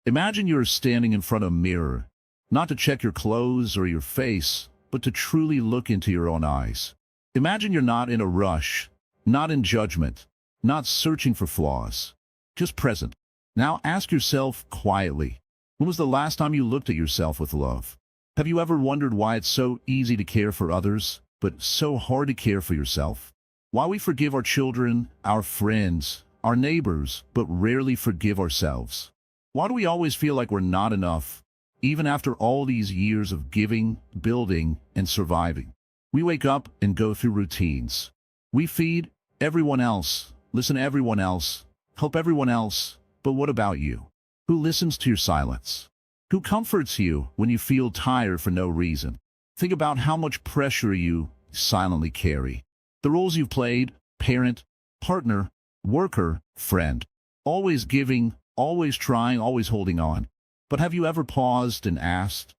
Imagine you're standing in front of a mirror, not to check your clothes or your face, but to truly look into your own eyes. Imagine you're not in a rush, not in judgment, not searching for flaws, just present. Now ask yourself quietly, when was the last time you looked at yourself with love? Have you ever wondered why it's so easy to care for others, but so hard to care for yourself? Why we forgive our children, our friends, our neighbors, but rarely forgive ourselves? Why do we always feel like we're not enough, even after all these years of giving, building, and surviving? We wake up and go through routines. We feed everyone else, listen to everyone else, help everyone else, but what about you? Who listens to your silence? Who comforts you when you feel tired for no reason? Think about how much pressure you silently carry. The roles you've played: parent, partner, worker, friend. Always giving, always trying, always holding on. But have you ever paused and asked,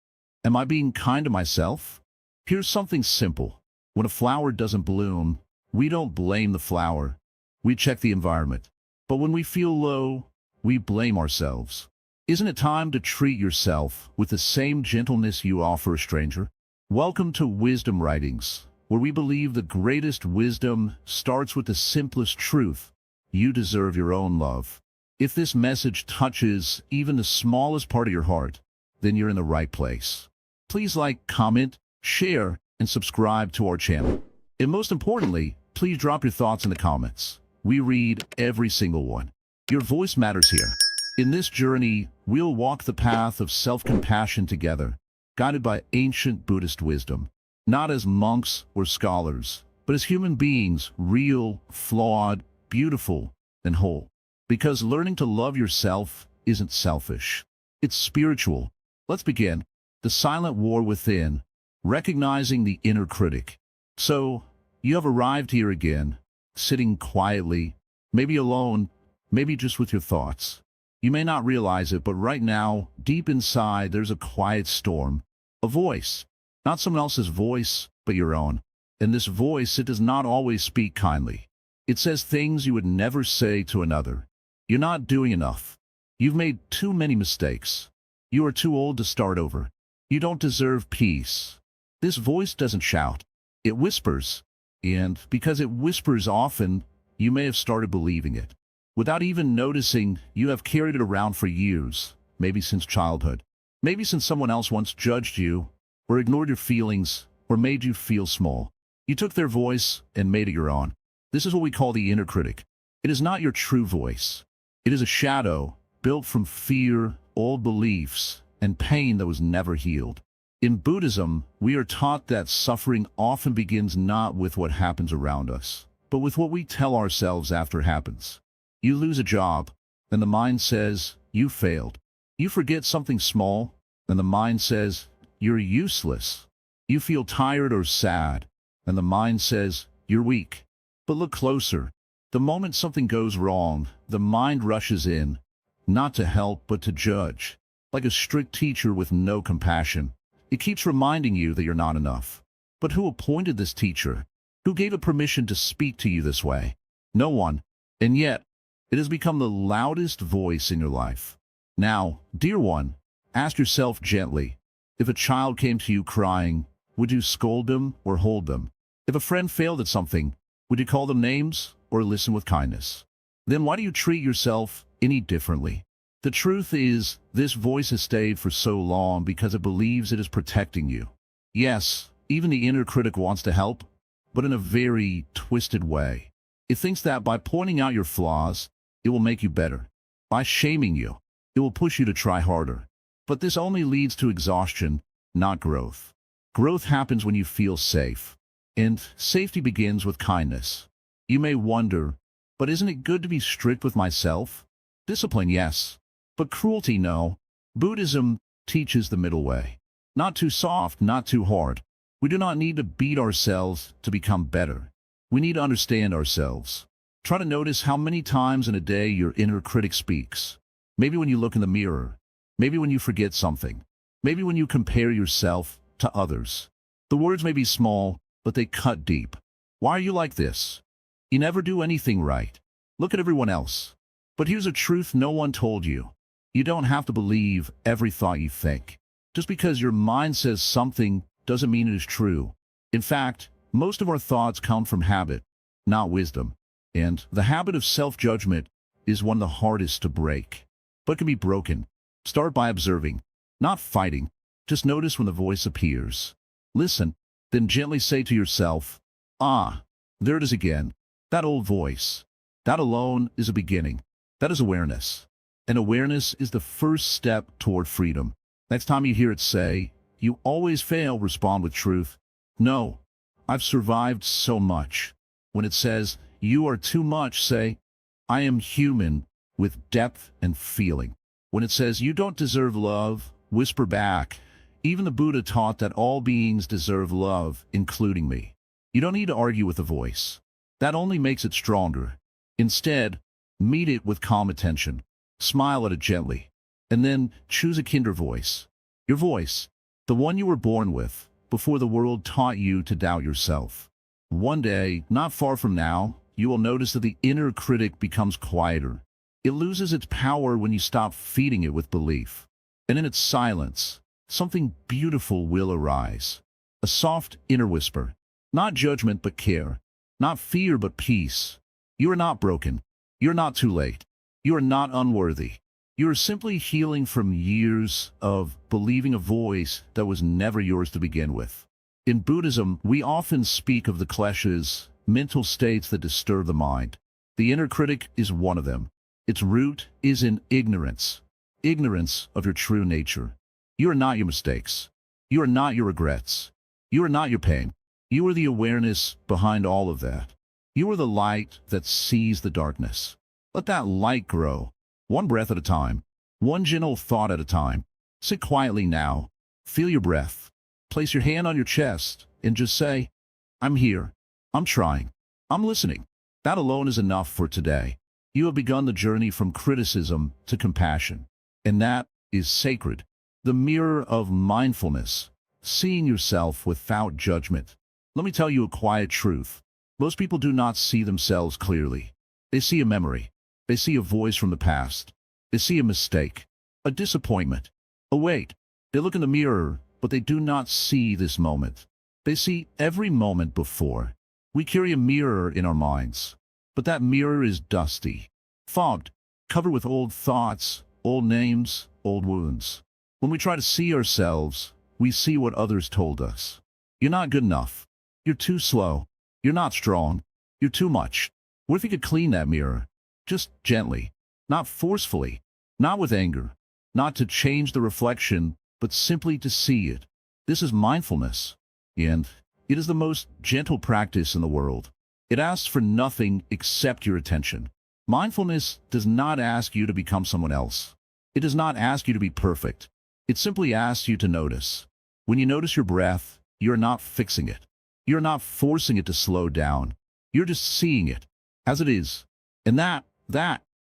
am I being kind to myself? Here's something simple. When a flower doesn't bloom, we don't blame the flower. We check the environment. But when we feel low, we blame ourselves. Isn't it time to treat yourself with the same gentleness you offer a stranger? Welcome to Wisdom Writings, where we believe the greatest wisdom starts with the simplest truth. You deserve your own love. If this message touches even the smallest part of your heart, then you're in the right place. Please like, comment, share, and subscribe to our channel. And most importantly, please drop your thoughts in the comments. We read every single one. Your voice matters here. In this journey, we'll walk the path of self-compassion together, guided by ancient Buddhist wisdom, not as monks or scholars, but as human beings, real, flawed, beautiful, and whole. Because learning to love yourself isn't selfish. It's spiritual. Let's begin. The silent war within, recognizing the inner critic. So, you have arrived here again, sitting quietly, maybe alone, maybe just with your thoughts. You may not realize it, but right now, deep inside, there's a quiet storm. A voice. Not someone else's voice, but your own. And this voice, it does not always speak kindly. It says things you would never say to another. You're not doing enough. You've made too many mistakes. You are too old to start over. You don't deserve peace. This voice doesn't shout. It whispers. And because it whispers often, you may have started believing it. Without even noticing, you have carried it around for years, maybe since childhood. Maybe since someone else once judged you, or ignored your feelings, or made you feel small. You took their voice and made it your own. This is what we call the inner critic. It is not your true voice. It is a shadow built from fear, old beliefs, and pain that was never healed. In Buddhism, we are taught that suffering often begins not with what happens around us, but with what we tell ourselves after it happens. You lose a job, and the mind says, you failed. You forget something small, and the mind says, you're useless. You feel tired or sad, and the mind says, you're weak. But look closer. The moment something goes wrong, the mind rushes in, not to help but to judge. Like a strict teacher with no compassion, it keeps reminding you that you're not enough. But who appointed this teacher? Who gave it permission to speak to you this way? No one. And yet, it has become the loudest voice in your life. Now, dear one, ask yourself gently, if a child came to you crying, would you scold them or hold them? If a friend failed at something, would you call them names or listen with kindness? Then why do you treat yourself any differently? The truth is, this voice has stayed for so long because it believes it is protecting you. Yes, even the inner critic wants to help, but in a very twisted way. It thinks that by pointing out your flaws, it will make you better. By shaming you, it will push you to try harder. But this only leads to exhaustion, not growth. Growth happens when you feel safe. And safety begins with kindness. You may wonder, but isn't it good to be strict with myself? Discipline, yes. But cruelty, no. Buddhism teaches the middle way. Not too soft, not too hard. We do not need to beat ourselves to become better. We need to understand ourselves. Try to notice how many times in a day your inner critic speaks. Maybe when you look in the mirror. Maybe when you forget something. Maybe when you compare yourself to others. The words may be small, but they cut deep. Why are you like this? You never do anything right. Look at everyone else. But here's a truth no one told you. You don't have to believe every thought you think. Just because your mind says something doesn't mean it is true. In fact, most of our thoughts come from habit, not wisdom. And the habit of self-judgment is one of the hardest to break, but can be broken. Start by observing, not fighting. Just notice when the voice appears. Listen, then gently say to yourself, "Ah, there it is again, that old voice." That alone is a beginning. That is awareness. And awareness is the first step toward freedom. Next time you hear it say, "You always fail," respond with truth. "No, I've survived so much." When it says, "You are too much," say, "I am human," with depth and feeling. When it says, "You don't deserve love," whisper back, "Even the Buddha taught that all beings deserve love, including me." You don't need to argue with the voice. That only makes it stronger. Instead, meet it with calm attention. Smile at it gently. And then choose a kinder voice. Your voice, the one you were born with, before the world taught you to doubt yourself. One day, not far from now, you will notice that the inner critic becomes quieter. It loses its power when you stop feeding it with belief. And in its silence, something beautiful will arise. A soft inner whisper. Not judgment but care. Not fear but peace. You are not broken. You are not too late. You are not unworthy. You are simply healing from years of believing a voice that was never yours to begin with. In Buddhism, we often speak of the kleshas, mental states that disturb the mind. The inner critic is one of them. Its root is in ignorance. Ignorance of your true nature. You are not your mistakes. You are not your regrets. You are not your pain. You are the awareness behind all of that. You are the light that sees the darkness. Let that light grow, one breath at a time, one gentle thought at a time. Sit quietly now. Feel your breath. Place your hand on your chest and just say, "I'm here. I'm trying. I'm listening." That alone is enough for today. You have begun the journey from criticism to compassion. And that is sacred. The mirror of mindfulness, seeing yourself without judgment. Let me tell you a quiet truth. Most people do not see themselves clearly. They see a memory. They see a voice from the past. They see a mistake, a disappointment, a weight. They look in the mirror, but they do not see this moment. They see every moment before. We carry a mirror in our minds, but that mirror is dusty, fogged, covered with old thoughts, old names, old wounds. When we try to see ourselves, we see what others told us. You're not good enough. You're too slow. You're not strong. You're too much. What if you could clean that mirror? Just gently, not forcefully, not with anger, not to change the reflection, but simply to see it. This is mindfulness, and it is the most gentle practice in the world. It asks for nothing except your attention. Mindfulness does not ask you to become someone else. It does not ask you to be perfect. It simply asks you to notice. When you notice your breath, you're not fixing it. You're not forcing it to slow down. You're just seeing it as it is. And that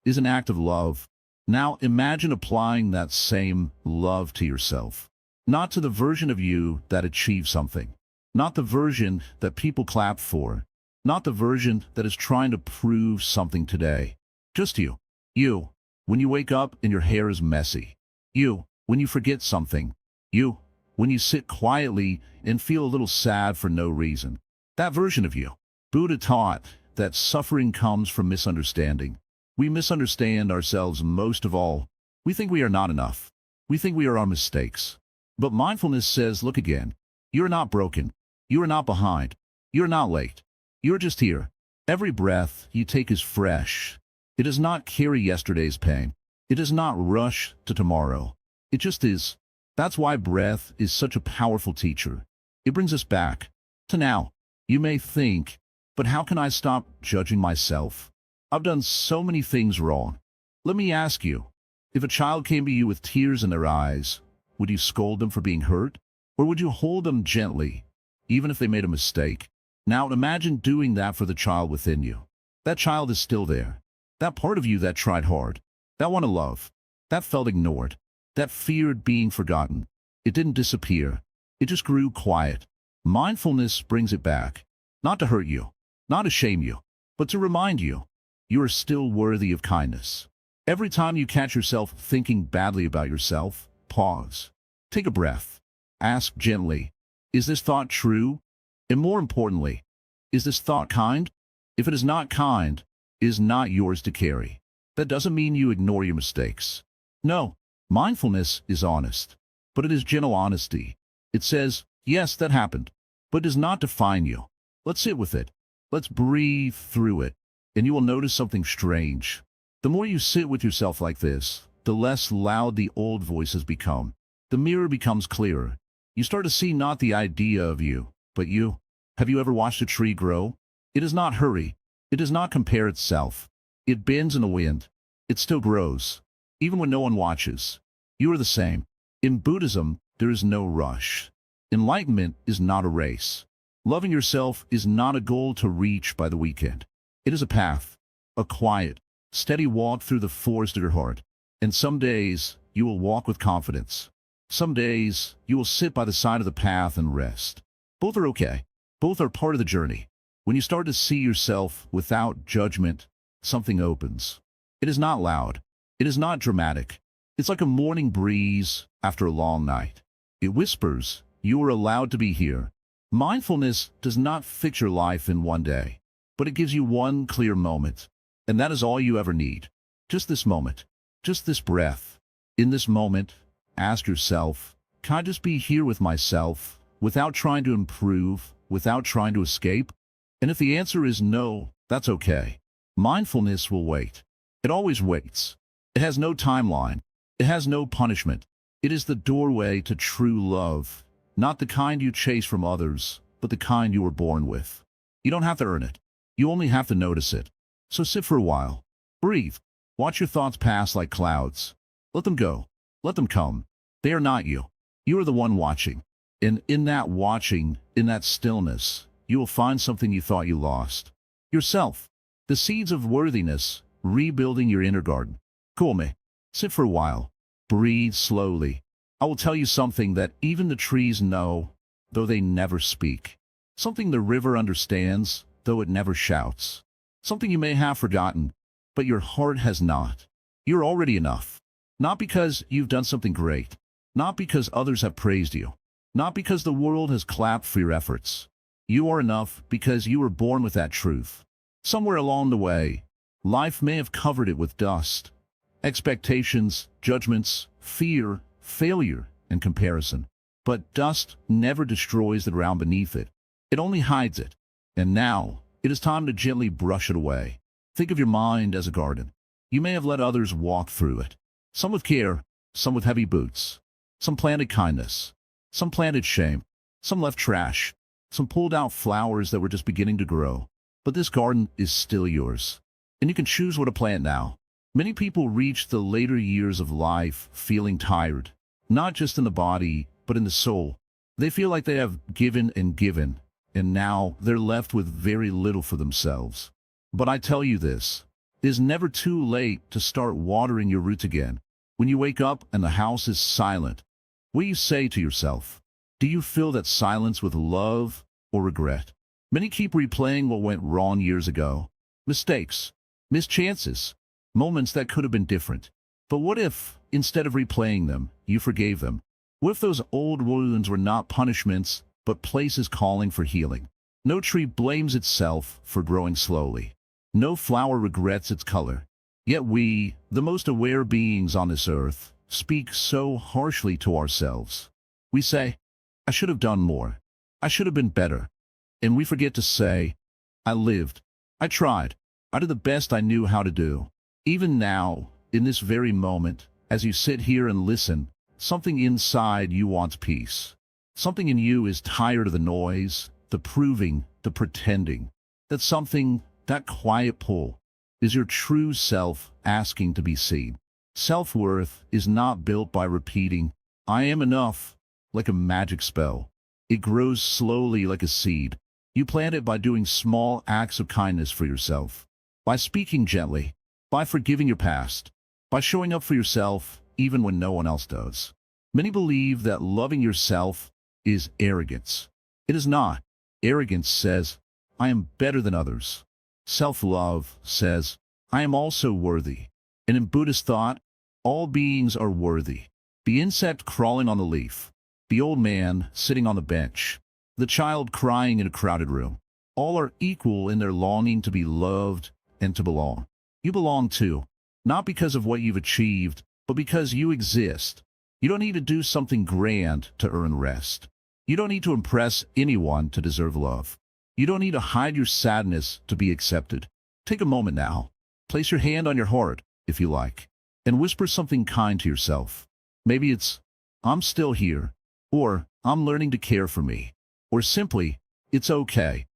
is an act of love. Now imagine applying that same love to yourself. Not to the version of you that achieved something. Not the version that people clap for. Not the version that is trying to prove something today. Just you. You, when you wake up and your hair is messy. You, when you forget something. You, when you sit quietly and feel a little sad for no reason. That version of you. Buddha taught that suffering comes from misunderstanding. We misunderstand ourselves most of all. We think we are not enough. We think we are our mistakes. But mindfulness says, look again. You are not broken. You are not behind. You are not late. You are just here. Every breath you take is fresh. It does not carry yesterday's pain. It does not rush to tomorrow. It just is. That's why breath is such a powerful teacher. It brings us back to now. You may think, but how can I stop judging myself? I've done so many things wrong. Let me ask you, if a child came to you with tears in their eyes, would you scold them for being hurt? Or would you hold them gently, even if they made a mistake? Now imagine doing that for the child within you. That child is still there. That part of you that tried hard, that wanted love, that felt ignored, that feared being forgotten. It didn't disappear. It just grew quiet. Mindfulness brings it back, not to hurt you, not to shame you, but to remind you, you are still worthy of kindness. Every time you catch yourself thinking badly about yourself, pause. Take a breath. Ask gently, is this thought true? And more importantly, is this thought kind? If it is not kind, it is not yours to carry. That doesn't mean you ignore your mistakes. No, mindfulness is honest, but it is gentle honesty. It says, yes, that happened, but does not define you. Let's sit with it. Let's breathe through it, and you will notice something strange. The more you sit with yourself like this, the less loud the old voices become. The mirror becomes clearer. You start to see not the idea of you, but you. Have you ever watched a tree grow? It does not hurry. It does not compare itself. It bends in the wind. It still grows, even when no one watches. You are the same. In Buddhism, there is no rush. Enlightenment is not a race. Loving yourself is not a goal to reach by the weekend. It is a path, a quiet, steady walk through the forest of your heart. And some days, you will walk with confidence. Some days, you will sit by the side of the path and rest. Both are okay. Both are part of the journey. When you start to see yourself without judgment, something opens. It is not loud. It is not dramatic. It's like a morning breeze after a long night. It whispers, you are allowed to be here. Mindfulness does not fix your life in one day, but it gives you one clear moment. And that is all you ever need. Just this moment. Just this breath. In this moment, ask yourself, can I just be here with myself, without trying to improve, without trying to escape? And if the answer is no, that's okay. Mindfulness will wait. It always waits. It has no timeline. It has no punishment. It is the doorway to true love, not the kind you chase from others, but the kind you were born with. You don't have to earn it. You only have to notice it. So sit for a while. Breathe. Watch your thoughts pass like clouds. Let them go. Let them come. They are not you. You are the one watching. And in that watching, in that stillness, you will find something you thought you lost. Yourself. The seeds of worthiness, rebuilding your inner garden. Cool me. Sit for a while. Breathe slowly. I will tell you something that even the trees know, though they never speak. Something the river understands, though it never shouts. Something you may have forgotten, but your heart has not. You're already enough. Not because you've done something great. Not because others have praised you. Not because the world has clapped for your efforts. You are enough because you were born with that truth. Somewhere along the way, life may have covered it with dust. Expectations, judgments, fear, failure, and comparison. But dust never destroys the ground beneath it. It only hides it. And now, it is time to gently brush it away. Think of your mind as a garden. You may have let others walk through it. Some with care, some with heavy boots. Some planted kindness. Some planted shame. Some left trash. Some pulled out flowers that were just beginning to grow. But this garden is still yours. And you can choose what to plant now. Many people reach the later years of life feeling tired, not just in the body, but in the soul. They feel like they have given, and now they're left with very little for themselves. But I tell you this, it is never too late to start watering your roots again. When you wake up and the house is silent, what do you say to yourself? Do you fill that silence with love or regret? Many keep replaying what went wrong years ago. Mistakes, missed chances, moments that could have been different. But what if, instead of replaying them, you forgave them? What if those old wounds were not punishments, but places calling for healing? No tree blames itself for growing slowly. No flower regrets its color. Yet we, the most aware beings on this earth, speak so harshly to ourselves. We say, I should have done more. I should have been better. And we forget to say, I lived. I tried. I did the best I knew how to do. Even now, in this very moment, as you sit here and listen, something inside you wants peace. Something in you is tired of the noise, the proving, the pretending. That something, that quiet pull, is your true self asking to be seen. Self-worth is not built by repeating, I am enough, like a magic spell. It grows slowly like a seed. You plant it by doing small acts of kindness for yourself, by speaking gently, by forgiving your past, by showing up for yourself even when no one else does. Many believe that loving yourself is arrogance. It is not. Arrogance says, I am better than others. Self-love says, I am also worthy. And in Buddhist thought, all beings are worthy. The insect crawling on the leaf, the old man sitting on the bench, the child crying in a crowded room. All are equal in their longing to be loved and to belong. You belong too, not because of what you've achieved, but because you exist. You don't need to do something grand to earn rest. You don't need to impress anyone to deserve love. You don't need to hide your sadness to be accepted. Take a moment now. Place your hand on your heart, if you like, and whisper something kind to yourself. Maybe it's, I'm still here, or I'm learning to care for me, or simply, it's okay.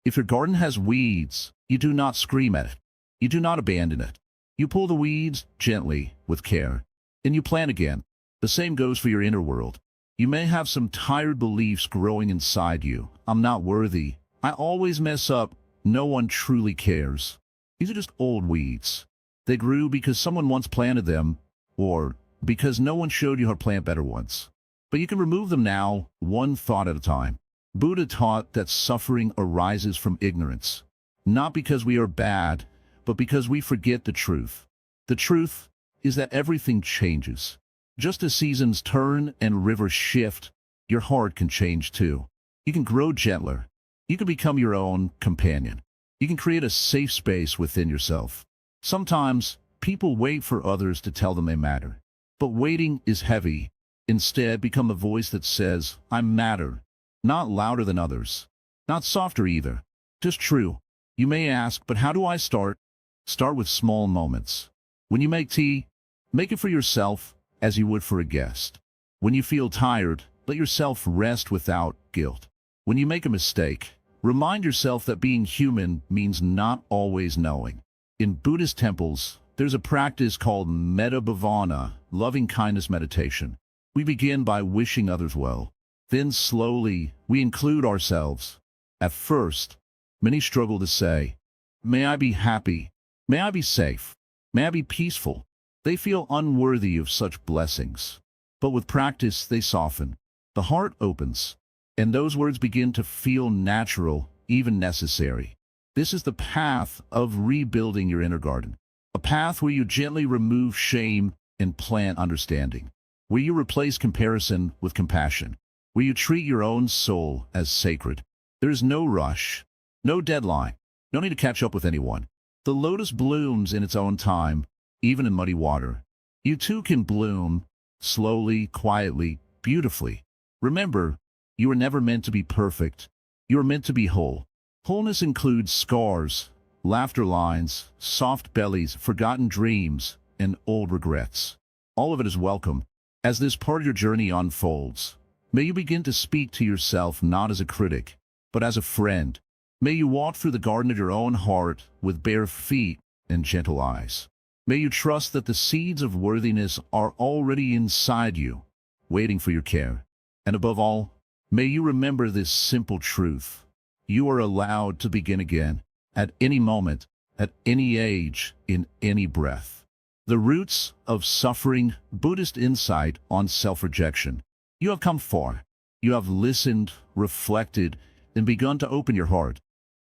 If your garden has weeds, you do not scream at it. You do not abandon it. You pull the weeds gently, with care, and you plant again. The same goes for your inner world. You may have some tired beliefs growing inside you. I'm not worthy. I always mess up. No one truly cares. These are just old weeds. They grew because someone once planted them, or because no one showed you how to plant better ones. But you can remove them now, one thought at a time. Buddha taught that suffering arises from ignorance, not because we are bad, but because we forget the truth. The truth is that everything changes. Just as seasons turn and rivers shift, your heart can change too. You can grow gentler. You can become your own companion. You can create a safe space within yourself. Sometimes, people wait for others to tell them they matter. But waiting is heavy. Instead, become a voice that says, I matter. Not louder than others. Not softer either. Just true. You may ask, but how do I start? Start with small moments. When you make tea, make it for yourself as you would for a guest. When you feel tired, let yourself rest without guilt. When you make a mistake, remind yourself that being human means not always knowing. In Buddhist temples, there's a practice called metta bhavana, loving-kindness meditation. We begin by wishing others well. Then slowly, we include ourselves. At first, many struggle to say, may I be happy, may I be safe, may I be peaceful. They feel unworthy of such blessings. But with practice, they soften. The heart opens, and those words begin to feel natural, even necessary. This is the path of rebuilding your inner garden. A path where you gently remove shame and plant understanding. Where you replace comparison with compassion. Where you treat your own soul as sacred. There is no rush, no deadline, no need to catch up with anyone. The lotus blooms in its own time, even in muddy water. You too can bloom, slowly, quietly, beautifully. Remember, you were never meant to be perfect. You are meant to be whole. Wholeness includes scars, laughter lines, soft bellies, forgotten dreams, and old regrets. All of it is welcome. As this part of your journey unfolds, may you begin to speak to yourself not as a critic, but as a friend. May you walk through the garden of your own heart with bare feet and gentle eyes. May you trust that the seeds of worthiness are already inside you, waiting for your care. And above all, may you remember this simple truth. You are allowed to begin again, at any moment, at any age, in any breath. The roots of suffering, Buddhist insight on self-rejection. You have come far. You have listened, reflected, and begun to open your heart,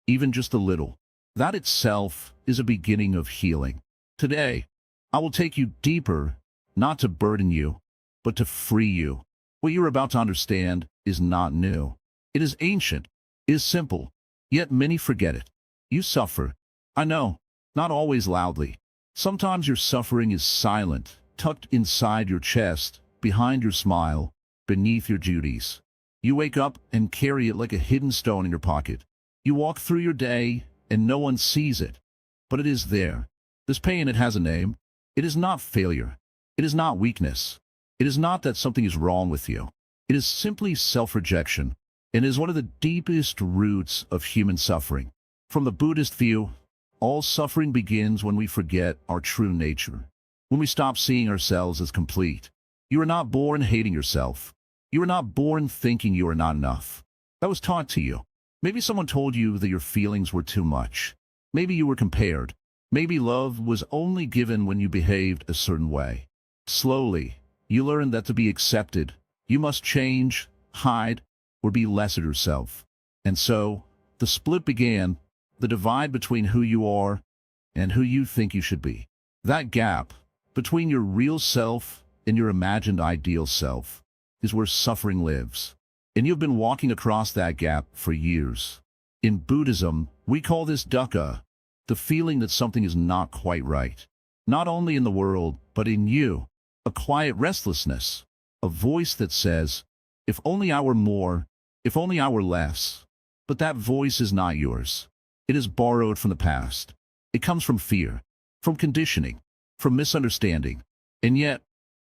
even just a little. That itself is a beginning of healing. Today, I will take you deeper, not to burden you, but to free you. What you're about to understand is not new. It is ancient, it is simple, yet many forget it. You suffer. I know, not always loudly. Sometimes your suffering is silent, tucked inside your chest, behind your smile, beneath your duties. You wake up and carry it like a hidden stone in your pocket. You walk through your day and no one sees it, but it is there. This pain, it has a name. It is not failure. It is not weakness. It is not that something is wrong with you. It is simply self-rejection, and is one of the deepest roots of human suffering. From the Buddhist view, all suffering begins when we forget our true nature, when we stop seeing ourselves as complete. You are not born hating yourself. You are not born thinking you are not enough. That was taught to you. Maybe someone told you that your feelings were too much. Maybe you were compared. Maybe love was only given when you behaved a certain way. Slowly, you learn that to be accepted, you must change, hide, or be less of yourself. And so, the split began, the divide between who you are and who you think you should be. That gap between your real self and your imagined ideal self is where suffering lives. And you've been walking across that gap for years. In Buddhism, we call this dukkha, the feeling that something is not quite right. Not only in the world, but in you. A quiet restlessness. A voice that says, if only I were more, if only I were less. But that voice is not yours. It is borrowed from the past. It comes from fear, from conditioning, from misunderstanding. And yet,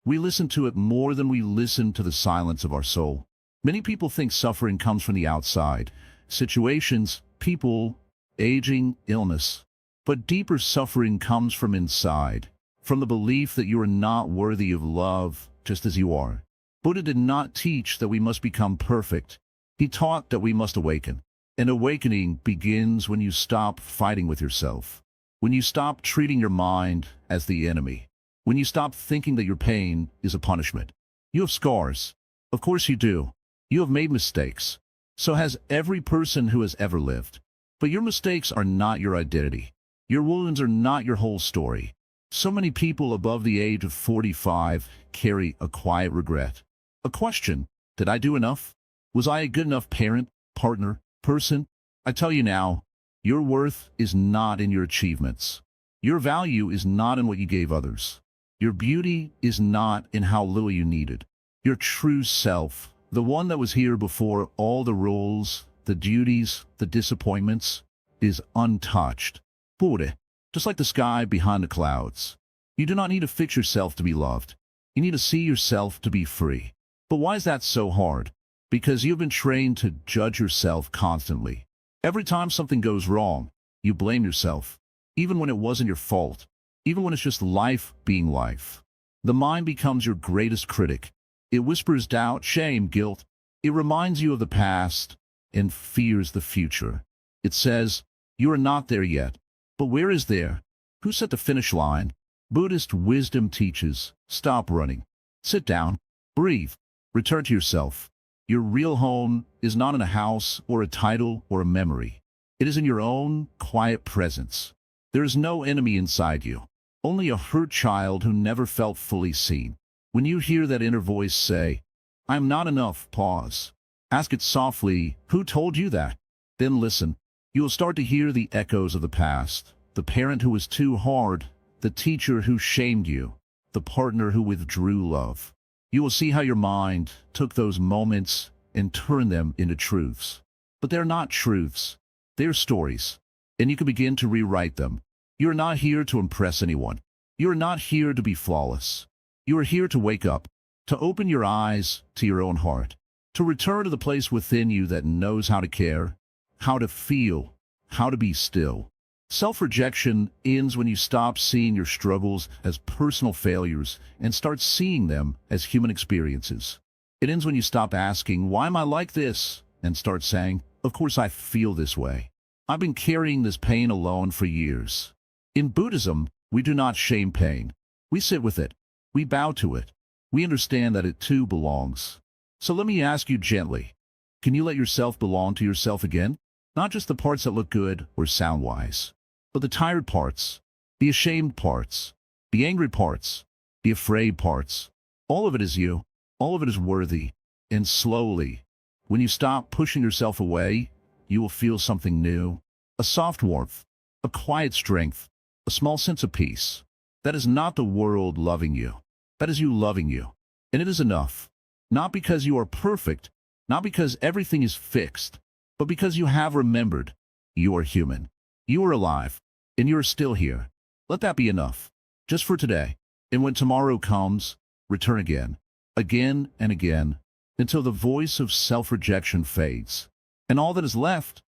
we listen to it more than we listen to the silence of our soul. Many people think suffering comes from the outside, situations, people, aging, illness. But deeper suffering comes from inside, from the belief that you are not worthy of love just as you are. Buddha did not teach that we must become perfect. He taught that we must awaken. And awakening begins when you stop fighting with yourself. When you stop treating your mind as the enemy. When you stop thinking that your pain is a punishment. You have scars. Of course you do. You have made mistakes. So has every person who has ever lived. But your mistakes are not your identity. Your wounds are not your whole story. So many people above the age of 45 carry a quiet regret. A question, did I do enough? Was I a good enough parent, partner, person? I tell you now, your worth is not in your achievements. Your value is not in what you gave others. Your beauty is not in how little you needed. Your true self, the one that was here before all the roles, the duties, the disappointments, is untouched. Pure, just like the sky behind the clouds. You do not need to fix yourself to be loved. You need to see yourself to be free. But why is that so hard? Because you've been trained to judge yourself constantly. Every time something goes wrong, you blame yourself, even when it wasn't your fault, even when it's just life being life. The mind becomes your greatest critic. It whispers doubt, shame, guilt. It reminds you of the past and fears the future. It says, you are not there yet. But where is there? Who set the finish line? Buddhist wisdom teaches, stop running. Sit down, breathe, return to yourself. Your real home is not in a house or a title or a memory. It is in your own quiet presence. There is no enemy inside you, only a hurt child who never felt fully seen. When you hear that inner voice say, I am not enough, pause. Ask it softly, who told you that? Then listen. You will start to hear the echoes of the past, the parent who was too hard, the teacher who shamed you, the partner who withdrew love. You will see how your mind took those moments and turned them into truths. But they're not truths. They're stories. And you can begin to rewrite them. You are not here to impress anyone. You are not here to be flawless. You are here to wake up, to open your eyes to your own heart, to return to the place within you that knows how to care, how to feel, how to be still. Self-rejection ends when you stop seeing your struggles as personal failures and start seeing them as human experiences. It ends when you stop asking, why am I like this? And start saying, of course I feel this way. I've been carrying this pain alone for years. In Buddhism, we do not shame pain. We sit with it. We bow to it. We understand that it too belongs. So let me ask you gently, can you let yourself belong to yourself again? Not just the parts that look good or sound wise, but the tired parts, the ashamed parts, the angry parts, the afraid parts. All of it is you. All of it is worthy. And slowly, when you stop pushing yourself away, you will feel something new. A soft warmth, a quiet strength, a small sense of peace. That is not the world loving you. That is you loving you. And it is enough. Not because you are perfect, not because everything is fixed, but because you have remembered you are human. You are alive, and you are still here. Let that be enough, just for today. And when tomorrow comes, return again, again and again, until the voice of self-rejection fades. And all that is left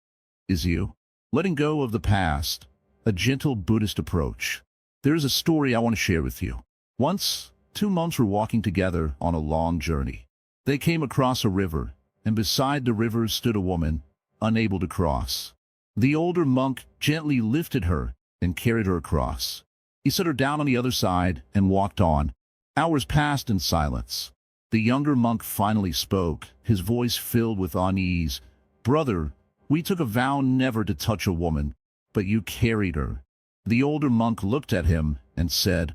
is you. Letting go of the past, a gentle Buddhist approach. There is a story I want to share with you. Once, two monks were walking together on a long journey. They came across a river, and beside the river stood a woman, unable to cross. The older monk gently lifted her and carried her across. He set her down on the other side and walked on. Hours passed in silence. The younger monk finally spoke, his voice filled with unease. Brother, we took a vow never to touch a woman, but you carried her. The older monk looked at him, and said,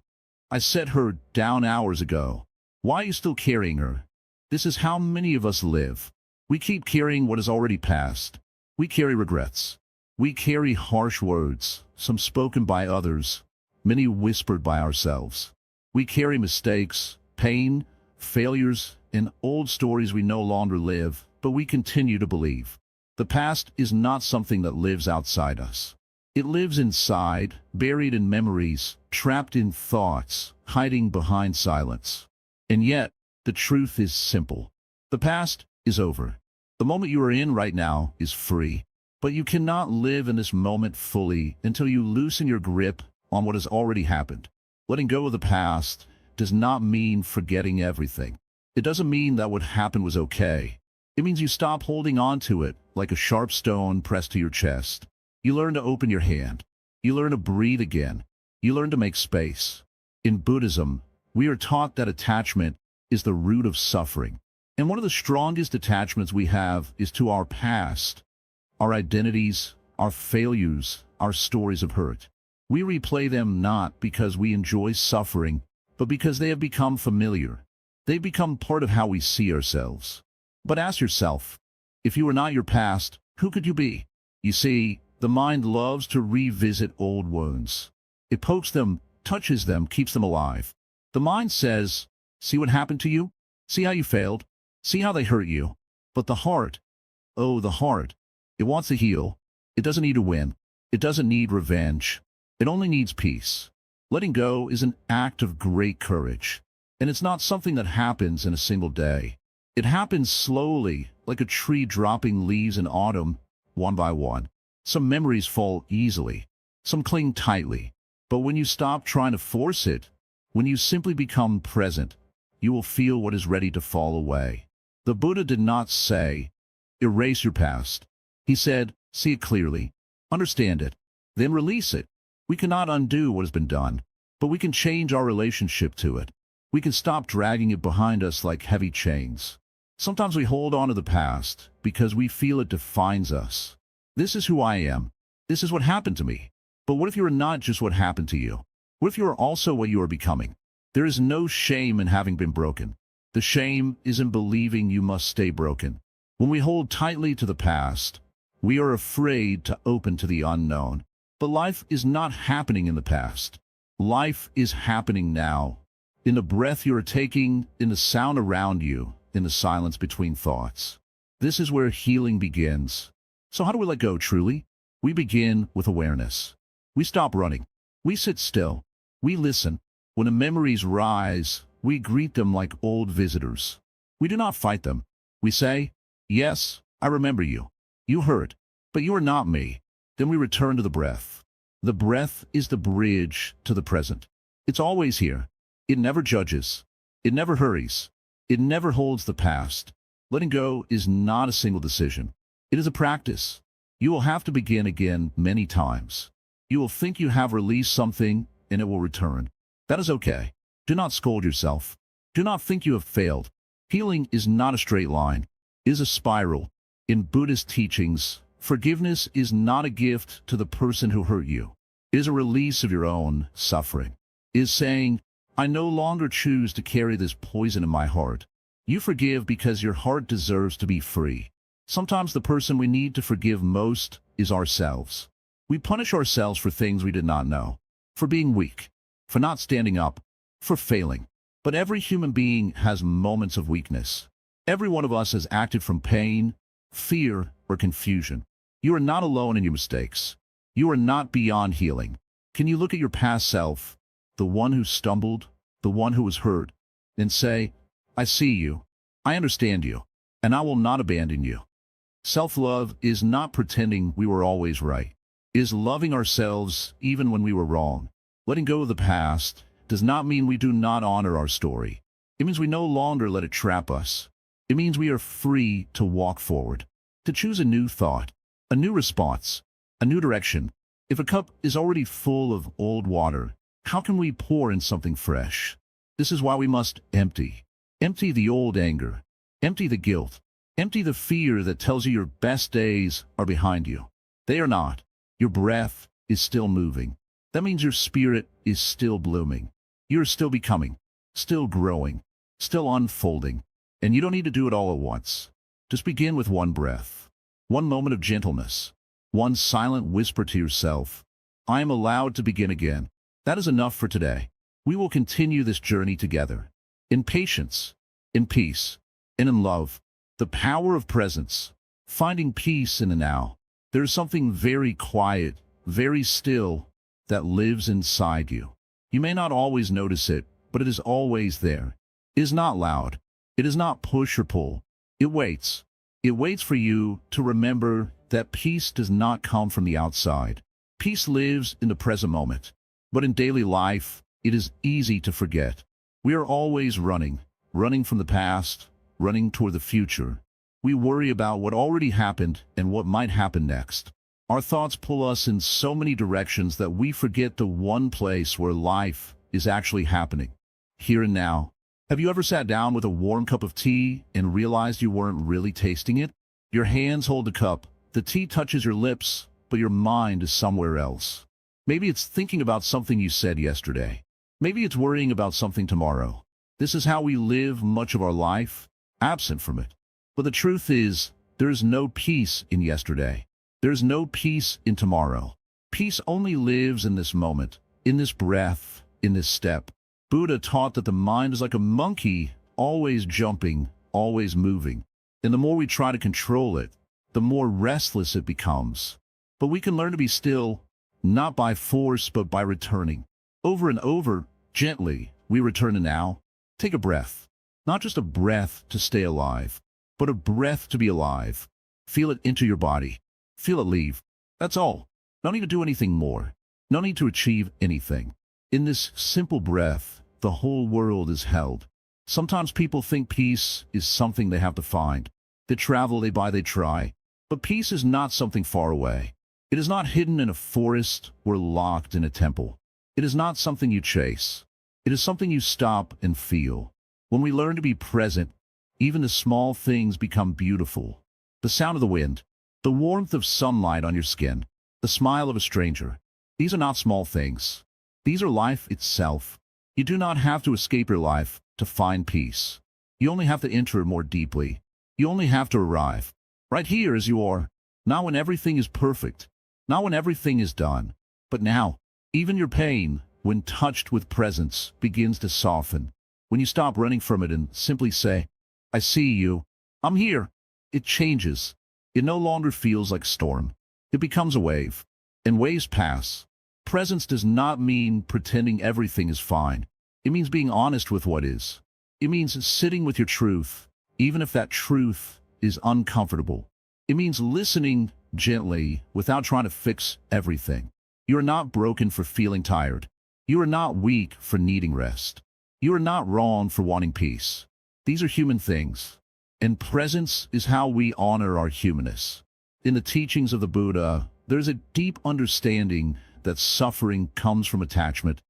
"I set her down hours ago. Why are you still carrying her?" This is how many of us live. We keep carrying what has already passed. We carry regrets. We carry harsh words, some spoken by others, many whispered by ourselves. We carry mistakes, pain, failures, and old stories we no longer live, but we continue to believe. The past is not something that lives outside us. It lives inside, buried in memories, trapped in thoughts, hiding behind silence. And yet, the truth is simple. The past is over. The moment you are in right now is free. But you cannot live in this moment fully until you loosen your grip on what has already happened. Letting go of the past does not mean forgetting everything. It doesn't mean that what happened was okay. It means you stop holding on to it like a sharp stone pressed to your chest. You learn to open your hand. You learn to breathe again. You learn to make space. In Buddhism, we are taught that attachment is the root of suffering. And one of the strongest attachments we have is to our past, our identities, our failures, our stories of hurt. We replay them not because we enjoy suffering, but because they have become familiar. They become part of how we see ourselves. But ask yourself, if you were not your past, who could you be? You see, the mind loves to revisit old wounds. It pokes them, touches them, keeps them alive. The mind says, "See what happened to you? See how you failed? See how they hurt you?" But the heart, oh, the heart, it wants to heal. It doesn't need to win. It doesn't need revenge. It only needs peace. Letting go is an act of great courage. And it's not something that happens in a single day. It happens slowly, like a tree dropping leaves in autumn, one by one. Some memories fall easily. Some cling tightly. But when you stop trying to force it, when you simply become present, you will feel what is ready to fall away. The Buddha did not say, "Erase your past." He said, "See it clearly. Understand it. Then release it." We cannot undo what has been done, but we can change our relationship to it. We can stop dragging it behind us like heavy chains. Sometimes we hold on to the past because we feel it defines us. This is who I am. This is what happened to me. But what if you are not just what happened to you? What if you are also what you are becoming? There is no shame in having been broken. The shame is in believing you must stay broken. When we hold tightly to the past, we are afraid to open to the unknown. But life is not happening in the past. Life is happening now. In the breath you are taking, in the sound around you, in the silence between thoughts. This is where healing begins. So how do we let go truly? We begin with awareness. We stop running. We sit still. We listen. When the memories rise, we greet them like old visitors. We do not fight them. We say, "Yes, I remember you. You hurt, but you are not me." Then we return to the breath. The breath is the bridge to the present. It's always here. It never judges. It never hurries. It never holds the past. Letting go is not a single decision. It is a practice. You will have to begin again many times. You will think you have released something, and it will return. That is okay. Do not scold yourself. Do not think you have failed. Healing is not a straight line. It is a spiral. In Buddhist teachings, forgiveness is not a gift to the person who hurt you. It is a release of your own suffering. It is saying, "I no longer choose to carry this poison in my heart." You forgive because your heart deserves to be free. Sometimes the person we need to forgive most is ourselves. We punish ourselves for things we did not know, for being weak, for not standing up, for failing. But every human being has moments of weakness. Every one of us has acted from pain, fear, or confusion. You are not alone in your mistakes. You are not beyond healing. Can you look at your past self, the one who stumbled, the one who was hurt, and say, "I see you, I understand you, and I will not abandon you"? Self-love is not pretending we were always right. It is loving ourselves even when we were wrong. Letting go of the past does not mean we do not honor our story. It means we no longer let it trap us. It means we are free to walk forward, to choose a new thought, a new response, a new direction. If a cup is already full of old water, how can we pour in something fresh? This is why we must empty. Empty the old anger. Empty the guilt. Empty the fear that tells you your best days are behind you. They are not. Your breath is still moving. That means your spirit is still blooming. You're still becoming, still growing, still unfolding. And you don't need to do it all at once. Just begin with one breath, one moment of gentleness, one silent whisper to yourself. I am allowed to begin again. That is enough for today. We will continue this journey together. In patience, in peace, and in love. The power of presence. Finding peace in the now. There is something very quiet, very still, that lives inside you. You may not always notice it, but it is always there. It is not loud. It is not push or pull. It waits. It waits for you to remember that peace does not come from the outside. Peace lives in the present moment. But in daily life, it is easy to forget. We are always running from the past, running toward the future. We worry about what already happened and what might happen next. Our thoughts pull us in so many directions that we forget the one place where life is actually happening. Here and now. Have you ever sat down with a warm cup of tea and realized you weren't really tasting it? Your hands hold the cup, the tea touches your lips, but your mind is somewhere else. Maybe it's thinking about something you said yesterday. Maybe it's worrying about something tomorrow. This is how we live much of our life, absent from it. But the truth is, there is no peace in yesterday. There is no peace in tomorrow. Peace only lives in this moment, in this breath, in this step. Buddha taught that the mind is like a monkey, always jumping, always moving. And the more we try to control it, the more restless it becomes. But we can learn to be still, not by force, but by returning. Over and over, gently, we return to now. Take a breath. Not just a breath to stay alive, but a breath to be alive. Feel it into your body. Feel it leave. That's all. No need to do anything more. No need to achieve anything. In this simple breath, the whole world is held. Sometimes people think peace is something they have to find. They travel, they buy, they try. But peace is not something far away. It is not hidden in a forest or locked in a temple. It is not something you chase. It is something you stop and feel. When we learn to be present, even the small things become beautiful. The sound of the wind, the warmth of sunlight on your skin, the smile of a stranger. These are not small things. These are life itself. You do not have to escape your life to find peace. You only have to enter it more deeply. You only have to arrive. Right here as you are. Not when everything is perfect. Not when everything is done. But now, even your pain, when touched with presence, begins to soften. When you stop running from it and simply say, I see you. I'm here. It changes. It no longer feels like storm. It becomes a wave. And waves pass. Presence does not mean pretending everything is fine. It means being honest with what is. It means sitting with your truth, even if that truth is uncomfortable. It means listening gently without trying to fix everything. You are not broken for feeling tired. You are not weak for needing rest. You are not wrong for wanting peace. These are human things. And presence is how we honor our humanness. In the teachings of the Buddha, there's a deep understanding that suffering comes from attachment,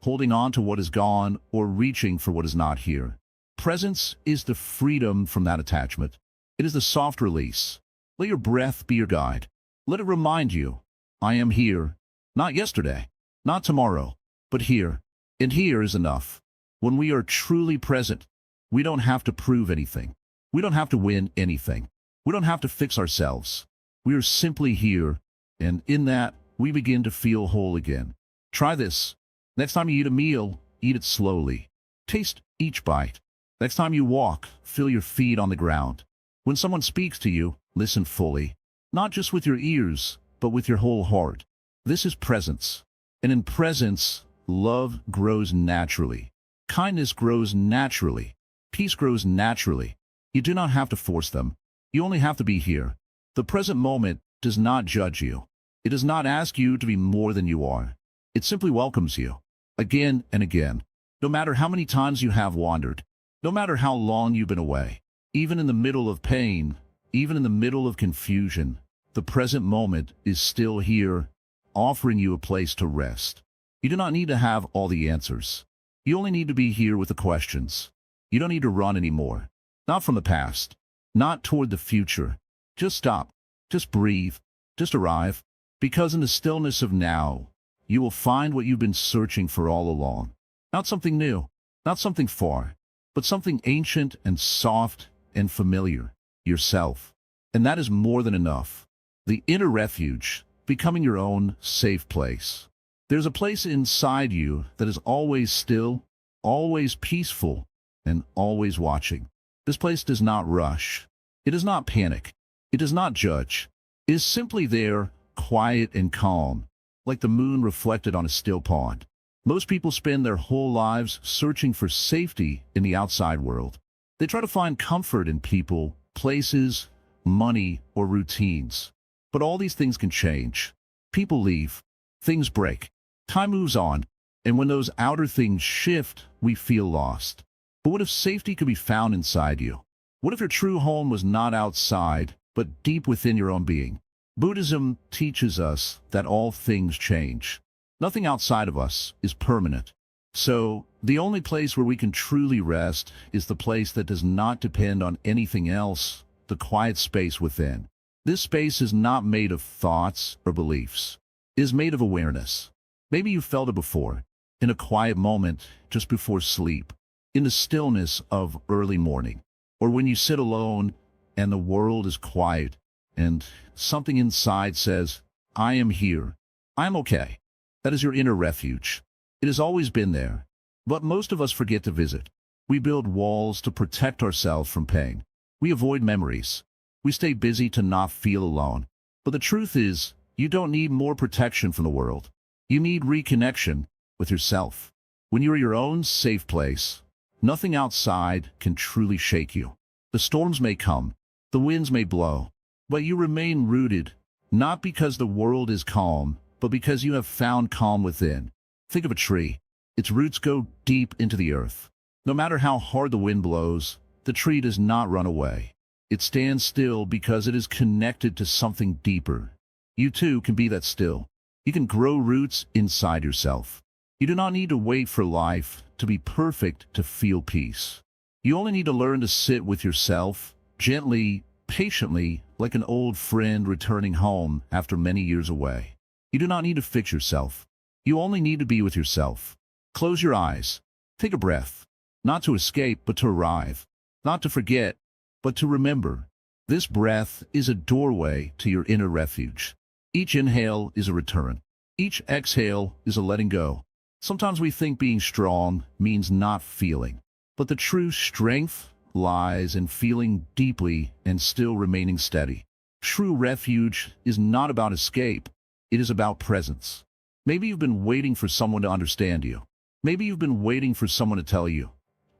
holding on to what is gone or reaching for what is not here. Presence is the freedom from that attachment. It is the soft release. Let your breath be your guide. Let it remind you, I am here, not yesterday, not tomorrow, but here. And here is enough. When we are truly present, we don't have to prove anything. We don't have to win anything. We don't have to fix ourselves. We are simply here, and in that, we begin to feel whole again. Try this. Next time you eat a meal, eat it slowly. Taste each bite. Next time you walk, feel your feet on the ground. When someone speaks to you, listen fully. Not just with your ears, but with your whole heart. This is presence. And in presence, love grows naturally. Kindness grows naturally. Peace grows naturally. You do not have to force them. You only have to be here. The present moment does not judge you. It does not ask you to be more than you are. It simply welcomes you, again and again, no matter how many times you have wandered, no matter how long you've been away. Even in the middle of pain, even in the middle of confusion, the present moment is still here, offering you a place to rest. You do not need to have all the answers. You only need to be here with the questions. You don't need to run anymore. Not from the past, not toward the future. Just stop, just breathe, just arrive. Because in the stillness of now, you will find what you've been searching for all along. Not something new, not something far, but something ancient and soft and familiar, yourself. And that is more than enough. The inner refuge, becoming your own safe place. There's a place inside you that is always still, always peaceful, and always watching. This place does not rush. It does not panic. It does not judge. It is simply there, quiet and calm, like the moon reflected on a still pond. Most people spend their whole lives searching for safety in the outside world. They try to find comfort in people, places, money, or routines. But all these things can change. People leave. Things break. Time moves on. And when those outer things shift, we feel lost. But what if safety could be found inside you? What if your true home was not outside, but deep within your own being? Buddhism teaches us that all things change. Nothing outside of us is permanent. So, the only place where we can truly rest is the place that does not depend on anything else, the quiet space within. This space is not made of thoughts or beliefs. It is made of awareness. Maybe you felt it before, in a quiet moment just before sleep, in the stillness of early morning, or when you sit alone and the world is quiet and something inside says, I am here. I am okay. That is your inner refuge. It has always been there, but most of us forget to visit. We build walls to protect ourselves from pain. We avoid memories. We stay busy to not feel alone. But the truth is, you don't need more protection from the world. You need reconnection with yourself. When you are your own safe place, nothing outside can truly shake you. The storms may come, the winds may blow, but you remain rooted, not because the world is calm, but because you have found calm within. Think of a tree. Its roots go deep into the earth. No matter how hard the wind blows, the tree does not run away. It stands still because it is connected to something deeper. You too can be that still. You can grow roots inside yourself. You do not need to wait for life to be perfect to feel peace. You only need to learn to sit with yourself, gently, patiently, like an old friend returning home after many years away. You do not need to fix yourself. You only need to be with yourself. Close your eyes. Take a breath. Not to escape, but to arrive. Not to forget, but to remember. This breath is a doorway to your inner refuge. Each inhale is a return. Each exhale is a letting go. Sometimes we think being strong means not feeling, but the true strength lies in feeling deeply and still remaining steady. True refuge is not about escape. It is about presence. Maybe you've been waiting for someone to understand you. Maybe you've been waiting for someone to tell you,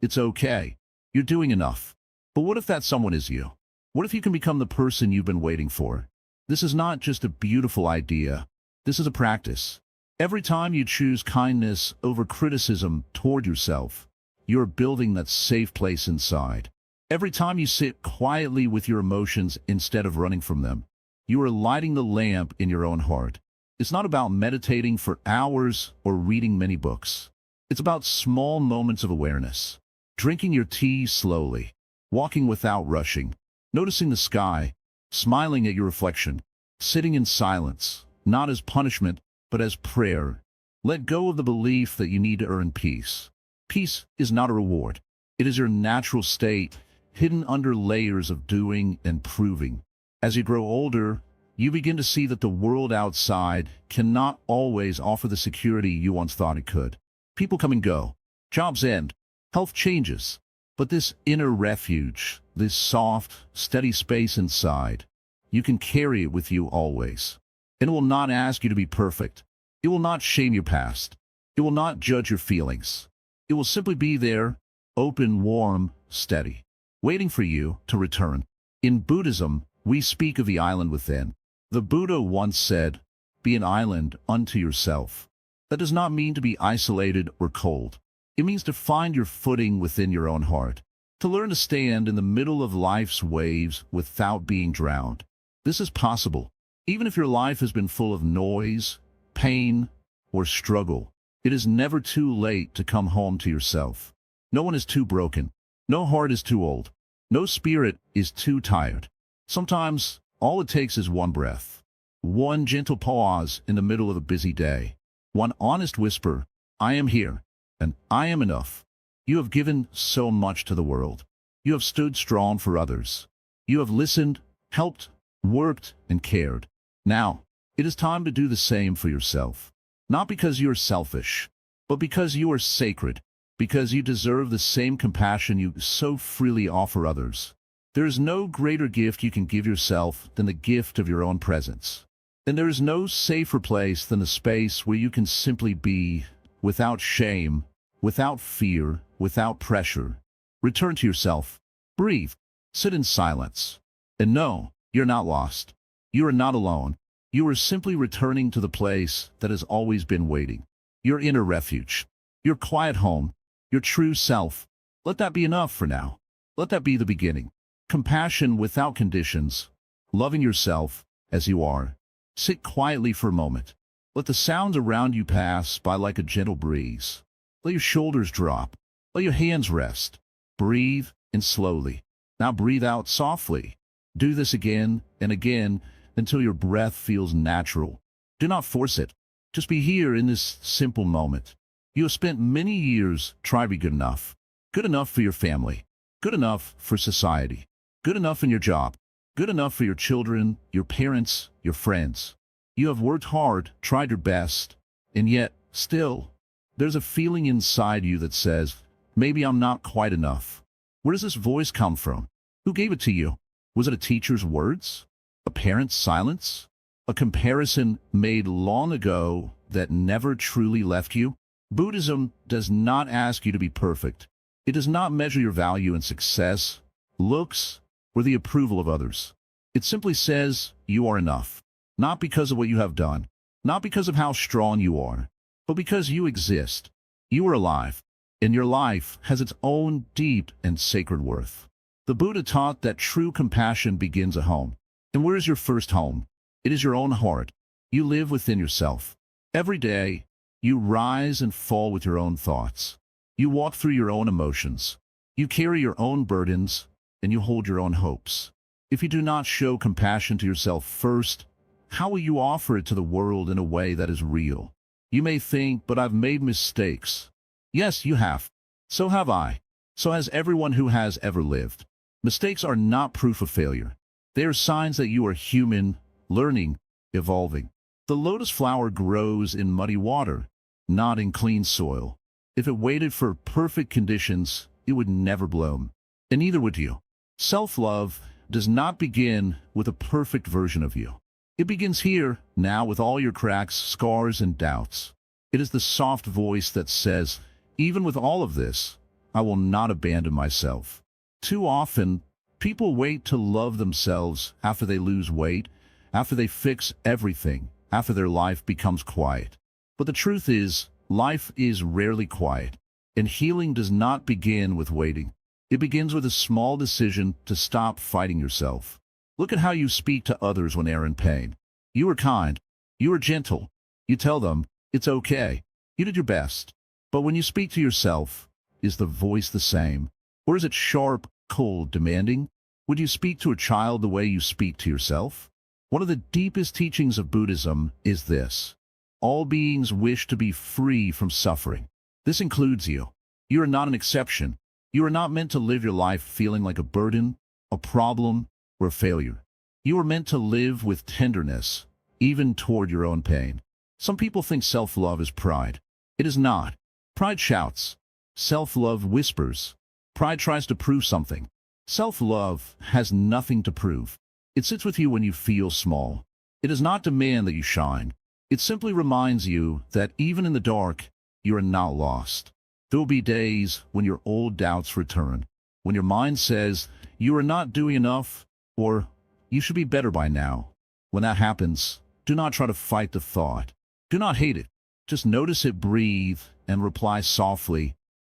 it's okay, you're doing enough. But what if that someone is you? What if you can become the person you've been waiting for? This is not just a beautiful idea. This is a practice. Every time you choose kindness over criticism toward yourself, you're building that safe place inside. Every time you sit quietly with your emotions instead of running from them, you are lighting the lamp in your own heart. It's not about meditating for hours or reading many books. It's about small moments of awareness. Drinking your tea slowly, walking without rushing, noticing the sky, smiling at your reflection, sitting in silence, not as punishment, but as prayer. Let go of the belief that you need to earn peace. Peace is not a reward. It is your natural state, hidden under layers of doing and proving. As you grow older, you begin to see that the world outside cannot always offer the security you once thought it could. People come and go. Jobs end. Health changes. But this inner refuge, this soft, steady space inside, you can carry it with you always. And it will not ask you to be perfect. It will not shame your past. It will not judge your feelings. It will simply be there, open, warm, steady, waiting for you to return. In Buddhism, we speak of the island within. The Buddha once said, be an island unto yourself. That does not mean to be isolated or cold. It means to find your footing within your own heart, to learn to stand in the middle of life's waves without being drowned. This is possible. Even if your life has been full of noise, pain, or struggle, it is never too late to come home to yourself. No one is too broken. No heart is too old. No spirit is too tired. Sometimes, all it takes is one breath. One gentle pause in the middle of a busy day. One honest whisper, I am here, and I am enough. You have given so much to the world. You have stood strong for others. You have listened, helped, worked, and cared. Now, it is time to do the same for yourself. Not because you are selfish, but because you are sacred, because you deserve the same compassion you so freely offer others. There is no greater gift you can give yourself than the gift of your own presence. And there is no safer place than the space where you can simply be, without shame, without fear, without pressure. Return to yourself. Breathe. Sit in silence. And know, you're not lost. You are not alone. You are simply returning to the place that has always been waiting. Your inner refuge. Your quiet home. Your true self. Let that be enough for now. Let that be the beginning. Compassion without conditions. Loving yourself as you are. Sit quietly for a moment. Let the sounds around you pass by like a gentle breeze. Let your shoulders drop. Let your hands rest. Breathe in slowly. Now breathe out softly. Do this again and again until your breath feels natural. Do not force it. Just be here in this simple moment. You have spent many years trying to be good enough. Good enough for your family. Good enough for society. Good enough in your job. Good enough for your children, your parents, your friends. You have worked hard, tried your best, and yet, still, there's a feeling inside you that says, maybe I'm not quite enough. Where does this voice come from? Who gave it to you? Was it a teacher's words? A parent's silence? A comparison made long ago that never truly left you? Buddhism does not ask you to be perfect. It does not measure your value in success, looks, or the approval of others. It simply says you are enough. Not because of what you have done, not because of how strong you are, but because you exist. You are alive, and your life has its own deep and sacred worth. The Buddha taught that true compassion begins at home. And where is your first home? It is your own heart. You live within yourself. Every day, you rise and fall with your own thoughts. You walk through your own emotions. You carry your own burdens, and you hold your own hopes. If you do not show compassion to yourself first, how will you offer it to the world in a way that is real? You may think, but I've made mistakes. Yes, you have. So have I. So has everyone who has ever lived. Mistakes are not proof of failure. They are signs that you are human, learning, evolving. The lotus flower grows in muddy water, not in clean soil. If it waited for perfect conditions, it would never bloom. And neither would you. Self-love does not begin with a perfect version of you. It begins here, now, with all your cracks, scars, and doubts. It is the soft voice that says, even with all of this, I will not abandon myself. Too often, people wait to love themselves after they lose weight, after they fix everything, after their life becomes quiet. But the truth is, life is rarely quiet, and healing does not begin with waiting. It begins with a small decision to stop fighting yourself. Look at how you speak to others when they're in pain. You are kind. You are gentle. You tell them, it's okay. You did your best. But when you speak to yourself, is the voice the same? Or is it sharp, cold, demanding? Would you speak to a child the way you speak to yourself? One of the deepest teachings of Buddhism is this. All beings wish to be free from suffering. This includes you. You are not an exception. You are not meant to live your life feeling like a burden, a problem, or a failure. You are meant to live with tenderness, even toward your own pain. Some people think self-love is pride. It is not. Pride shouts. Self-love whispers. Pride tries to prove something. Self-love has nothing to prove. It sits with you when you feel small. It does not demand that you shine. It simply reminds you that even in the dark, you are not lost. There will be days when your old doubts return, when your mind says, you are not doing enough, or you should be better by now. When that happens, do not try to fight the thought. Do not hate it. Just notice it, breathe, and reply softly,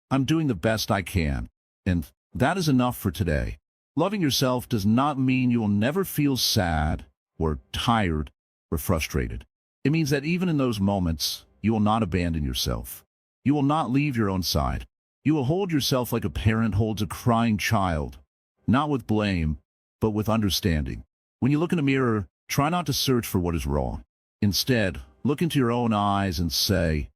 I'm doing the best I can. And that is enough for today. Loving yourself does not mean you will never feel sad, or tired, or frustrated. It means that even in those moments, you will not abandon yourself. You will not leave your own side. You will hold yourself like a parent holds a crying child, not with blame, but with understanding. When you look in a mirror, try not to search for what is wrong. Instead, Look into your own eyes and say,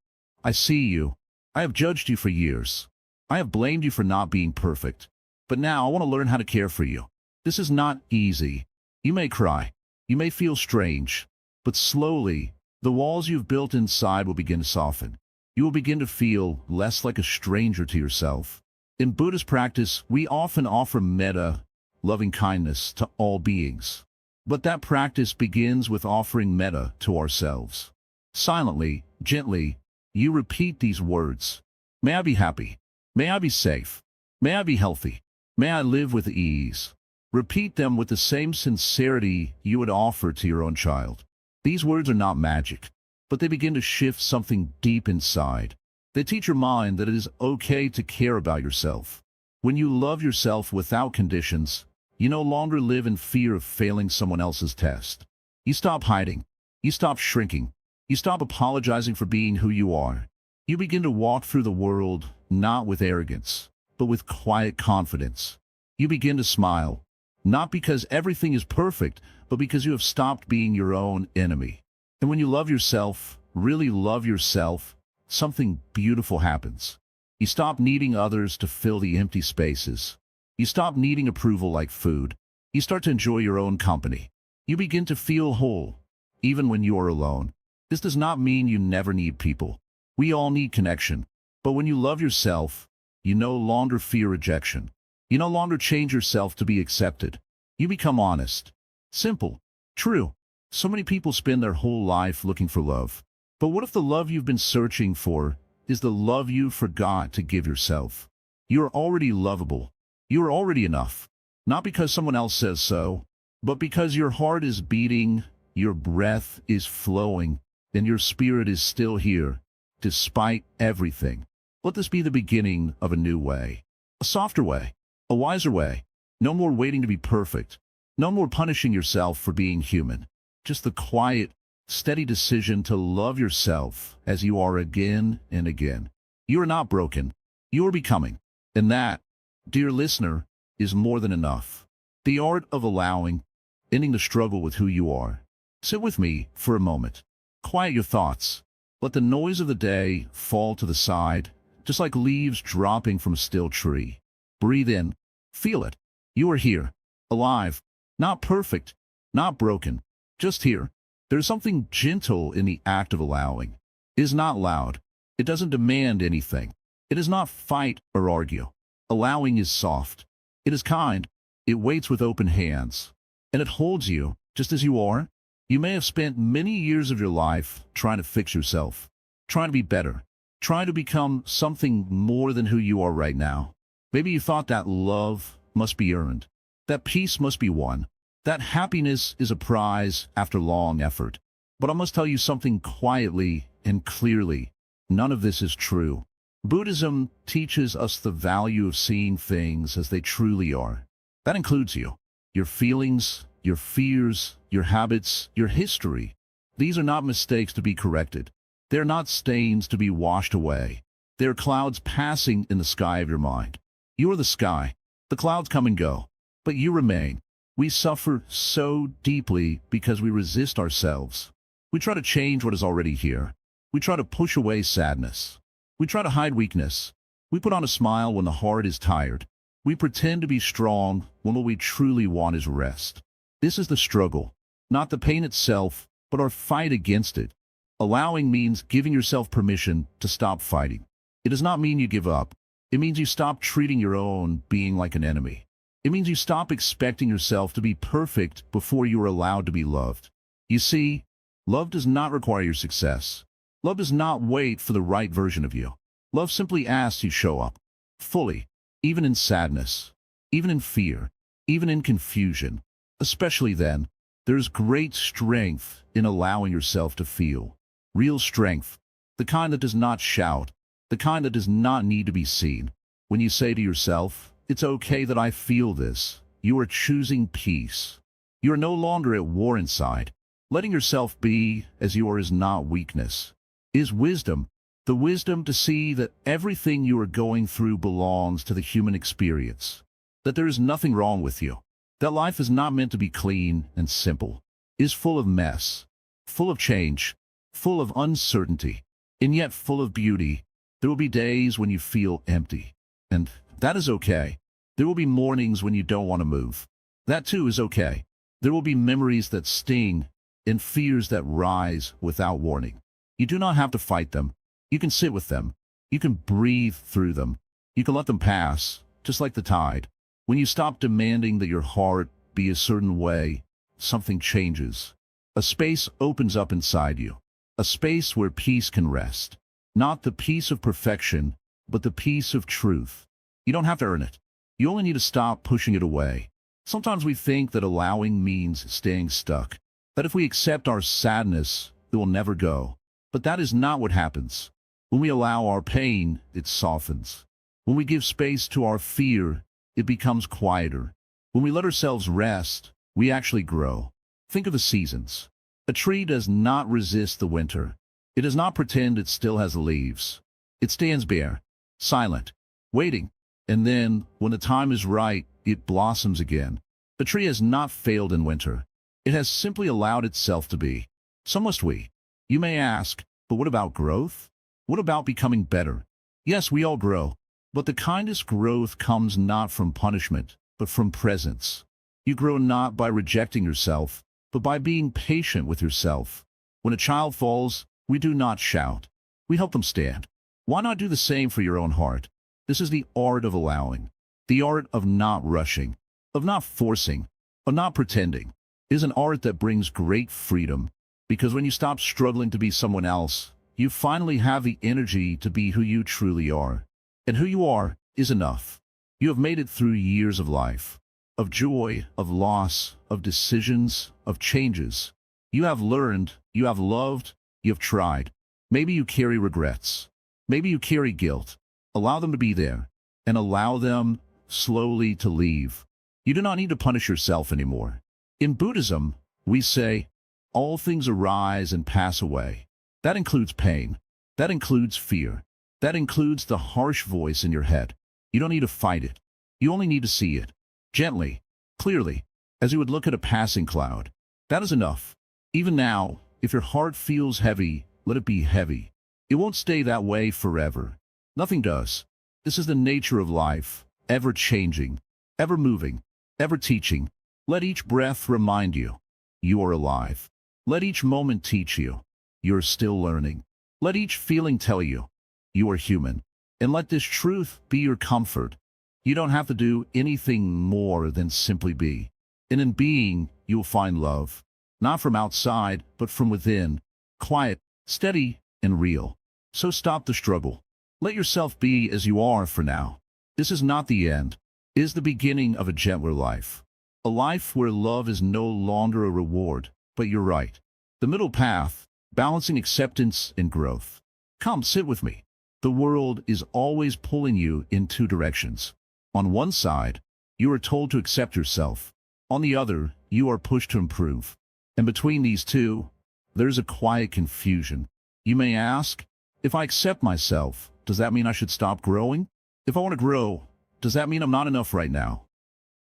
I see you. I have judged you for years. I have blamed you for not being perfect. But now I want to learn how to care for you. This is not easy. You may cry. You may feel strange. But slowly, the walls you've built inside will begin to soften. You will begin to feel less like a stranger to yourself. In Buddhist practice, we often offer metta, loving kindness, to all beings. But that practice begins with offering metta to ourselves. Silently, gently, you repeat these words. May I be happy. May I be safe. May I be healthy. May I live with ease. Repeat them with the same sincerity you would offer to your own child. These words are not magic, but they begin to shift something deep inside. They teach your mind that it is okay to care about yourself. When you love yourself without conditions, you no longer live in fear of failing someone else's test. You stop hiding. You stop shrinking. You stop apologizing for being who you are. You begin to walk through the world not with arrogance, but with quiet confidence. You begin to smile, not because everything is perfect, but because you have stopped being your own enemy. And when you love yourself, really love yourself, something beautiful happens. You stop needing others to fill the empty spaces. You stop needing approval like food. You start to enjoy your own company. You begin to feel whole, even when you are alone. This does not mean you never need people. We all need connection. But when you love yourself, you no longer fear rejection. You no longer change yourself to be accepted. You become honest, simple, true. So many people spend their whole life looking for love. But what if the love you've been searching for is the love you forgot to give yourself? You are already lovable. You are already enough. Not because someone else says so, but because your heart is beating, your breath is flowing, and your spirit is still here, despite everything. Let this be the beginning of a new way. A softer way. A wiser way. No more waiting to be perfect. No more punishing yourself for being human. Just the quiet, steady decision to love yourself as you are again and again. You are not broken. You are becoming. And that, dear listener, is more than enough. The art of allowing, ending the struggle with who you are. Sit with me for a moment. Quiet your thoughts. Let the noise of the day fall to the side, just like leaves dropping from a still tree. Breathe in. Feel it. You are here. Alive. Not perfect. Not broken. Just here. There's something gentle in the act of allowing. It is not loud. It doesn't demand anything. It does not fight or argue. Allowing is soft. It is kind. It waits with open hands. And it holds you, just as you are. You may have spent many years of your life trying to fix yourself, trying to be better, trying to become something more than who you are right now. Maybe you thought that love must be earned, that peace must be won, that happiness is a prize after long effort. But I must tell you something quietly and clearly. None of this is true. Buddhism teaches us the value of seeing things as they truly are. That includes you, your feelings, your fears, your habits, your history. These are not mistakes to be corrected. They're not stains to be washed away. They're clouds passing in the sky of your mind. You are the sky. The clouds come and go, but you remain. We suffer so deeply because we resist ourselves. We try to change what is already here. We try to push away sadness. We try to hide weakness. We put on a smile when the heart is tired. We pretend to be strong when what we truly want is rest. This is the struggle, not the pain itself, but our fight against it. Allowing means giving yourself permission to stop fighting. It does not mean you give up. It means you stop treating your own being like an enemy. It means you stop expecting yourself to be perfect before you are allowed to be loved. You see, love does not require your success. Love does not wait for the right version of you. Love simply asks you show up, fully, even in sadness, even in fear, even in confusion. Especially then, there's great strength in allowing yourself to feel. Real strength, the kind that does not shout, the kind that does not need to be seen. When you say to yourself, it's okay that I feel this, you are choosing peace. You are no longer at war inside. Letting yourself be as you are is not weakness. It is wisdom. The wisdom to see that everything you are going through belongs to the human experience. That there is nothing wrong with you. That life is not meant to be clean and simple. It is full of mess, full of change, full of uncertainty, and yet full of beauty. There will be days when you feel empty, and that is okay. There will be mornings when you don't want to move. That too is okay. There will be memories that sting and fears that rise without warning. You do not have to fight them. You can sit with them. You can breathe through them. You can let them pass, just like the tide. When you stop demanding that your heart be a certain way, something changes. A space opens up inside you. A space where peace can rest. Not the peace of perfection, but the peace of truth. You don't have to earn it. You only need to stop pushing it away. Sometimes we think that allowing means staying stuck. That if we accept our sadness, it will never go. But that is not what happens. When we allow our pain, it softens. When we give space to our fear, it becomes quieter. When we let ourselves rest, we actually grow. Think of the seasons. A tree does not resist the winter. It does not pretend it still has leaves. It stands bare, silent, waiting. And then, when the time is right, it blossoms again. The tree has not failed in winter. It has simply allowed itself to be. So must we. You may ask, but what about growth? What about becoming better? Yes, we all grow. But the kindest growth comes not from punishment, but from presence. You grow not by rejecting yourself, but by being patient with yourself. When a child falls, we do not shout. We help them stand. Why not do the same for your own heart? This is the art of allowing. The art of not rushing, of not forcing, of not pretending. It is an art that brings great freedom. Because when you stop struggling to be someone else, you finally have the energy to be who you truly are. And who you are is enough. You have made it through years of life, of joy, of loss, of decisions, of changes. You have learned, you have loved, you have tried. Maybe you carry regrets. Maybe you carry guilt. Allow them to be there, and allow them slowly to leave. You do not need to punish yourself anymore. In Buddhism, we say, all things arise and pass away. That includes pain. That includes fear. That includes the harsh voice in your head. You don't need to fight it. You only need to see it. Gently, clearly, as you would look at a passing cloud. That is enough. Even now, if your heart feels heavy, let it be heavy. It won't stay that way forever. Nothing does. This is the nature of life, ever changing, ever moving, ever teaching. Let each breath remind you, you are alive. Let each moment teach you, you're still learning. Let each feeling tell you, you are human. And let this truth be your comfort. You don't have to do anything more than simply be. And in being, you will find love. Not from outside, but from within. Quiet, steady, and real. So stop the struggle. Let yourself be as you are for now. This is not the end. It is the beginning of a gentler life. A life where love is no longer a reward, but you're right. The middle path, balancing acceptance and growth. Come, sit with me. The world is always pulling you in two directions. On one side, you are told to accept yourself. On the other, you are pushed to improve. And between these two, there's a quiet confusion. You may ask, if I accept myself, does that mean I should stop growing? If I want to grow, does that mean I'm not enough right now?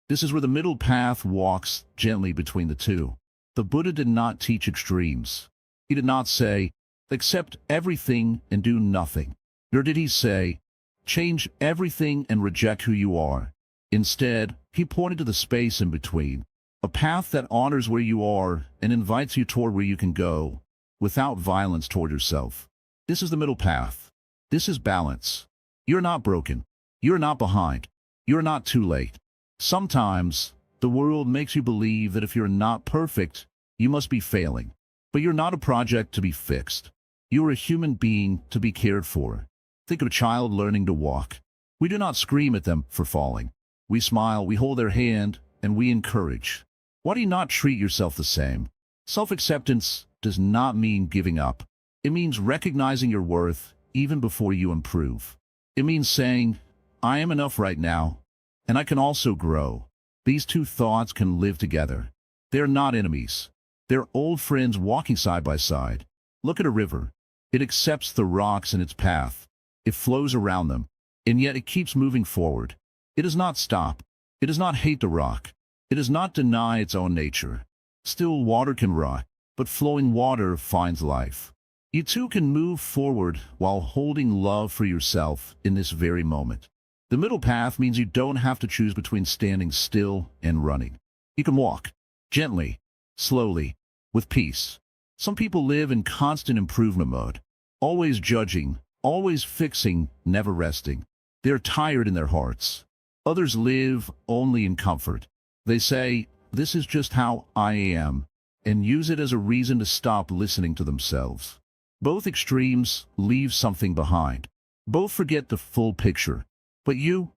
This is where the middle path walks gently between the two. The Buddha did not teach extremes. He did not say, accept everything and do nothing. Nor did he say, change everything and reject who you are. Instead, he pointed to the space in between, a path that honors where you are and invites you toward where you can go, without violence toward yourself. This is the middle path. This is balance. You're not broken. You're not behind. You're not too late. Sometimes, the world makes you believe that if you're not perfect, you must be failing. But you're not a project to be fixed. You are a human being to be cared for. Think of a child learning to walk. We do not scream at them for falling. We smile, we hold their hand, and we encourage. Why do you not treat yourself the same? Self-acceptance does not mean giving up. It means recognizing your worth even before you improve. It means saying, I am enough right now, and I can also grow. These two thoughts can live together. They're not enemies. They're old friends walking side by side. Look at a river. It accepts the rocks in its path. It flows around them, and yet it keeps moving forward. It does not stop. It does not hate the rock. It does not deny its own nature. Still water can rot, but flowing water finds life. You too can move forward while holding love for yourself in this very moment. The middle path means you don't have to choose between standing still and running. You can walk, gently, slowly, with peace. Some people live in constant improvement mode, always judging, always fixing, never resting. They're tired in their hearts. Others live only in comfort. They say, "This is just how I am," and use it as a reason to stop listening to themselves. Both extremes leave something behind. Both forget the full picture. But you,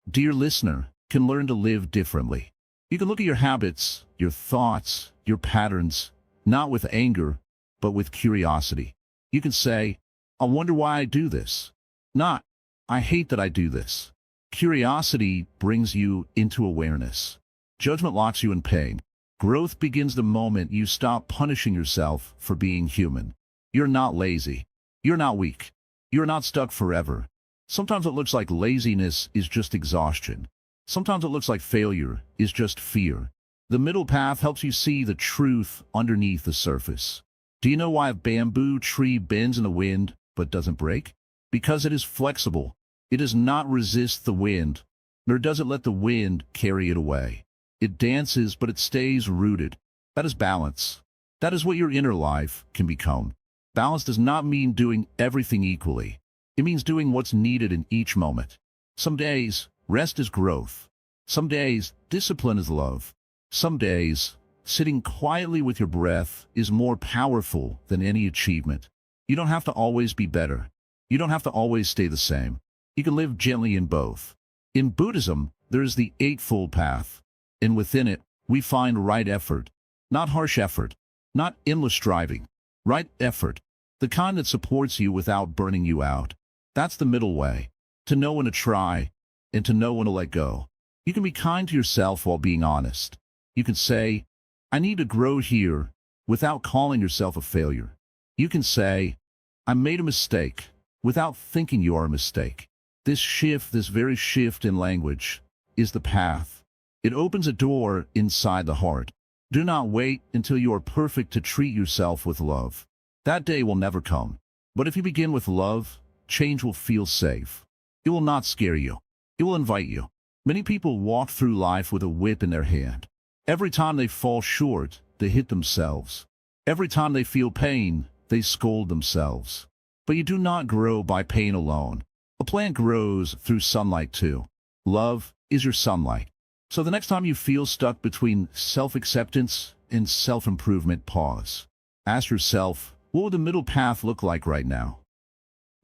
dear listener, can learn to live differently. You can look at your habits, your thoughts, your patterns, not with anger, but with curiosity. You can say, "I wonder why I do this." Not, "I hate that I do this." Curiosity brings you into awareness. Judgment locks you in pain. Growth begins the moment you stop punishing yourself for being human. You're not lazy. You're not weak. You're not stuck forever. Sometimes it looks like laziness is just exhaustion. Sometimes it looks like failure is just fear. The middle path helps you see the truth underneath the surface. Do you know why a bamboo tree bends in the wind but doesn't break? Because it is flexible. It does not resist the wind, nor does it let the wind carry it away. It dances, but it stays rooted. That is balance. That is what your inner life can become. Balance does not mean doing everything equally. It means doing what's needed in each moment. Some days, rest is growth. Some days, discipline is love. Some days, sitting quietly with your breath is more powerful than any achievement. You don't have to always be better. You don't have to always stay the same. You can live gently in both. In Buddhism, there is the Eightfold Path, and within it, we find right effort, not harsh effort, not endless striving. Right effort, the kind that supports you without burning you out. That's the middle way, to know when to try and to know when to let go. You can be kind to yourself while being honest. You can say, "I need to grow here," without calling yourself a failure. You can say, "I made a mistake," without thinking you are a mistake. This very shift in language, is the path. It opens a door inside the heart. Do not wait until you are perfect to treat yourself with love. That day will never come. But if you begin with love, change will feel safe. It will not scare you. It will invite you. Many people walk through life with a whip in their hand. Every time they fall short, they hit themselves. Every time they feel pain, they scold themselves. But you do not grow by pain alone. A plant grows through sunlight too. Love is your sunlight. So the next time you feel stuck between self-acceptance and self-improvement, pause. Ask yourself, what would the middle path look like right now?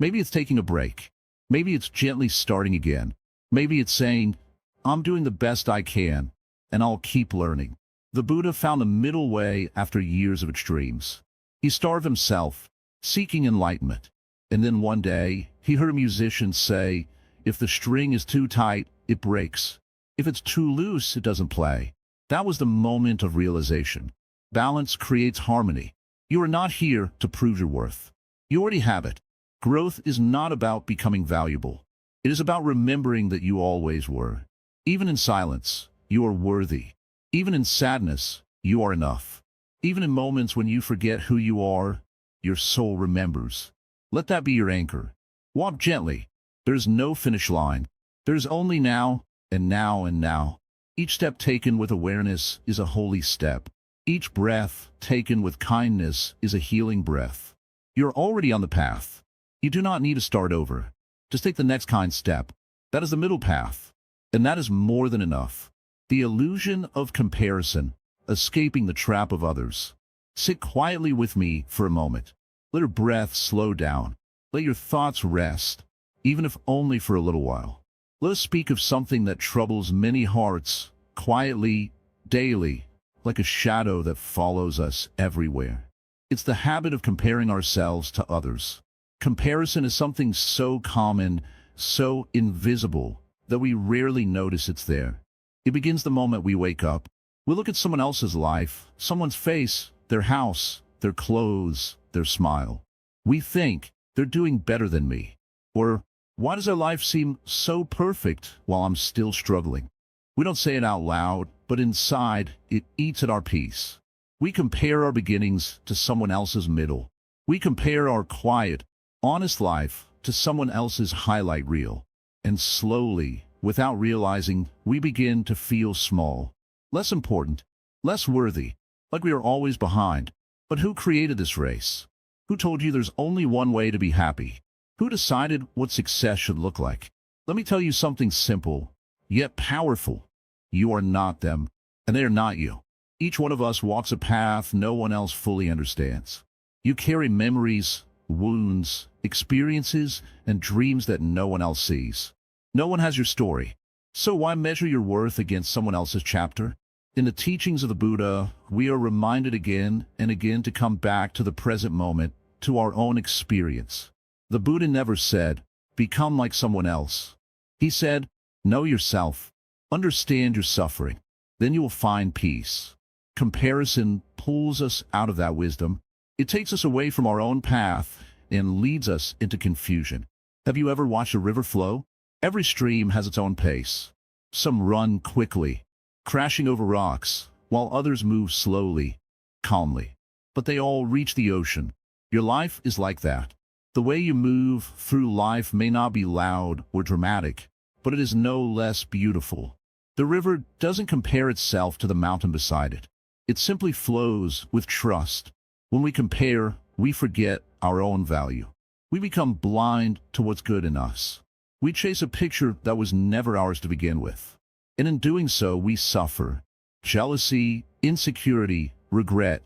Maybe it's taking a break. Maybe it's gently starting again. Maybe it's saying, "I'm doing the best I can, and I'll keep learning." The Buddha found the middle way after years of extremes. He starved himself, seeking enlightenment. And then one day, he heard a musician say, "If the string is too tight, it breaks. If it's too loose, it doesn't play." That was the moment of realization. Balance creates harmony. You are not here to prove your worth. You already have it. Growth is not about becoming valuable. It is about remembering that you always were. Even in silence, you are worthy. Even in sadness, you are enough. Even in moments when you forget who you are, your soul remembers. Let that be your anchor. Walk gently. There is no finish line. There is only now, and now, and now. Each step taken with awareness is a holy step. Each breath taken with kindness is a healing breath. You're already on the path. You do not need to start over. Just take the next kind step. That is the middle path. And that is more than enough. The illusion of comparison, escaping the trap of others. Sit quietly with me for a moment. Let your breath slow down. Let your thoughts rest, even if only for a little while. Let us speak of something that troubles many hearts, quietly, daily, like a shadow that follows us everywhere. It's the habit of comparing ourselves to others. Comparison is something so common, so invisible, that we rarely notice it's there. It begins the moment we wake up. We look at someone else's life, someone's face, their house, their clothes, their smile. We think, they're doing better than me. Or, why does their life seem so perfect while I'm still struggling? We don't say it out loud, but inside, it eats at our peace. We compare our beginnings to someone else's middle. We compare our quiet, honest life to someone else's highlight reel. And slowly, without realizing, we begin to feel small, less important, less worthy, like we are always behind. But who created this race? Who told you there's only one way to be happy? Who decided what success should look like? Let me tell you something simple, yet powerful. You are not them, and they are not you. Each one of us walks a path no one else fully understands. You carry memories, wounds, experiences, and dreams that no one else sees. No one has your story. So why measure your worth against someone else's chapter? In the teachings of the Buddha, we are reminded again and again to come back to the present moment, to our own experience. The Buddha never said, become like someone else. He said, know yourself, understand your suffering, then you will find peace. Comparison pulls us out of that wisdom. It takes us away from our own path and leads us into confusion. Have you ever watched a river flow? Every stream has its own pace. Some run quickly, crashing over rocks, while others move slowly, calmly. But they all reach the ocean. Your life is like that. The way you move through life may not be loud or dramatic, but it is no less beautiful. The river doesn't compare itself to the mountain beside it. It simply flows with trust. When we compare, we forget our own value. We become blind to what's good in us. We chase a picture that was never ours to begin with. And in doing so, we suffer. Jealousy, insecurity, regret.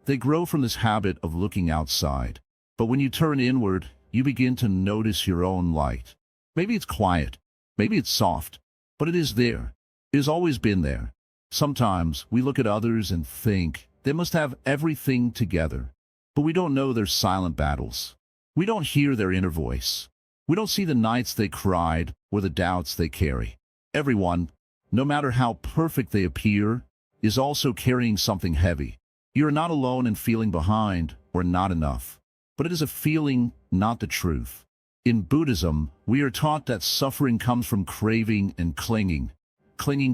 They grow from this habit of looking outside. But when you turn inward, you begin to notice your own light. Maybe it's quiet, maybe it's soft, but it is there. It has always been there. Sometimes we look at others and think they must have everything together, but we don't know their silent battles. We don't hear their inner voice. We don't see the nights they cried or the doubts they carry. Everyone, no matter how perfect they appear, is also carrying something heavy. You are not alone in feeling behind or not enough, but it is a feeling, not the truth. In Buddhism, we are taught that suffering comes from craving and clinging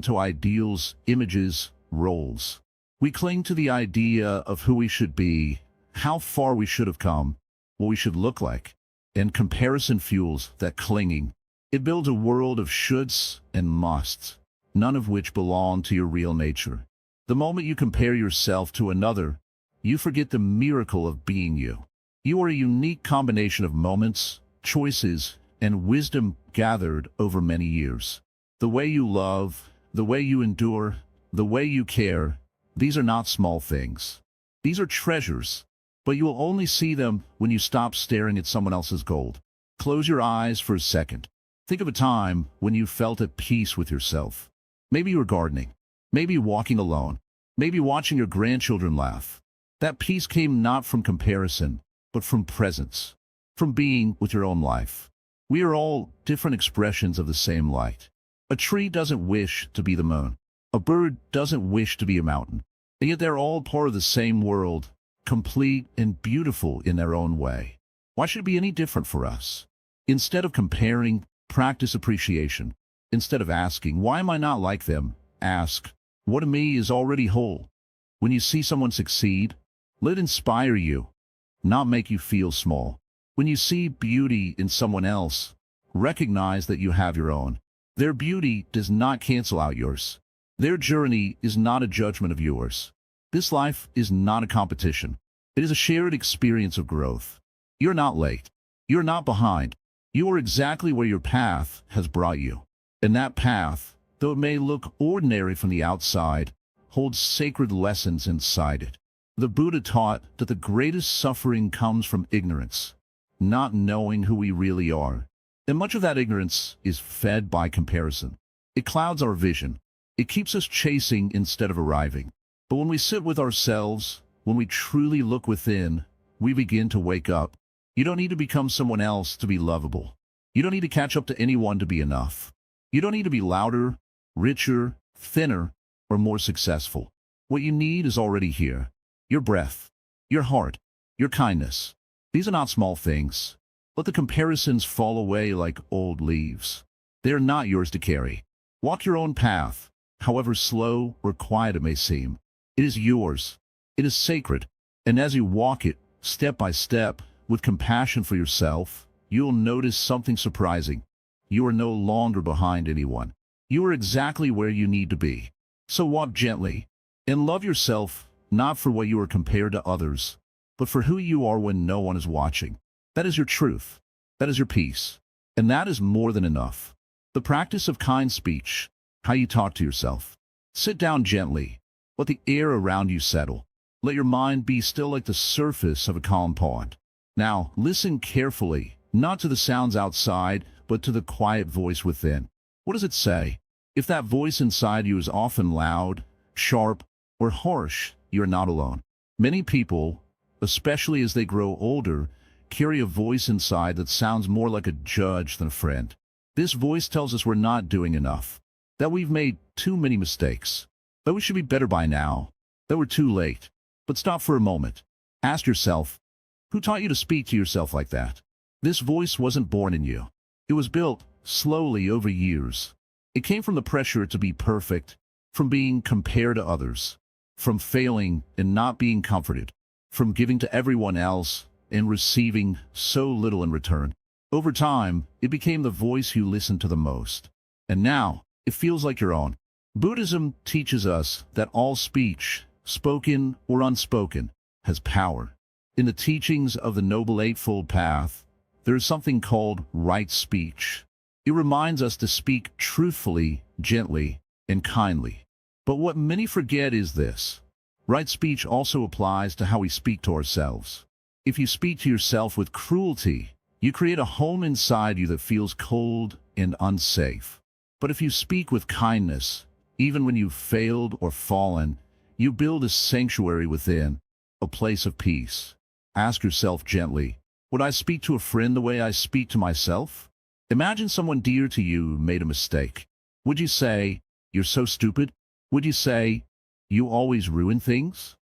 to ideals, images, roles. We cling to the idea of who we should be, how far we should have come, what we should look like, and comparison fuels that clinging. It builds a world of shoulds and musts, none of which belong to your real nature. The moment you compare yourself to another, you forget the miracle of being you. You are a unique combination of moments, choices, and wisdom gathered over many years. The way you love, the way you endure, the way you care, these are not small things. These are treasures, but you will only see them when you stop staring at someone else's gold. Close your eyes for a second. Think of a time when you felt at peace with yourself. Maybe you were gardening, maybe walking alone, maybe watching your grandchildren laugh. That peace came not from comparison, but from presence, from being with your own life. We are all different expressions of the same light. A tree doesn't wish to be the moon. A bird doesn't wish to be a mountain. And yet they're all part of the same world, complete and beautiful in their own way. Why should it be any different for us? Instead of comparing, practice appreciation. Instead of asking, why am I not like them? Ask, what in me is already whole? When you see someone succeed, let it inspire you, not make you feel small. When you see beauty in someone else, recognize that you have your own. Their beauty does not cancel out yours. Their journey is not a judgment of yours. This life is not a competition. It is a shared experience of growth. You're not late. You're not behind. You are exactly where your path has brought you. And that path, though it may look ordinary from the outside, holds sacred lessons inside it. The Buddha taught that the greatest suffering comes from ignorance, not knowing who we really are. And much of that ignorance is fed by comparison. It clouds our vision. It keeps us chasing instead of arriving. But when we sit with ourselves, when we truly look within, we begin to wake up. You don't need to become someone else to be lovable. You don't need to catch up to anyone to be enough. You don't need to be louder, richer, thinner, or more successful. What you need is already here. Your breath, your heart, your kindness. These are not small things. Let the comparisons fall away like old leaves. They are not yours to carry. Walk your own path, however slow or quiet it may seem. It is yours. It is sacred. And as you walk it, step by step, with compassion for yourself, you'll notice something surprising. You are no longer behind anyone. You are exactly where you need to be. So walk gently and love yourself, not for what you are compared to others, but for who you are when no one is watching. That is your truth. That is your peace. And that is more than enough. The practice of kind speech, how you talk to yourself. Sit down gently. Let the air around you settle. Let your mind be still like the surface of a calm pond. Now, listen carefully, not to the sounds outside, but to the quiet voice within. What does it say? If that voice inside you is often loud, sharp, or harsh, you are not alone. Many people, especially as they grow older, carry a voice inside that sounds more like a judge than a friend. This voice tells us we're not doing enough, that we've made too many mistakes, that we should be better by now, that we're too late. But stop for a moment. Ask yourself, who taught you to speak to yourself like that? This voice wasn't born in you. It was built slowly over years. It came from the pressure to be perfect, from being compared to others, from failing and not being comforted, from giving to everyone else and receiving so little in return. Over time, it became the voice you listened to the most. And now, it feels like your own. Buddhism teaches us that all speech, spoken or unspoken, has power. In the teachings of the Noble Eightfold Path, there is something called right speech. It reminds us to speak truthfully, gently, and kindly. But what many forget is this. Right speech also applies to how we speak to ourselves. If you speak to yourself with cruelty, you create a home inside you that feels cold and unsafe. But if you speak with kindness, even when you've failed or fallen, you build a sanctuary within, a place of peace. Ask yourself gently, would I speak to a friend the way I speak to myself? Imagine someone dear to you made a mistake. Would you say, you're so stupid? Would you say, you always ruin things?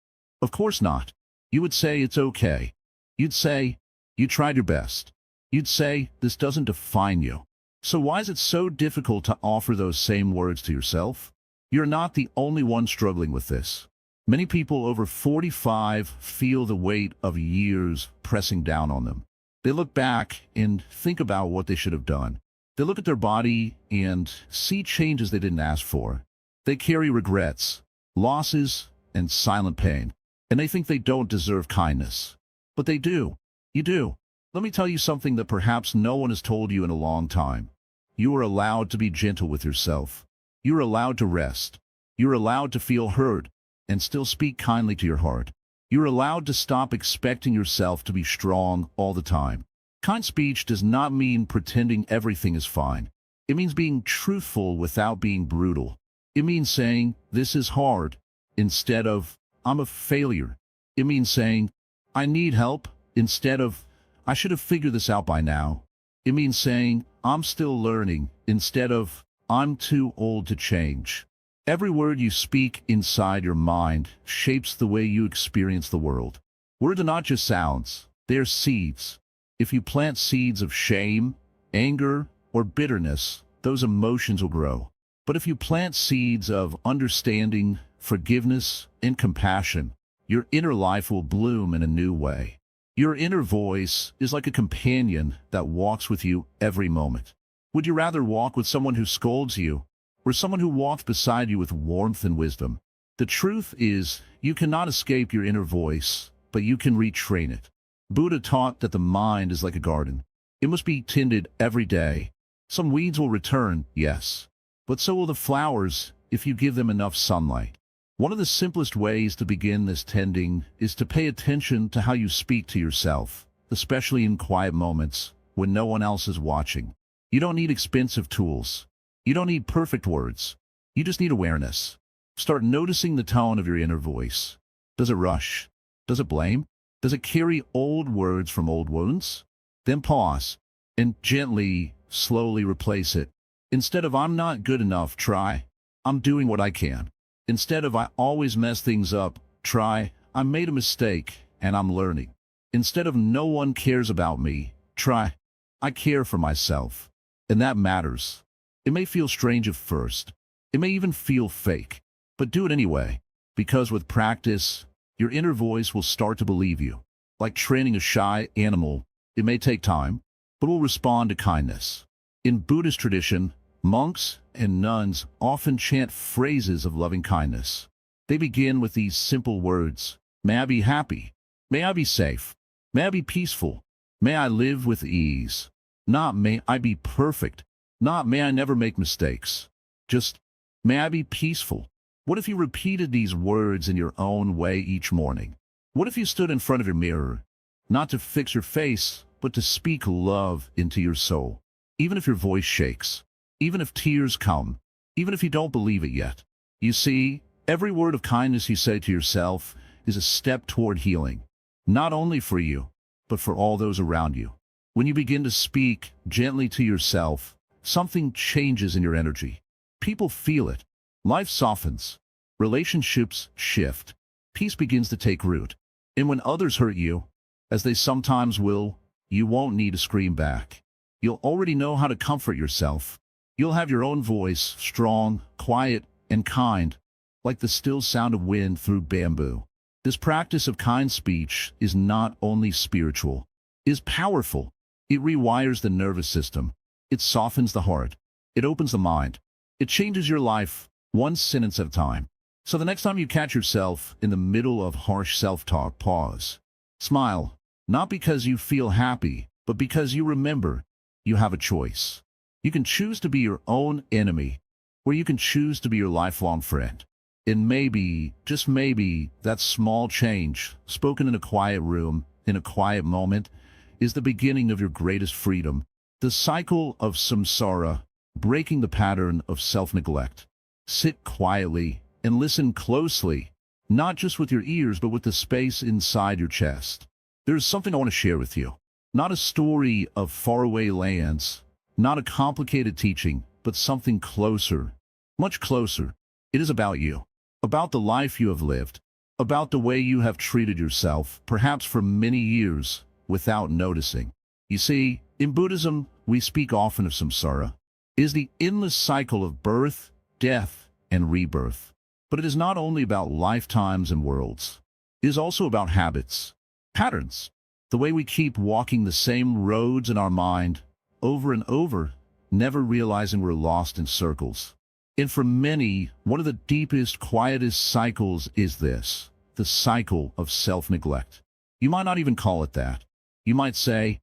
Of course not. You would say it's okay. You'd say, you tried your best. You'd say, this doesn't define you. So why is it so difficult to offer those same words to yourself? You're not the only one struggling with this. Many people over 45 feel the weight of years pressing down on them. They look back and think about what they should have done. They look at their body and see changes they didn't ask for. They carry regrets, losses, and silent pain. And they think they don't deserve kindness. But they do. You do. Let me tell you something that perhaps no one has told you in a long time. You are allowed to be gentle with yourself. You are allowed to rest. You are allowed to feel heard and still speak kindly to your heart. You are allowed to stop expecting yourself to be strong all the time. Kind speech does not mean pretending everything is fine. It means being truthful without being brutal. It means saying, this is hard, instead of, I'm a failure. It means saying, I need help, instead of, I should have figured this out by now. It means saying, I'm still learning, instead of, I'm too old to change. Every word you speak inside your mind shapes the way you experience the world. Words are not just sounds, they are seeds. If you plant seeds of shame, anger, or bitterness, those emotions will grow. But if you plant seeds of understanding, forgiveness, and compassion, your inner life will bloom in a new way. Your inner voice is like a companion that walks with you every moment. Would you rather walk with someone who scolds you, or someone who walks beside you with warmth and wisdom? The truth is, you cannot escape your inner voice, but you can retrain it. Buddha taught that the mind is like a garden. It must be tended every day. Some weeds will return, yes, but so will the flowers if you give them enough sunlight. One of the simplest ways to begin this tending is to pay attention to how you speak to yourself, especially in quiet moments when no one else is watching. You don't need expensive tools. You don't need perfect words. You just need awareness. Start noticing the tone of your inner voice. Does it rush? Does it blame? Does it carry old words from old wounds? Then pause and gently, slowly replace it. Instead of I'm not good enough, try I'm doing what I can. Instead of I always mess things up, try I made a mistake and I'm learning. Instead of no one cares about me, try I care for myself. And that matters. It may feel strange at first. It may even feel fake. But do it anyway, because with practice, your inner voice will start to believe you. Like training a shy animal, it may take time, but will respond to kindness. In Buddhist tradition, monks and nuns often chant phrases of loving kindness. They begin with these simple words: may I be happy, may I be safe, may I be peaceful, may I live with ease. Not may I be perfect, not may I never make mistakes. Just may I be peaceful. What if you repeated these words in your own way each morning? What if you stood in front of your mirror, not to fix your face, but to speak love into your soul? Even if your voice shakes, even if tears come, even if you don't believe it yet. You see, every word of kindness you say to yourself is a step toward healing, not only for you, but for all those around you. When you begin to speak gently to yourself, something changes in your energy. People feel it. Life softens. Relationships shift. Peace begins to take root. And when others hurt you, as they sometimes will, you won't need to scream back. You'll already know how to comfort yourself. You'll have your own voice, strong, quiet, and kind, like the still sound of wind through bamboo. This practice of kind speech is not only spiritual, it is powerful. It rewires the nervous system. It softens the heart. It opens the mind. It changes your life, one sentence at a time. So the next time you catch yourself in the middle of harsh self-talk, pause. Smile, not because you feel happy, but because you remember you have a choice. You can choose to be your own enemy, or you can choose to be your lifelong friend. And maybe, just maybe, that small change, spoken in a quiet room, in a quiet moment, is the beginning of your greatest freedom. The cycle of samsara, breaking the pattern of self-neglect. Sit quietly and listen closely, not just with your ears, but with the space inside your chest. There's something I want to share with you. Not a story of faraway lands, not a complicated teaching, but something closer, much closer. It is about you, about the life you have lived, about the way you have treated yourself, perhaps for many years, without noticing. You see, in Buddhism, we speak often of samsara. It is the endless cycle of birth, death, and rebirth. But it is not only about lifetimes and worlds. It is also about habits, patterns, the way we keep walking the same roads in our mind over and over, never realizing we're lost in circles. And for many, one of the deepest, quietest cycles is this, the cycle of self-neglect. You might not even call it that. You might say,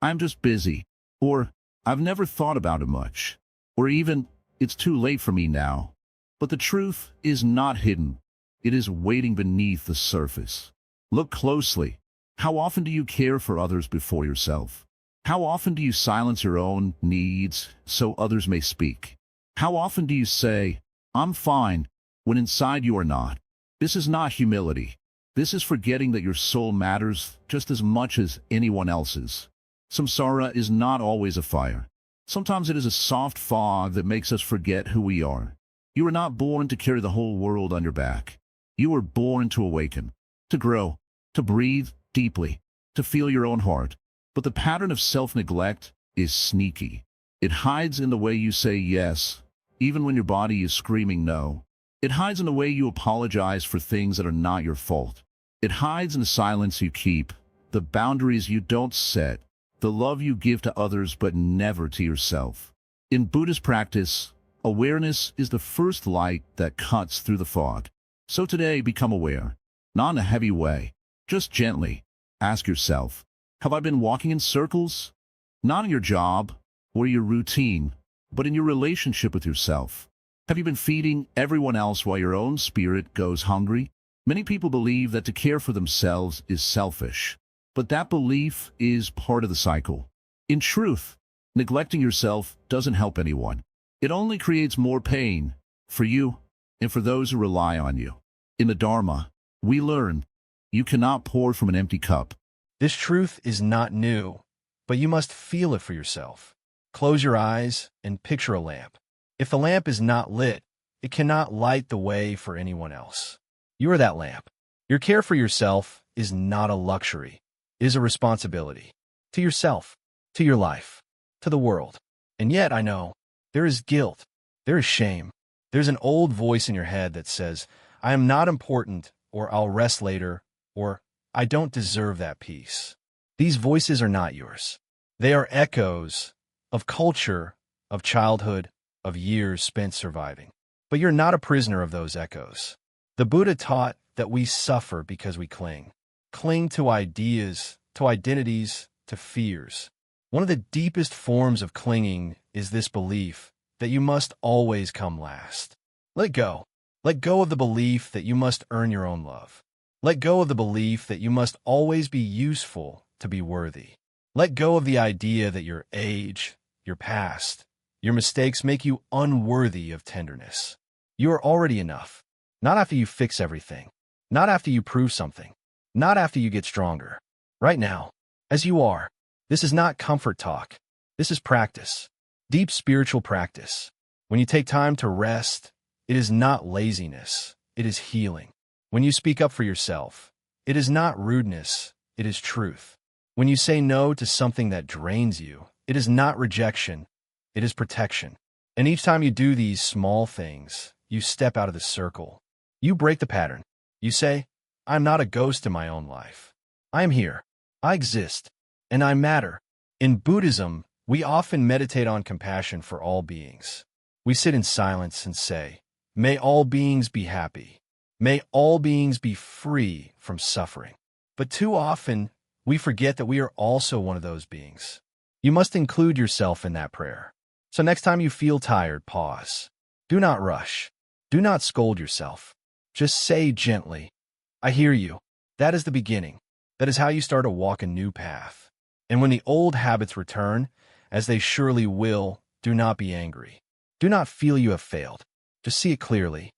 I'm just busy, or I've never thought about it much, or even, it's too late for me now. But the truth is not hidden. It is waiting beneath the surface. Look closely. How often do you care for others before yourself? How often do you silence your own needs so others may speak? How often do you say, I'm fine, when inside you are not? This is not humility. This is forgetting that your soul matters just as much as anyone else's. Samsara is not always a fire. Sometimes it is a soft fog that makes us forget who we are. You were not born to carry the whole world on your back. You were born to awaken, to grow, to breathe deeply, to feel your own heart. But the pattern of self-neglect is sneaky. It hides in the way you say yes, even when your body is screaming no. It hides in the way you apologize for things that are not your fault. It hides in the silence you keep, the boundaries you don't set, the love you give to others but never to yourself. In Buddhist practice, awareness is the first light that cuts through the fog. So today, become aware, not in a heavy way, just gently. Ask yourself, have I been walking in circles? Not in your job or your routine, but in your relationship with yourself. Have you been feeding everyone else while your own spirit goes hungry? Many people believe that to care for themselves is selfish, but that belief is part of the cycle. In truth, neglecting yourself doesn't help anyone. It only creates more pain for you and for those who rely on you. In the Dharma, we learn you cannot pour from an empty cup. This truth is not new, but you must feel it for yourself. Close your eyes and picture a lamp. If the lamp is not lit, it cannot light the way for anyone else. You are that lamp. Your care for yourself is not a luxury. It is a responsibility. To yourself, to your life, to the world. And yet, I know, there is guilt, there is shame. There's an old voice in your head that says, I am not important, or I'll rest later, or I don't deserve that peace. These voices are not yours. They are echoes of culture, of childhood, of years spent surviving. But you're not a prisoner of those echoes. The Buddha taught that we suffer because we cling. Cling to ideas, to identities, to fears. One of the deepest forms of clinging is this belief that you must always come last. Let go. Let go of the belief that you must earn your own love. Let go of the belief that you must always be useful to be worthy. Let go of the idea that your age, your past, your mistakes make you unworthy of tenderness. You are already enough. Not after you fix everything. Not after you prove something. Not after you get stronger. Right now, as you are. This is not comfort talk. This is practice. Deep spiritual practice. When you take time to rest, it is not laziness. It is healing. When you speak up for yourself, it is not rudeness. It is truth. When you say no to something that drains you, it is not rejection. It is protection. And each time you do these small things, you step out of the circle. You break the pattern. You say, I'm not a ghost in my own life. I am here. I exist. And I matter. In Buddhism, we often meditate on compassion for all beings. We sit in silence and say, may all beings be happy. May all beings be free from suffering. But too often, we forget that we are also one of those beings. You must include yourself in that prayer. So next time you feel tired, pause. Do not rush. Do not scold yourself. Just say gently, I hear you. That is the beginning. That is how you start to walk a new path. And when the old habits return, as they surely will, do not be angry. Do not feel you have failed. Just see it clearly.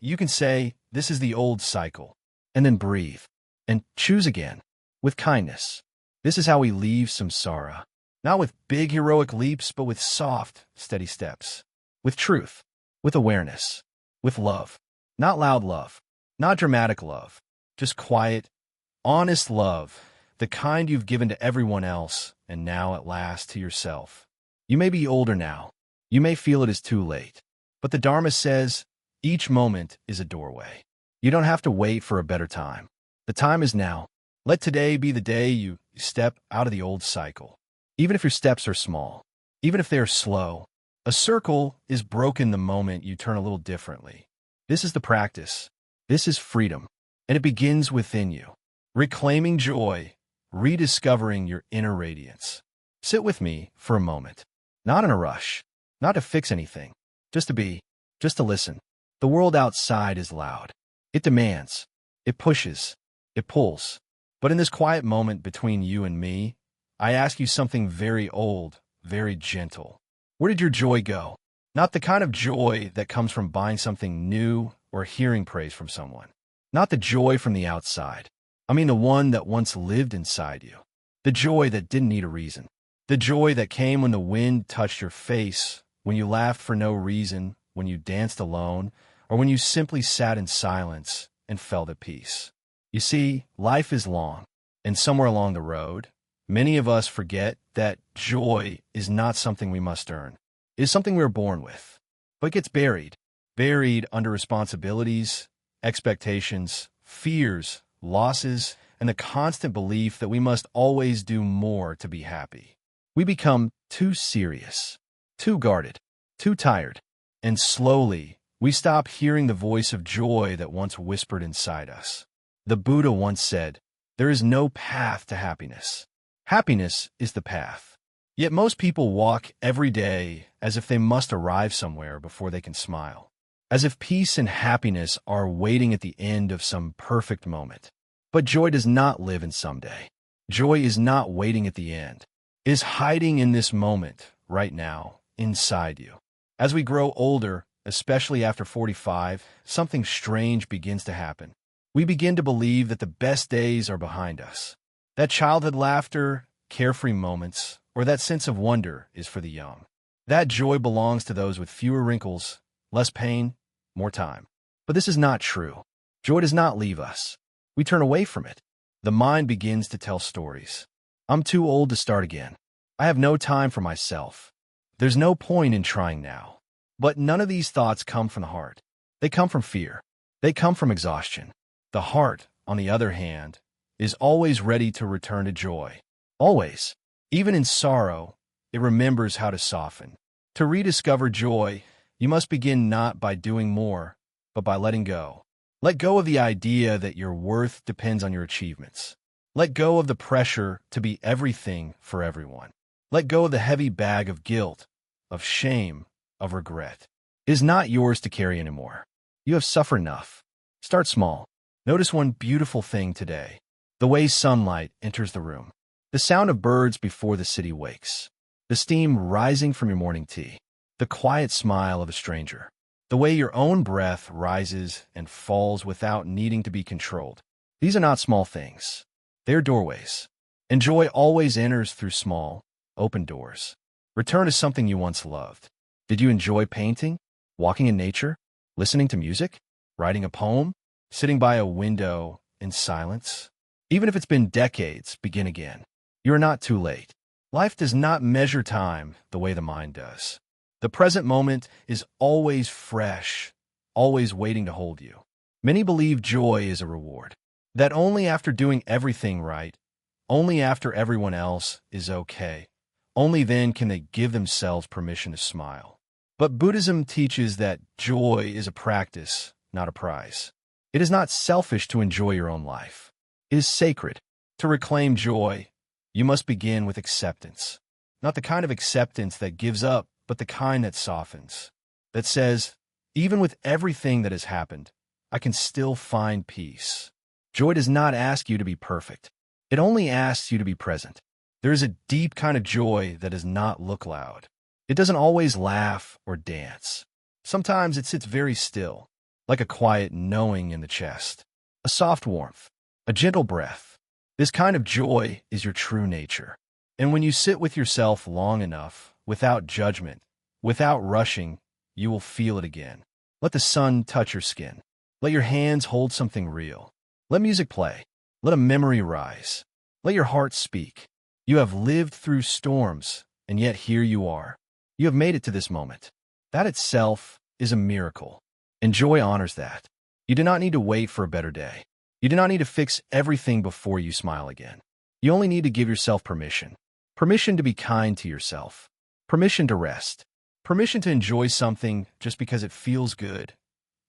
You can say, this is the old cycle. And then breathe. And choose again. With kindness. This is how we leave samsara. Not with big heroic leaps, but with soft, steady steps. With truth. With awareness. With love. Not loud love. Not dramatic love. Just quiet, honest love. The kind you've given to everyone else, and now at last to yourself. You may be older now. You may feel it is too late. But the Dharma says, each moment is a doorway. You don't have to wait for a better time. The time is now. Let today be the day you step out of the old cycle. Even if your steps are small, even if they are slow, a circle is broken the moment you turn a little differently. This is the practice. This is freedom. And it begins within you. Reclaiming joy, rediscovering your inner radiance. Sit with me for a moment. Not in a rush. Not to fix anything. Just to be. Just to listen. The world outside is loud. It demands. It pushes. It pulls. But in this quiet moment between you and me, I ask you something very old, very gentle. Where did your joy go? Not the kind of joy that comes from buying something new or hearing praise from someone. Not the joy from the outside. I mean the one that once lived inside you. The joy that didn't need a reason. The joy that came when the wind touched your face, when you laughed for no reason, when you danced alone, or when you simply sat in silence and felt at peace. You see, life is long, and somewhere along the road, many of us forget that joy is not something we must earn. It is something we are born with, but gets buried under responsibilities, expectations, fears, losses, and the constant belief that we must always do more to be happy. We become too serious, too guarded, too tired, and slowly we stop hearing the voice of joy that once whispered inside us. The Buddha once said, there is no path to happiness. Happiness is the path. Yet most people walk every day as if they must arrive somewhere before they can smile. As if peace and happiness are waiting at the end of some perfect moment. But joy does not live in someday. Joy is not waiting at the end. It is hiding in this moment, right now, inside you. As we grow older, especially after 45, something strange begins to happen. We begin to believe that the best days are behind us. That childhood laughter, carefree moments, or that sense of wonder is for the young. That joy belongs to those with fewer wrinkles, less pain, more time. But this is not true. Joy does not leave us. We turn away from it. The mind begins to tell stories. I'm too old to start again. I have no time for myself. There's no point in trying now. But none of these thoughts come from the heart. They come from fear. They come from exhaustion. The heart, on the other hand, is always ready to return to joy. Always. Even in sorrow, it remembers how to soften. To rediscover joy, you must begin not by doing more, but by letting go. Let go of the idea that your worth depends on your achievements. Let go of the pressure to be everything for everyone. Let go of the heavy bag of guilt, of shame, of regret. It is not yours to carry anymore. You have suffered enough. Start small. Notice one beautiful thing today. The way sunlight enters the room. The sound of birds before the city wakes. The steam rising from your morning tea. The quiet smile of a stranger. The way your own breath rises and falls without needing to be controlled. These are not small things. They are doorways. And joy always enters through small, open doors. Return to something you once loved. Did you enjoy painting, walking in nature, listening to music, writing a poem, sitting by a window in silence? Even if it's been decades, begin again. You are not too late. Life does not measure time the way the mind does. The present moment is always fresh, always waiting to hold you. Many believe joy is a reward, that only after doing everything right, only after everyone else is okay, only then can they give themselves permission to smile. But Buddhism teaches that joy is a practice, not a prize. It is not selfish to enjoy your own life. It is sacred. To reclaim joy, you must begin with acceptance. Not the kind of acceptance that gives up, but the kind that softens. That says, even with everything that has happened, I can still find peace. Joy does not ask you to be perfect. It only asks you to be present. There is a deep kind of joy that does not look loud. It doesn't always laugh or dance. Sometimes it sits very still, like a quiet knowing in the chest, a soft warmth, a gentle breath. This kind of joy is your true nature. And when you sit with yourself long enough, without judgment, without rushing, you will feel it again. Let the sun touch your skin. Let your hands hold something real. Let music play. Let a memory rise. Let your heart speak. You have lived through storms, and yet here you are. You have made it to this moment. That itself is a miracle, and joy honors that. You do not need to wait for a better day. You do not need to fix everything before you smile again. You only need to give yourself permission. Permission to be kind to yourself. Permission to rest. Permission to enjoy something just because it feels good.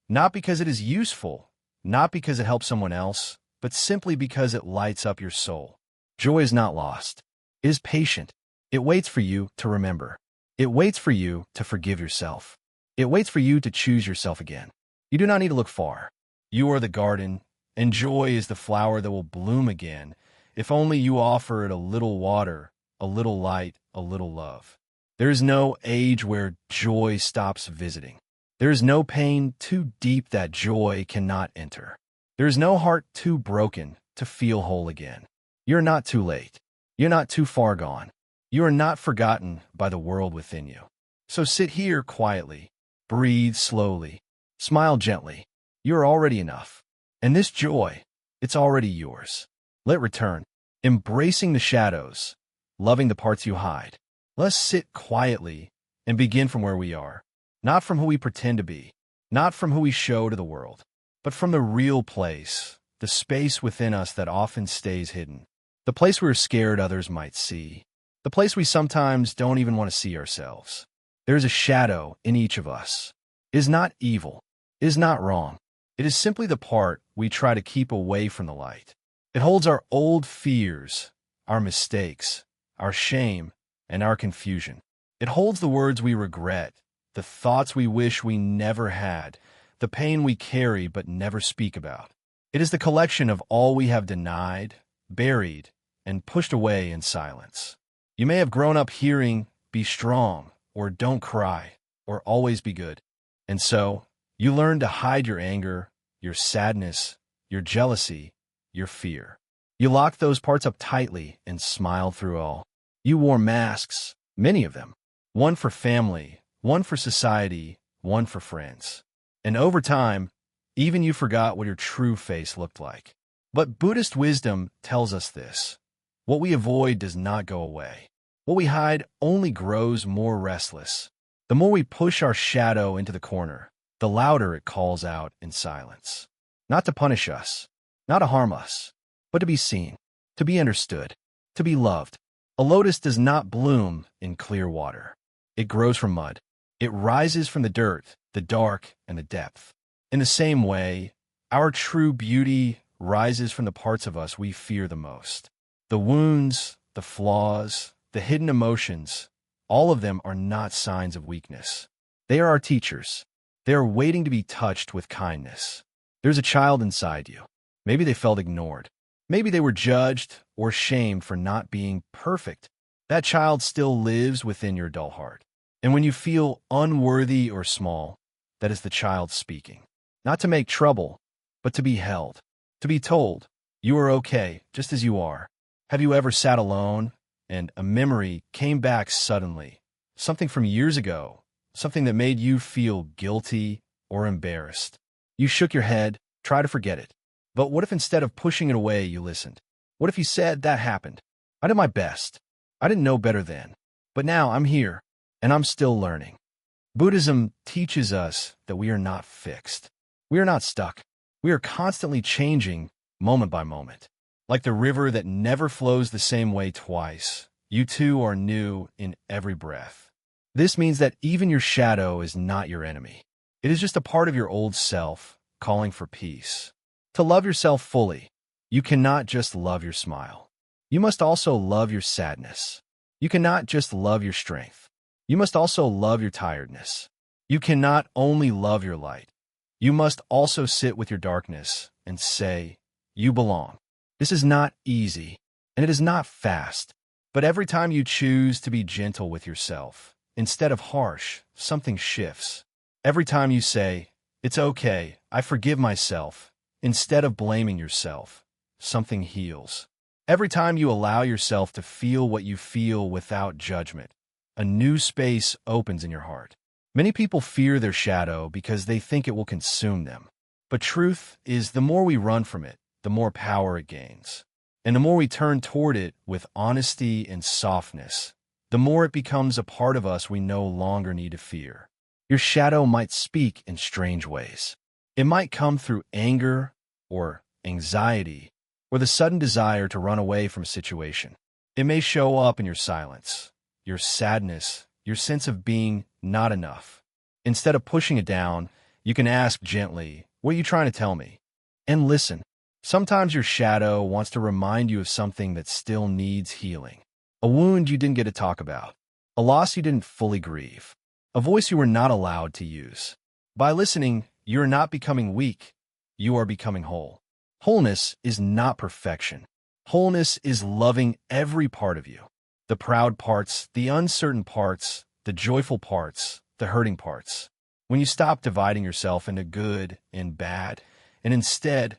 Not because it is useful, not because it helps someone else, but simply because it lights up your soul. Joy is not lost. It is patient. It waits for you to remember. It waits for you to forgive yourself. It waits for you to choose yourself again. You do not need to look far. You are the garden, and joy is the flower that will bloom again, if only you offer it a little water, a little light, a little love. There is no age where joy stops visiting. There is no pain too deep that joy cannot enter. There is no heart too broken to feel whole again. You're not too late. You're not too far gone. You are not forgotten by the world within you. So sit here quietly, breathe slowly, smile gently. You are already enough. And this joy, it's already yours. Let return, embracing the shadows, loving the parts you hide. Let's sit quietly and begin from where we are, not from who we pretend to be, not from who we show to the world, but from the real place, the space within us that often stays hidden, the place we're scared others might see, the place we sometimes don't even want to see ourselves. There is a shadow in each of us. It is not evil. It is not wrong. It is simply the part we try to keep away from the light. It holds our old fears, our mistakes, our shame, and our confusion. It holds the words we regret, the thoughts we wish we never had, the pain we carry but never speak about. It is the collection of all we have denied, buried, and pushed away in silence. You may have grown up hearing, "Be strong," or "Don't cry," or "Always be good." And so, you learned to hide your anger, your sadness, your jealousy, your fear. You locked those parts up tightly and smiled through all. You wore masks, many of them. One for family, one for society, one for friends. And over time, even you forgot what your true face looked like. But Buddhist wisdom tells us this. What we avoid does not go away. What we hide only grows more restless. The more we push our shadow into the corner, the louder it calls out in silence. Not to punish us, not to harm us, but to be seen, to be understood, to be loved. A lotus does not bloom in clear water. It grows from mud. It rises from the dirt, the dark, and the depth. In the same way, our true beauty rises from the parts of us we fear the most. The wounds, the flaws, the hidden emotions, all of them are not signs of weakness. They are our teachers. They are waiting to be touched with kindness. There's a child inside you. Maybe they felt ignored. Maybe they were judged or shamed for not being perfect. That child still lives within your dull heart. And when you feel unworthy or small, that is the child speaking. Not to make trouble, but to be held. To be told, you are okay, just as you are. Have you ever sat alone and a memory came back suddenly? Something from years ago, something that made you feel guilty or embarrassed. You shook your head, tried to forget it. But what if instead of pushing it away, you listened? What if you said, that happened? I did my best. I didn't know better then. But now I'm here, and I'm still learning. Buddhism teaches us that we are not fixed. We are not stuck. We are constantly changing moment by moment. Like the river that never flows the same way twice, you too are new in every breath. This means that even your shadow is not your enemy. It is just a part of your old self calling for peace. To love yourself fully, you cannot just love your smile. You must also love your sadness. You cannot just love your strength. You must also love your tiredness. You cannot only love your light. You must also sit with your darkness and say, you belong. This is not easy, and it is not fast. But every time you choose to be gentle with yourself, instead of harsh, something shifts. Every time you say, it's okay, I forgive myself, instead of blaming yourself, something heals. Every time you allow yourself to feel what you feel without judgment, a new space opens in your heart. Many people fear their shadow because they think it will consume them. But truth is, the more we run from it, the more power it gains. And the more we turn toward it with honesty and softness, the more it becomes a part of us we no longer need to fear. Your shadow might speak in strange ways. It might come through anger or anxiety or the sudden desire to run away from a situation. It may show up in your silence, your sadness, your sense of being not enough. Instead of pushing it down, you can ask gently, what are you trying to tell me? And listen. Sometimes your shadow wants to remind you of something that still needs healing. A wound you didn't get to talk about. A loss you didn't fully grieve. A voice you were not allowed to use. By listening, you are not becoming weak. You are becoming whole. Wholeness is not perfection. Wholeness is loving every part of you. The proud parts, the uncertain parts, the joyful parts, the hurting parts. When you stop dividing yourself into good and bad, and instead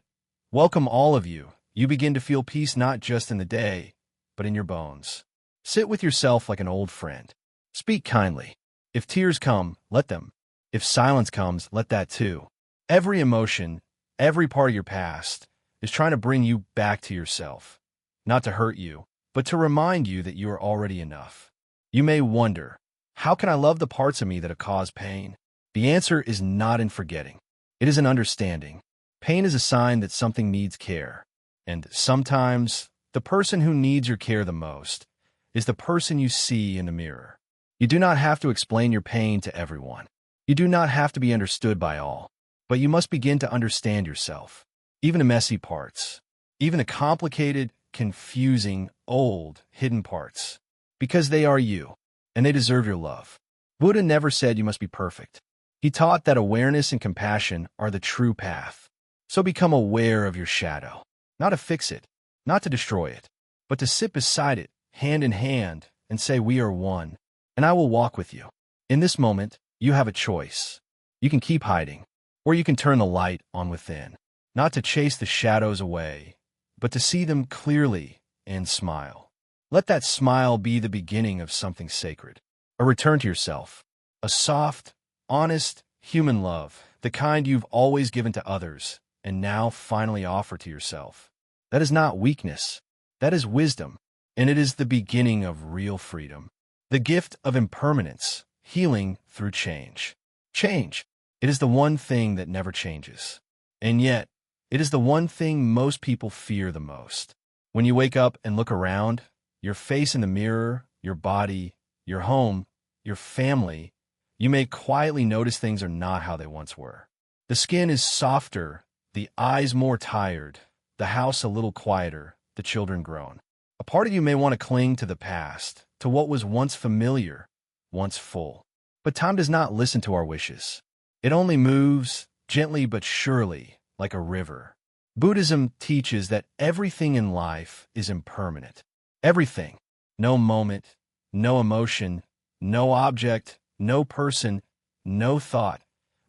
welcome all of you, you begin to feel peace not just in the day, but in your bones. Sit with yourself like an old friend. Speak kindly. If tears come, let them. If silence comes, let that too. Every emotion, every part of your past, is trying to bring you back to yourself. Not to hurt you, but to remind you that you are already enough. You may wonder, how can I love the parts of me that have caused pain? The answer is not in forgetting. It is in understanding. Pain is a sign that something needs care. And sometimes, the person who needs your care the most is the person you see in the mirror. You do not have to explain your pain to everyone. You do not have to be understood by all. But you must begin to understand yourself. Even the messy parts. Even the complicated, confusing, old, hidden parts. Because they are you, and they deserve your love. Buddha never said you must be perfect. He taught that awareness and compassion are the true path. So become aware of your shadow, not to fix it, not to destroy it, but to sit beside it, hand in hand, and say, we are one, and I will walk with you. In this moment, you have a choice. You can keep hiding, or you can turn the light on within, not to chase the shadows away, but to see them clearly and smile. Let that smile be the beginning of something sacred, a return to yourself, a soft, honest, human love, the kind you've always given to others, and now finally offer to yourself. That is not weakness. That is wisdom, and it is the beginning of real freedom. The gift of impermanence, healing through change. Change. It is the one thing that never changes. And yet, It is the one thing most people fear the most. When you wake up and look around, your face in the mirror, your body, your home, your family, you may quietly notice things are not how they once were. The skin is softer, the eyes more tired, the house a little quieter, the children grown. A part of you may want to cling to the past, to what was once familiar, once full. But time does not listen to our wishes. It only moves, gently but surely, like a river. Buddhism teaches that everything in life is impermanent. Everything. No moment, no emotion, no object, no person, no thought.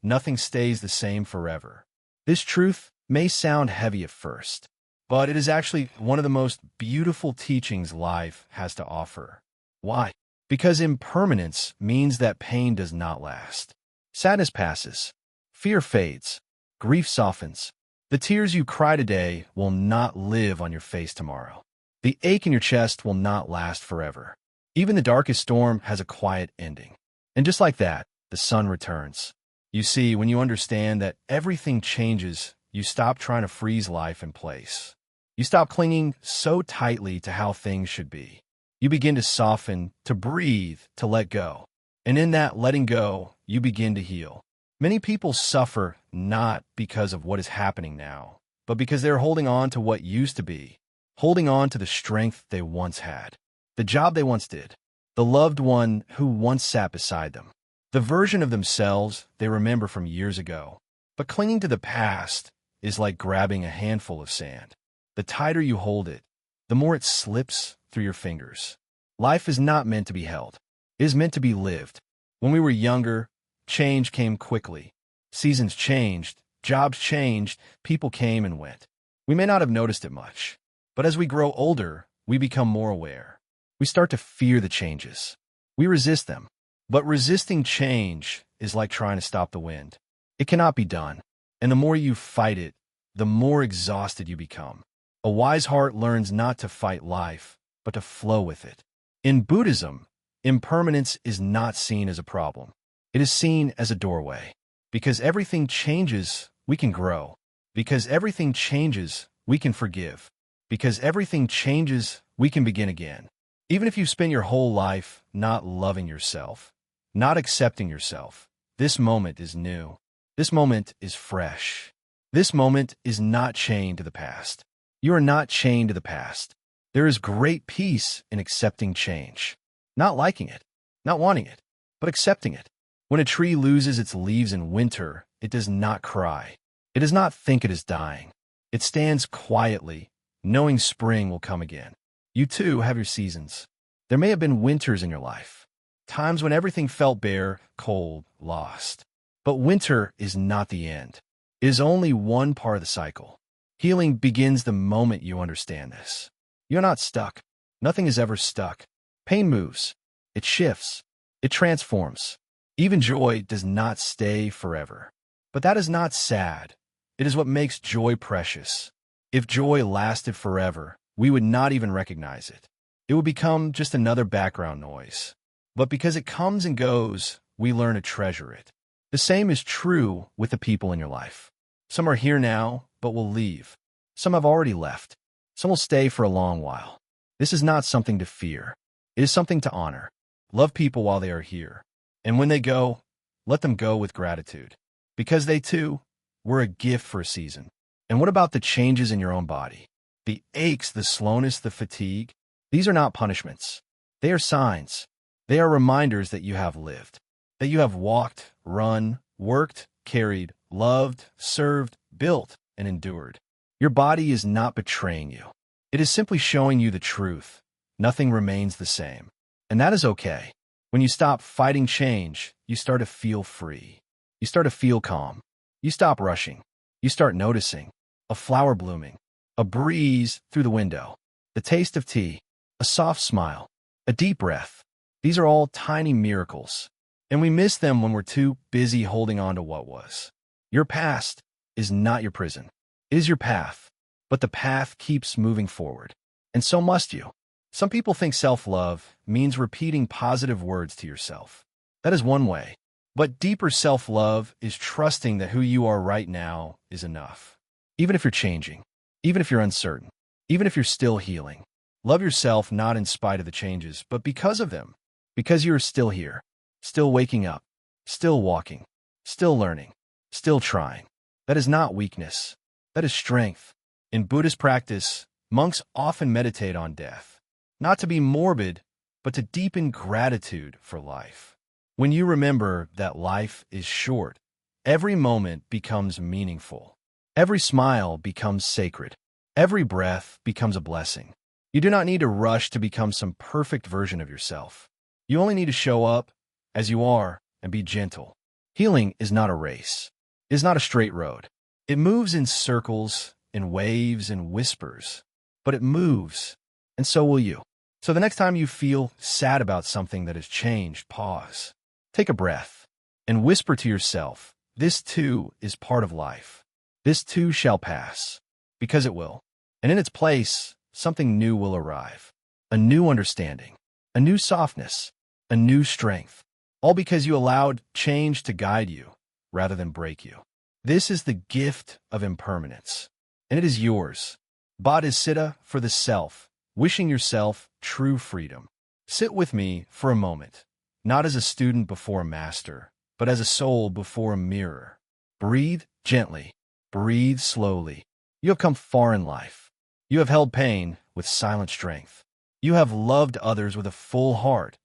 Nothing stays the same forever. This truth may sound heavy at first, but it is actually one of the most beautiful teachings life has to offer. Why? Because impermanence means that pain does not last. Sadness passes. Fear fades. Grief softens. The tears you cry today will not live on your face tomorrow. The ache in your chest will not last forever. Even the darkest storm has a quiet ending. And just like that, the sun returns. You see, when you understand that everything changes, you stop trying to freeze life in place. You stop clinging so tightly to how things should be. You begin to soften, to breathe, to let go. And in that letting go, you begin to heal. Many people suffer not because of what is happening now, but because they're holding on to what used to be, holding on to the strength they once had, the job they once did, the loved one who once sat beside them, the version of themselves they remember from years ago. But clinging to the past is like grabbing a handful of sand. The tighter you hold it, the more it slips through your fingers. Life is not meant to be held. It is meant to be lived. When we were younger, change came quickly. Seasons changed, jobs changed, people came and went. We may not have noticed it much, but as we grow older, we become more aware. We start to fear the changes. We resist them. But resisting change is like trying to stop the wind. It cannot be done. And the more you fight it, the more exhausted you become. A wise heart learns not to fight life, but to flow with it. In Buddhism, impermanence is not seen as a problem. It is seen as a doorway. Because everything changes, we can grow. Because everything changes, we can forgive. Because everything changes, we can begin again. Even if you've spent your whole life not loving yourself, not accepting yourself, this moment is new. This moment is fresh. This moment is not chained to the past. You are not chained to the past. There is great peace in accepting change. Not liking it, not wanting it, but accepting it. When a tree loses its leaves in winter, it does not cry. It does not think it is dying. It stands quietly, knowing spring will come again. You too have your seasons. There may have been winters in your life, times when everything felt bare, cold, lost. But winter is not the end. It is only one part of the cycle. Healing begins the moment you understand this. You're not stuck. Nothing is ever stuck. Pain moves. It shifts. It transforms. Even joy does not stay forever. But that is not sad. It is what makes joy precious. If joy lasted forever, we would not even recognize it. It would become just another background noise. But because it comes and goes, we learn to treasure it. The same is true with the people in your life. Some are here now, but will leave. Some have already left. Some will stay for a long while. This is not something to fear. It is something to honor. Love people while they are here. And when they go, let them go with gratitude. Because they too were a gift for a season. And what about the changes in your own body? The aches, the slowness, the fatigue? These are not punishments. They are signs. They are reminders that you have lived. That you have walked, run, worked, carried, loved, served, built, and endured. Your body is not betraying you. It is simply showing you the truth. Nothing remains the same. And that is okay. When you stop fighting change, you start to feel free. You start to feel calm. You stop rushing. You start noticing. A flower blooming. A breeze through the window. The taste of tea. A soft smile. A deep breath. These are all tiny miracles. And we miss them when we're too busy holding on to what was. Your past is not your prison. It is your path. But the path keeps moving forward. And so must you. Some people think self-love means repeating positive words to yourself. That is one way. But deeper self-love is trusting that who you are right now is enough. even if you're changing, even if you're uncertain, even if you're still healing. Love yourself not in spite of the changes, but because of them, because you are still here, still waking up, still walking, still learning, still trying. That is not weakness. That is strength. In Buddhist practice, monks often meditate on death, not to be morbid, but to deepen gratitude for life. When you remember that life is short, every moment becomes meaningful. Every smile becomes sacred. Every breath becomes a blessing. You do not need to rush to become some perfect version of yourself. You only need to show up as you are and be gentle. Healing is not a race. It is not a straight road. It moves in circles, in waves, and whispers. But it moves, and so will you. So the next time you feel sad about something that has changed, pause. Take a breath and whisper to yourself, this too is part of life. This too shall pass, because it will. And in its place, something new will arrive. A new understanding, a new softness, a new strength. All because you allowed change to guide you rather than break you. This is the gift of impermanence, and it is yours. Bodhicitta for the self, wishing yourself true freedom. Sit with me for a moment, not as a student before a master, but as a soul before a mirror. Breathe gently. Breathe slowly. You have come far in life. You have held pain with silent strength. You have loved others with a full heart,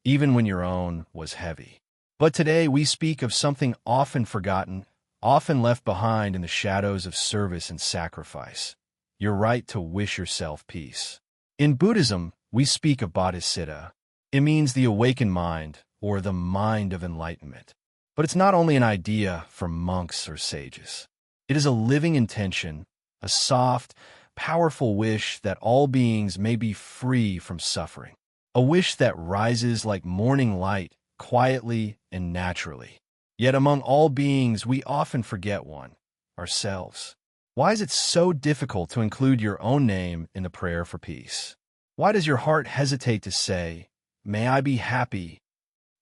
even when your own was heavy. But today we speak of something often forgotten, often left behind in the shadows of service and sacrifice. Your right to wish yourself peace. In Buddhism, we speak of bodhicitta. It means the awakened mind, or the mind of enlightenment. But it's not only an idea for monks or sages. It is a living intention, a soft, powerful wish that all beings may be free from suffering. A wish that rises like morning light, quietly and naturally. Yet among all beings, we often forget one, ourselves. Why is it so difficult to include your own name in the prayer for peace? Why does your heart hesitate to say, "May I be happy"?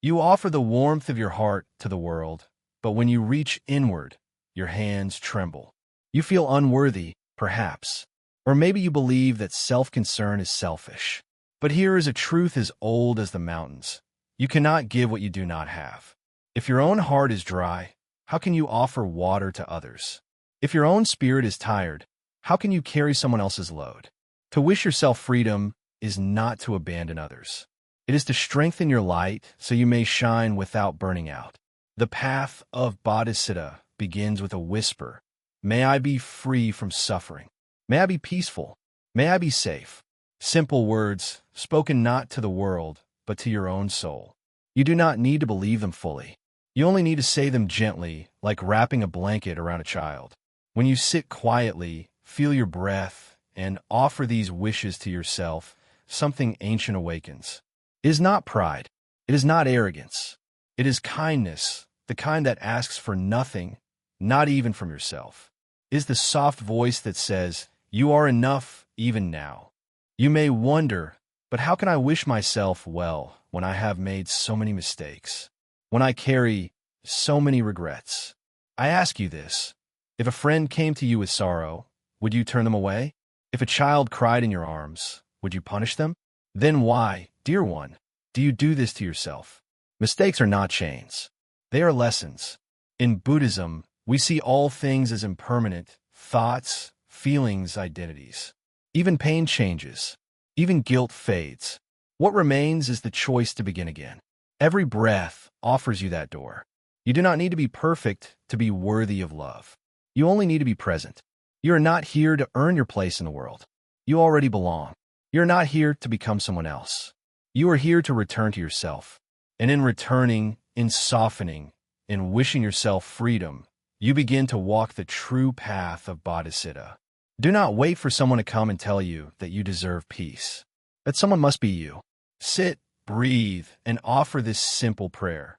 You offer the warmth of your heart to the world, but when you reach inward, your hands tremble. You feel unworthy, perhaps. Or maybe you believe that self-concern is selfish. But here is a truth as old as the mountains. You cannot give what you do not have. If your own heart is dry, how can you offer water to others? If your own spirit is tired, how can you carry someone else's load? To wish yourself freedom is not to abandon others. It is to strengthen your light so you may shine without burning out. The path of bodhicitta begins with a whisper. May I be free from suffering. May I be peaceful. May I be safe. Simple words, spoken not to the world, but to your own soul. You do not need to believe them fully. You only need to say them gently, like wrapping a blanket around a child. When you sit quietly, feel your breath, and offer these wishes to yourself, something ancient awakens. It is not pride. It is not arrogance. It is kindness, the kind that asks for nothing, not even from yourself. It is the soft voice that says, you are enough even now. You may wonder, but how can I wish myself well when I have made so many mistakes? When I carry so many regrets? I ask you this. If a friend came to you with sorrow, would you turn them away? If a child cried in your arms, would you punish them? Then why, dear one, do you do this to yourself? Mistakes are not chains. They are lessons. In Buddhism, we see all things as impermanent, thoughts, feelings, identities. Even pain changes. Even guilt fades. What remains is the choice to begin again. Every breath offers you that door. You do not need to be perfect to be worthy of love. You only need to be present. You are not here to earn your place in the world. You already belong. You are not here to become someone else. You are here to return to yourself. And in returning, in softening, in wishing yourself freedom, you begin to walk the true path of bodhicitta. Do not wait for someone to come and tell you that you deserve peace. That someone must be you. Sit, breathe, and offer this simple prayer.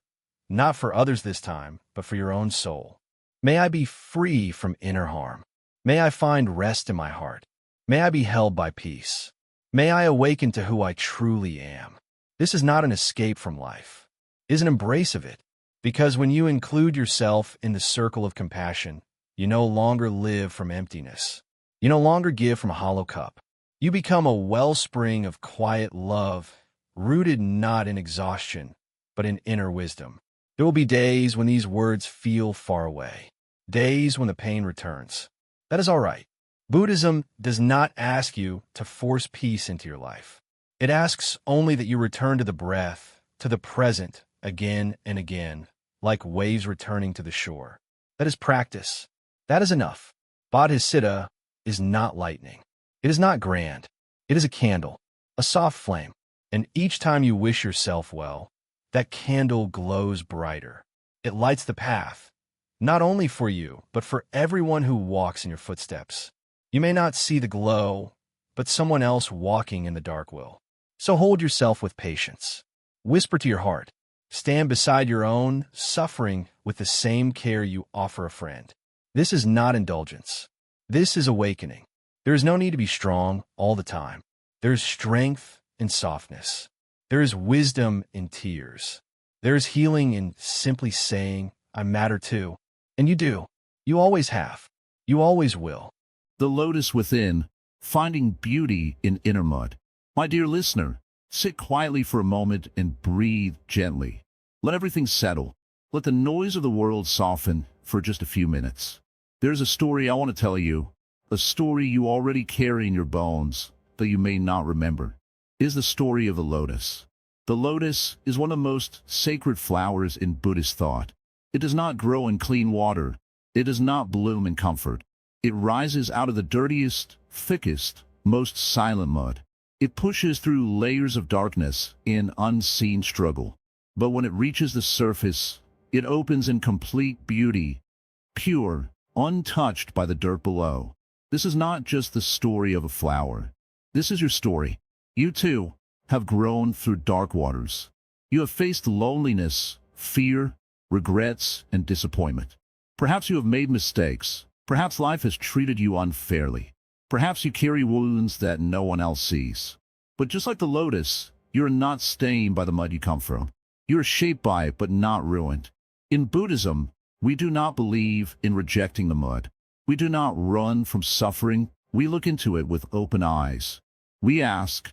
Not for others this time, but for your own soul. May I be free from inner harm. May I find rest in my heart. May I be held by peace. May I awaken to who I truly am. This is not an escape from life. It is an embrace of it. Because when you include yourself in the circle of compassion, You no longer live from emptiness. You no longer give from a hollow cup. You become a wellspring of quiet love, rooted not in exhaustion, but in inner wisdom. There will be days when these words feel far away, days when the pain returns. That is all right. Buddhism does not ask you to force peace into your life. It asks only that you return to the breath, to the present, again and again, like waves returning to the shore. That is practice. That is enough. Bodhisattva is not lightning. It is not grand. It is a candle, a soft flame. And each time you wish yourself well, that candle glows brighter. It lights the path, not only for you, but for everyone who walks in your footsteps. You may not see the glow, but someone else walking in the dark will. So hold yourself with patience. Whisper to your heart. Stand beside your own suffering with the same care you offer a friend. This is not indulgence. This is awakening. There is no need to be strong all the time. There is strength in softness. There is wisdom in tears. There is healing in simply saying, I matter too. And you do. You always have. You always will. The lotus within, finding beauty in inner mud. My dear listener, sit quietly for a moment and breathe gently. Let everything settle. Let the noise of the world soften for just a few minutes. There's a story I want to tell you, a story you already carry in your bones that you may not remember. It is the story of the lotus. The lotus is one of the most sacred flowers in Buddhist thought. It does not grow in clean water. It does not bloom in comfort. It rises out of the dirtiest, thickest, most silent mud. It pushes through layers of darkness in unseen struggle. But when it reaches the surface, it opens in complete beauty, pure, untouched by the dirt below. This is not just the story of a flower. This is your story. You too have grown through dark waters. You have faced loneliness, fear, regrets, and disappointment. Perhaps you have made mistakes. Perhaps life has treated you unfairly. Perhaps you carry wounds that no one else sees. But just like the lotus, you are not stained by the mud you come from. You are shaped by it, but not ruined. In Buddhism, we do not believe in rejecting the mud. We do not run from suffering. We look into it with open eyes. We ask,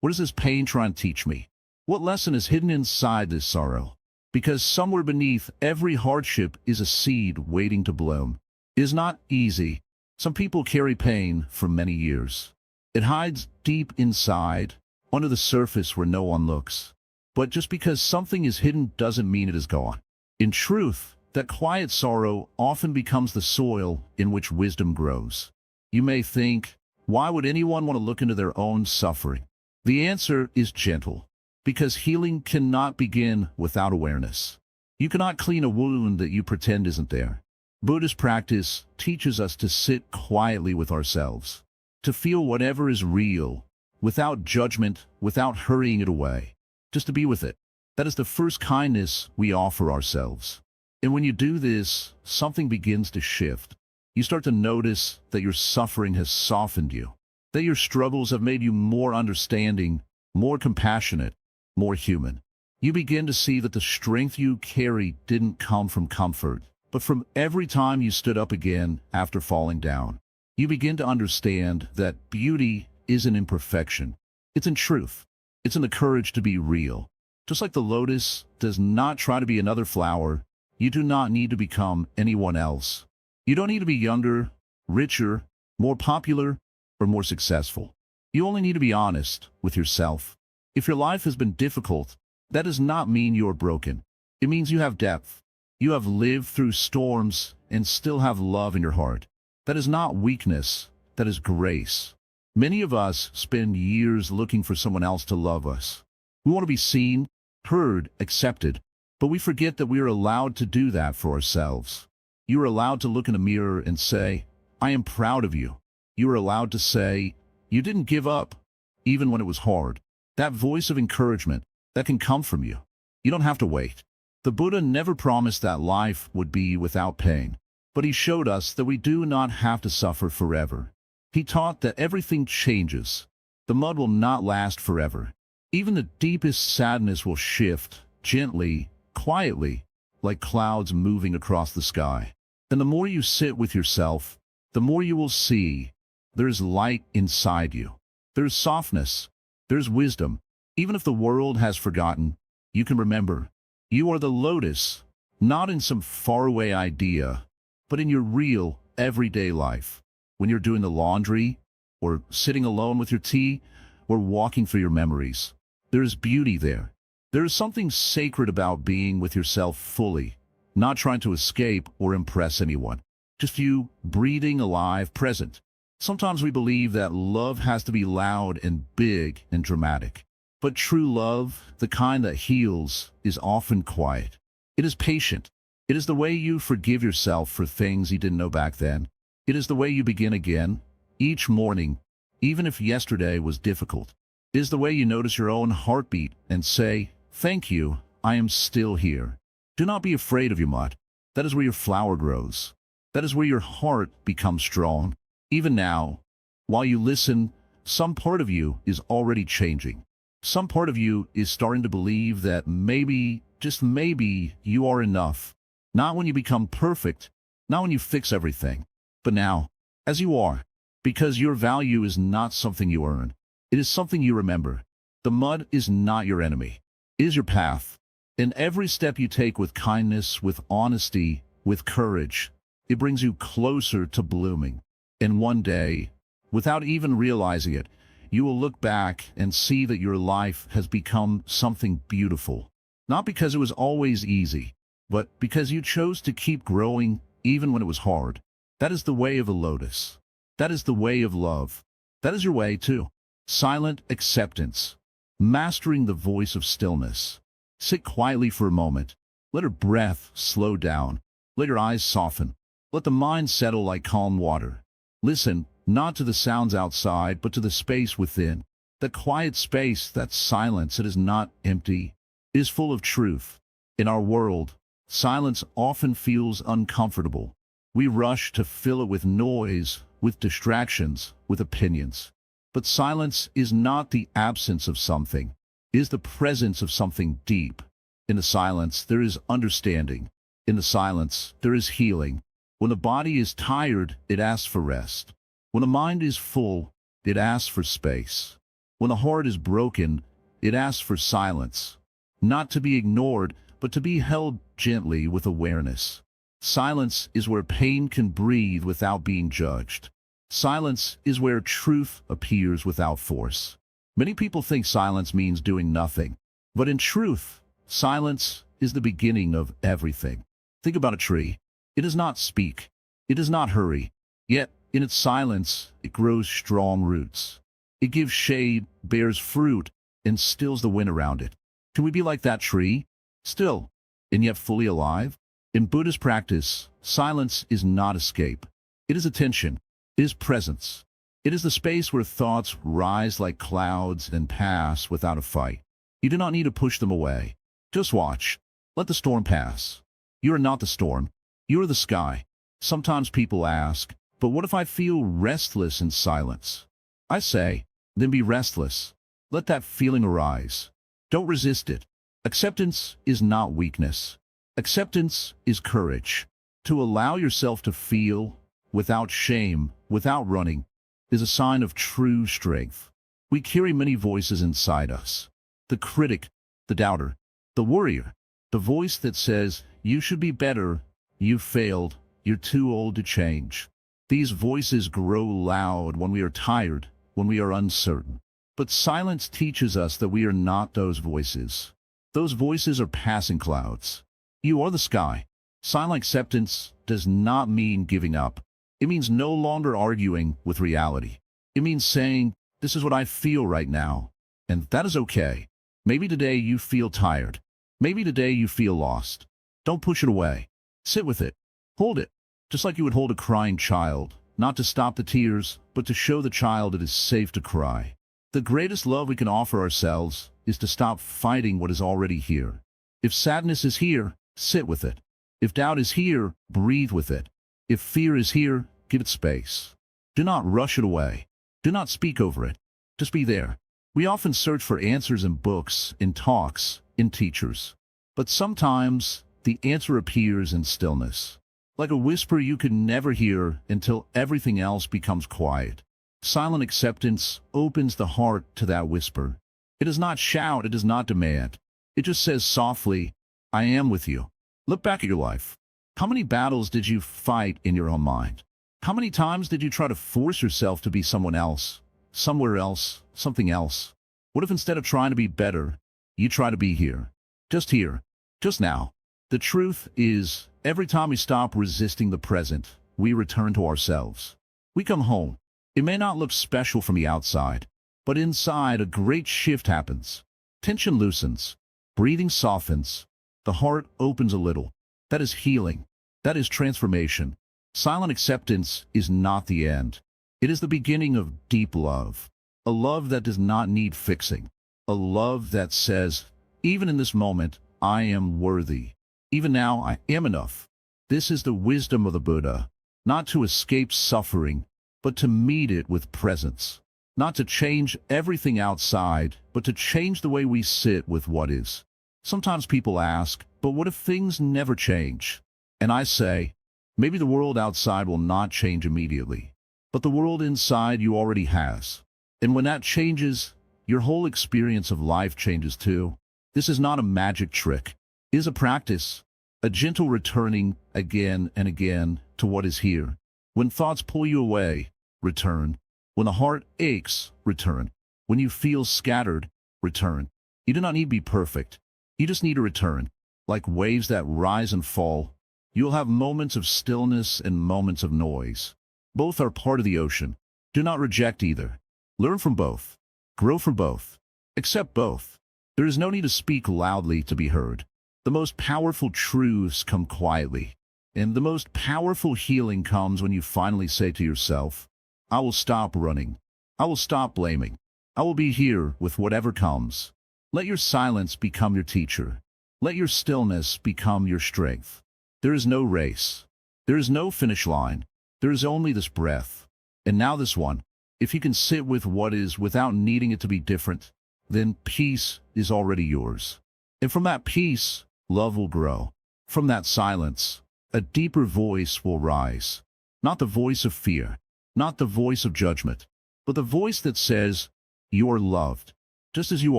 what is this pain trying to teach me? What lesson is hidden inside this sorrow? Because somewhere beneath every hardship is a seed waiting to bloom. It is not easy. Some people carry pain for many years. It hides deep inside, under the surface where no one looks. But just because something is hidden doesn't mean it is gone. In truth, that quiet sorrow often becomes the soil in which wisdom grows. You may think, why would anyone want to look into their own suffering? The answer is gentle. Because healing cannot begin without awareness. You cannot clean a wound that you pretend isn't there. Buddhist practice teaches us to sit quietly with ourselves, to feel whatever is real, without judgment, without hurrying it away, just to be with it. That is the first kindness we offer ourselves. And when you do this, something begins to shift. You start to notice that your suffering has softened you, that your struggles have made you more understanding, more compassionate, more human. You begin to see that the strength you carry didn't come from comfort, but from every time you stood up again after falling down. You begin to understand that beauty isn't in perfection. It's in truth. It's in the courage to be real. Just like the lotus does not try to be another flower, you do not need to become anyone else. You don't need to be younger, richer, more popular, or more successful. You only need to be honest with yourself. If your life has been difficult, that does not mean you're broken. It means you have depth. You have lived through storms and still have love in your heart. That is not weakness, that is grace. Many of us spend years looking for someone else to love us. We want to be seen, heard, accepted, but we forget that we are allowed to do that for ourselves. You are allowed to look in a mirror and say, I am proud of you. You are allowed to say, you didn't give up, even when it was hard. That voice of encouragement, that can come from you. You don't have to wait. The Buddha never promised that life would be without pain, but he showed us that we do not have to suffer forever. He taught that everything changes. The mud will not last forever. Even the deepest sadness will shift, gently, quietly, like clouds moving across the sky. And the more you sit with yourself, the more you will see there's light inside you. There's softness. There's wisdom. Even if the world has forgotten, you can remember. You are the lotus, not in some faraway idea, but in your real, everyday life. When you're doing the laundry, or sitting alone with your tea, or walking through your memories, there's beauty there. There is something sacred about being with yourself fully, not trying to escape or impress anyone. Just you, breathing, alive, present. Sometimes we believe that love has to be loud and big and dramatic. But true love, the kind that heals, is often quiet. It is patient. It is the way you forgive yourself for things you didn't know back then. It is the way you begin again, each morning, even if yesterday was difficult. It is the way you notice your own heartbeat and say, "Thank you, I am still here." Do not be afraid of your mud. That is where your flower grows. That is where your heart becomes strong. Even now, while you listen, some part of you is already changing. Some part of you is starting to believe that maybe, just maybe, you are enough. Not when you become perfect, not when you fix everything, but now, as you are, because your value is not something you earn. It is something you remember. The mud is not your enemy. It is your path. And every step you take with kindness, with honesty, with courage, it brings you closer to blooming. And one day, without even realizing it, you will look back and see that your life has become something beautiful. Not because it was always easy, but because you chose to keep growing even when it was hard. That is the way of the lotus. That is the way of love. That is your way too. Silent acceptance. Mastering the voice of stillness. Sit quietly for a moment. Let your breath slow down. Let your eyes soften. Let the mind settle like calm water. Listen, not to the sounds outside, but to the space within. That quiet space, that silence, it is not empty. It is full of truth. In our world, silence often feels uncomfortable. We rush to fill it with noise, with distractions, with opinions. But silence is not the absence of something. It is the presence of something deep. In the silence, there is understanding. In the silence, there is healing. When the body is tired, it asks for rest. When the mind is full, it asks for space. When the heart is broken, it asks for silence. Not to be ignored, but to be held gently with awareness. Silence is where pain can breathe without being judged. Silence is where truth appears without force. Many people think silence means doing nothing. But in truth, silence is the beginning of everything. Think about a tree. It does not speak. It does not hurry. Yet, in its silence, it grows strong roots. It gives shade, bears fruit, and stills the wind around it. Can we be like that tree? Still, and yet fully alive? In Buddhist practice, silence is not escape. It is attention. It is presence. It is the space where thoughts rise like clouds and pass without a fight. You do not need to push them away. Just watch. Let the storm pass. You are not the storm. You are the sky. Sometimes people ask, but what if I feel restless in silence? I say, then be restless. Let that feeling arise. Don't resist it. Acceptance is not weakness. Acceptance is courage. To allow yourself to feel, without shame, without running, is a sign of true strength. We carry many voices inside us. The critic, the doubter, the worrier, the voice that says, you should be better, you failed, you're too old to change. These voices grow loud when we are tired, when we are uncertain. But silence teaches us that we are not those voices. Those voices are passing clouds. You are the sky. Silent acceptance does not mean giving up. It means no longer arguing with reality. It means saying, this is what I feel right now, and that is okay. Maybe today you feel tired. Maybe today you feel lost. Don't push it away. Sit with it. Hold it, just like you would hold a crying child, not to stop the tears, but to show the child it is safe to cry. The greatest love we can offer ourselves is to stop fighting what is already here. If sadness is here, sit with it. If doubt is here, breathe with it. If fear is here, give it space. Do not rush it away. Do not speak over it. Just be there. We often search for answers in books, in talks, in teachers. But sometimes the answer appears in stillness. like a whisper you could never hear until everything else becomes quiet. Silent acceptance opens the heart to that whisper. It does not shout, it does not demand. It just says softly, I am with you. Look back at your life. How many battles did you fight in your own mind? How many times did you try to force yourself to be someone else, somewhere else, something else? What if instead of trying to be better, you try to be here, just now? The truth is, every time we stop resisting the present, we return to ourselves. We come home. It may not look special from the outside, but inside a great shift happens. Tension loosens, breathing softens, the heart opens a little. That is healing. That is transformation. Silent acceptance is not the end. It is the beginning of deep love. A love that does not need fixing. A love that says, even in this moment, I am worthy. Even now, I am enough. This is the wisdom of the Buddha, not to escape suffering, but to meet it with presence. Not to change everything outside, but to change the way we sit with what is. Sometimes people ask, but what if things never change? And I say, maybe the world outside will not change immediately, but the world inside you already has. And when that changes, your whole experience of life changes too. This is not a magic trick. It is a practice, a gentle returning again and again to what is here. When thoughts pull you away, return. When the heart aches, return. When you feel scattered, return. You do not need to be perfect. You just need to return. Like waves that rise and fall, you will have moments of stillness and moments of noise. Both are part of the ocean. Do not reject either. Learn from both. Grow from both. Accept both. There is no need to speak loudly to be heard. The most powerful truths come quietly. And the most powerful healing comes when you finally say to yourself, I will stop running. I will stop blaming. I will be here with whatever comes. Let your silence become your teacher. Let your stillness become your strength. There is no race. There is no finish line. There is only this breath. And now this one. If you can sit with what is without needing it to be different, then peace is already yours. And from that peace, love will grow. From that silence, a deeper voice will rise. Not the voice of fear, not the voice of judgment, but the voice that says, you are loved, just as you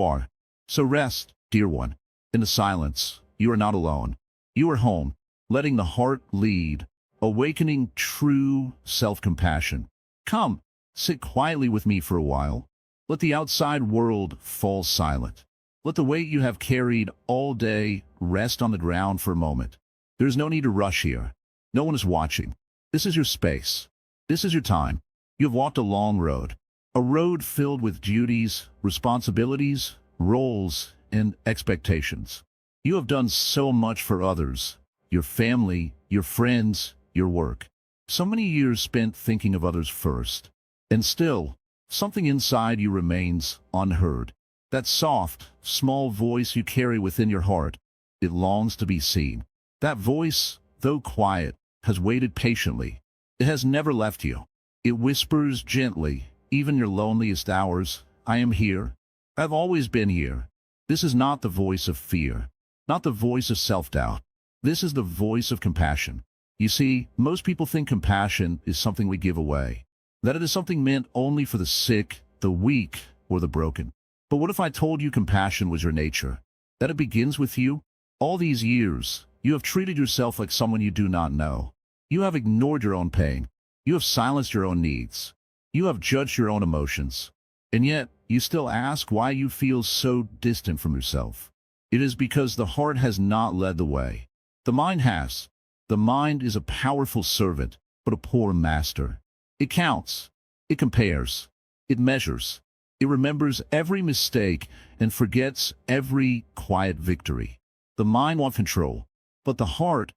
are. So rest, dear one. In the silence, you are not alone. You are home, letting the heart lead, awakening true self-compassion. Come, sit quietly with me for a while. Let the outside world fall silent. Let the weight you have carried all day rest on the ground for a moment. There is no need to rush here. No one is watching. This is your space. This is your time. You have walked a long road. A road filled with duties, responsibilities, roles, and expectations. You have done so much for others, your family, your friends, your work. So many years spent thinking of others first. And still, something inside you remains unheard. That soft, small voice you carry within your heart, it longs to be seen. That voice, though quiet, has waited patiently. It has never left you. It whispers gently, even your loneliest hours, I am here. I've always been here. This is not the voice of fear, not the voice of self-doubt. This is the voice of compassion. You see, most people think compassion is something we give away, that it is something meant only for the sick, the weak, or the broken. But what if I told you compassion was your nature, that it begins with you? All these years, you have treated yourself like someone you do not know. You have ignored your own pain. You have silenced your own needs. You have judged your own emotions. And yet, you still ask why you feel so distant from yourself. It is because the heart has not led the way. The mind has. The mind is a powerful servant, but a poor master. It counts. It compares. It measures. It remembers every mistake and forgets every quiet victory. The mind wants control, but the heart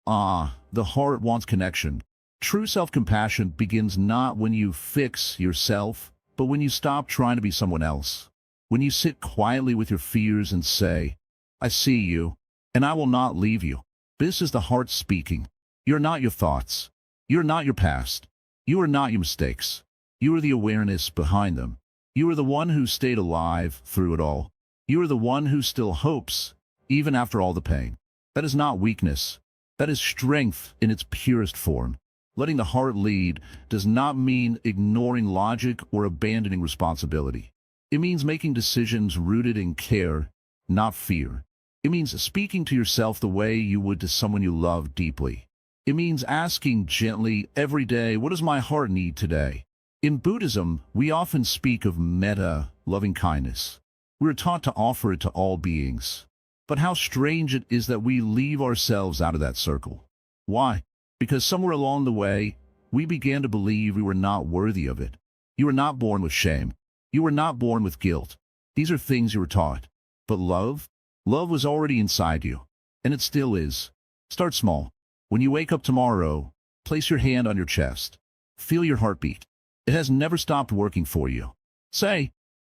wants connection. True self-compassion begins not when you fix yourself, but when you stop trying to be someone else. When you sit quietly with your fears and say, I see you, and I will not leave you. This is the heart speaking. You're not your thoughts. You're not your past. You are not your mistakes. You are the awareness behind them. You are the one who stayed alive through it all. You are the one who still hopes, even after all the pain. That is not weakness. That is strength in its purest form. Letting the heart lead does not mean ignoring logic or abandoning responsibility. It means making decisions rooted in care, not fear. It means speaking to yourself the way you would to someone you love deeply. It means asking gently every day, what does my heart need today? In Buddhism, we often speak of metta, loving kindness. We are taught to offer it to all beings. But how strange it is that we leave ourselves out of that circle. Why? Because somewhere along the way, we began to believe we were not worthy of it. You were not born with shame. You were not born with guilt. These are things you were taught. But love? Love was already inside you. And it still is. Start small. When you wake up tomorrow, place your hand on your chest. Feel your heartbeat. It has never stopped working for you. Say,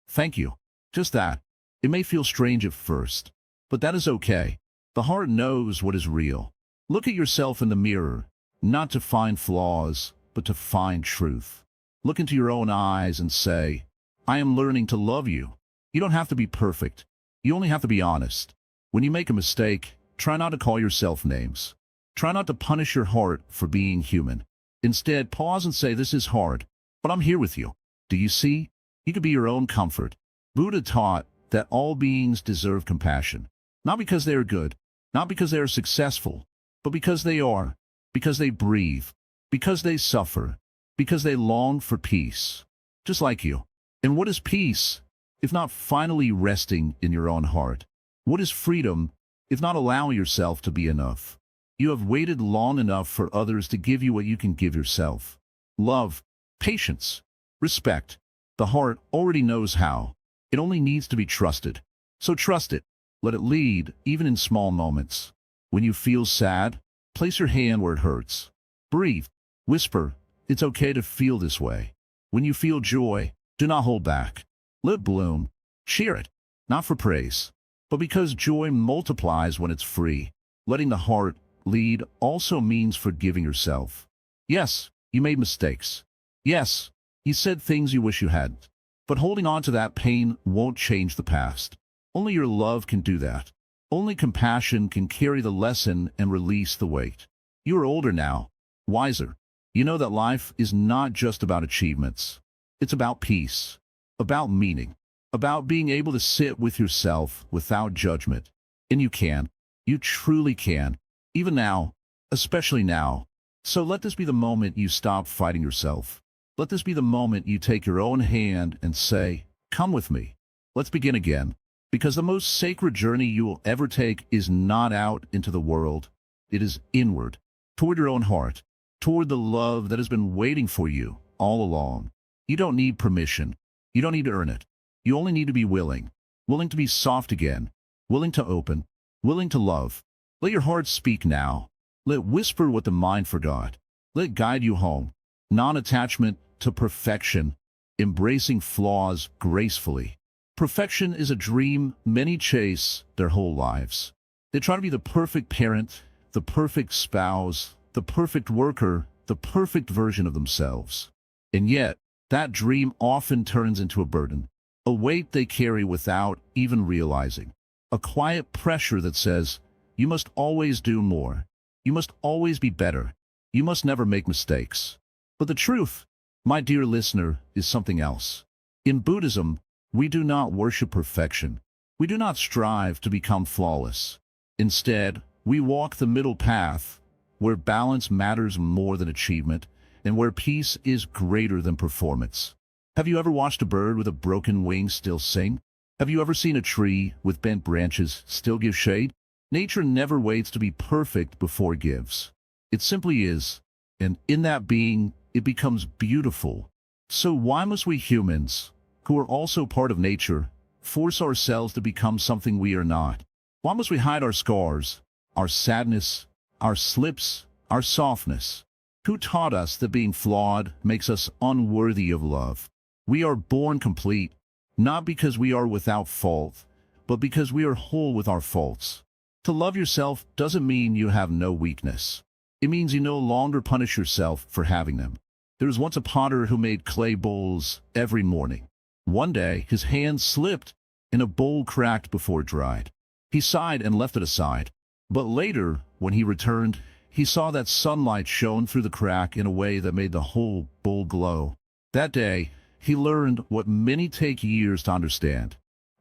thank you. Just that. It may feel strange at first, but that is okay. The heart knows what is real. Look at yourself in the mirror, not to find flaws, but to find truth. Look into your own eyes and say, I am learning to love you. You don't have to be perfect. You only have to be honest. When you make a mistake, try not to call yourself names. Try not to punish your heart for being human. Instead, pause and say, this is hard, but I'm here with you. Do you see? You could be your own comfort. Buddha taught that all beings deserve compassion, not because they are good, not because they are successful, but because they are, because they breathe, because they suffer, because they long for peace, just like you. And what is peace, if not finally resting in your own heart? What is freedom, if not allowing yourself to be enough? You have waited long enough for others to give you what you can give yourself. Love, patience, respect. The heart already knows how. It only needs to be trusted. So trust it. Let it lead, even in small moments. When you feel sad, place your hand where it hurts. Breathe. Whisper, it's okay to feel this way. When you feel joy, do not hold back. Let it bloom. Share it. Not for praise, but because joy multiplies when it's free. Letting the heart lead also means forgiving yourself. Yes, you made mistakes. Yes, you said things you wish you hadn't. But holding on to that pain won't change the past. Only your love can do that. Only compassion can carry the lesson and release the weight. You are older now, wiser. You know that life is not just about achievements. It's about peace, about meaning, about being able to sit with yourself without judgment. And you can. You truly can. Even now, especially now. So let this be the moment you stop fighting yourself. Let this be the moment you take your own hand and say, come with me. Let's begin again. Because the most sacred journey you will ever take is not out into the world. It is inward, toward your own heart, toward the love that has been waiting for you all along. You don't need permission. You don't need to earn it. You only need to be willing. Willing to be soft again. Willing to open. Willing to love. Let your heart speak now. Let it whisper what the mind forgot. Let it guide you home. Non-attachment to perfection, embracing flaws gracefully. Perfection is a dream many chase their whole lives. They try to be the perfect parent, the perfect spouse, the perfect worker, the perfect version of themselves. And yet, that dream often turns into a burden, a weight they carry without even realizing. A quiet pressure that says, you must always do more. You must always be better. You must never make mistakes. But the truth, my dear listener, is something else. In Buddhism, we do not worship perfection. We do not strive to become flawless. Instead, we walk the middle path, where balance matters more than achievement, and where peace is greater than performance. Have you ever watched a bird with a broken wing still sing? Have you ever seen a tree with bent branches still give shade? Nature never waits to be perfect before it gives. It simply is, and in that being, it becomes beautiful. So why must we humans, who are also part of nature, force ourselves to become something we are not? Why must we hide our scars, our sadness, our slips, our softness? Who taught us that being flawed makes us unworthy of love? We are born complete, not because we are without fault, but because we are whole with our faults. To love yourself doesn't mean you have no weakness. It means you no longer punish yourself for having them. There was once a potter who made clay bowls every morning. One day, his hand slipped, and a bowl cracked before it dried. He sighed and left it aside. But later, when he returned, He saw that sunlight shone through the crack in a way that made the whole bowl glow. That day, he learned what many take years to understand.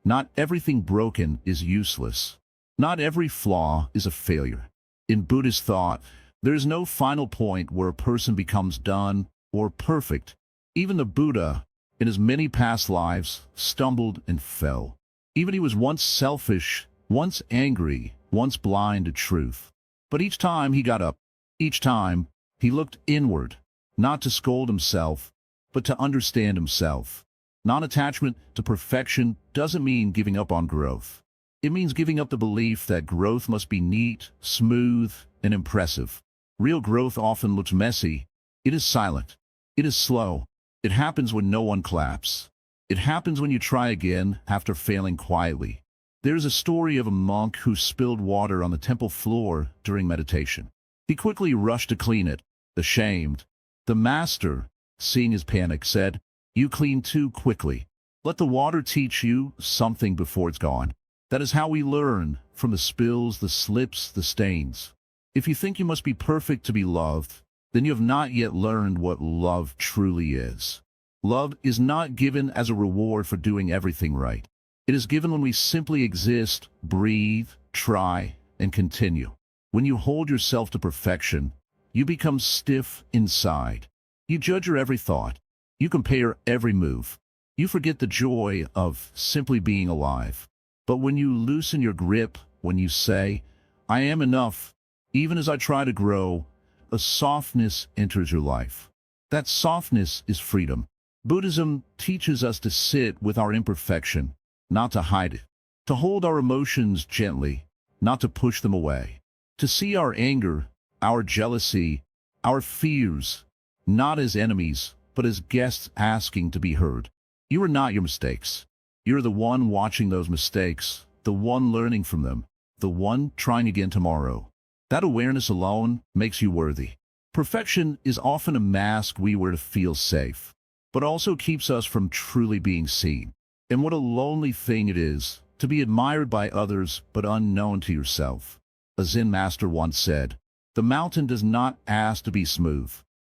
Not everything broken is useless. Not every flaw is a failure. In Buddhist thought, there is no final point where a person becomes done or perfect. Even the Buddha, in his many past lives, stumbled and fell. Even he was once selfish, once angry, once blind to truth. But each time he got up, each time he looked inward, not to scold himself, but to understand himself. Non-attachment to perfection doesn't mean giving up on growth. It means giving up the belief that growth must be neat, smooth, and impressive. Real growth often looks messy. It is silent. It is slow. It happens when no one claps. It happens when you try again after failing quietly. There's a story of a monk who spilled water on the temple floor during meditation. He quickly rushed to clean it, ashamed. The master, seeing his panic, said, "You clean too quickly. Let the water teach you something before it's gone." That is how we learn, from the spills, the slips, the stains. If you think you must be perfect to be loved, then you have not yet learned what love truly is. Love is not given as a reward for doing everything right. It is given when we simply exist, breathe, try, and continue. When you hold yourself to perfection, you become stiff inside. You judge your every thought. You compare every move. You forget the joy of simply being alive. But when you loosen your grip, when you say, "I am enough," even as I try to grow, a softness enters your life. That softness is freedom. Buddhism teaches us to sit with our imperfection, not to hide it. To hold our emotions gently, not to push them away. To see our anger, our jealousy, our fears, not as enemies, but as guests asking to be heard. You are not your mistakes. You're the one watching those mistakes, the one learning from them, the one trying again tomorrow. That awareness alone makes you worthy. Perfection is often a mask we wear to feel safe, but also keeps us from truly being seen. And what a lonely thing it is to be admired by others but unknown to yourself. A Zen master once said, "The mountain does not ask to be smooth.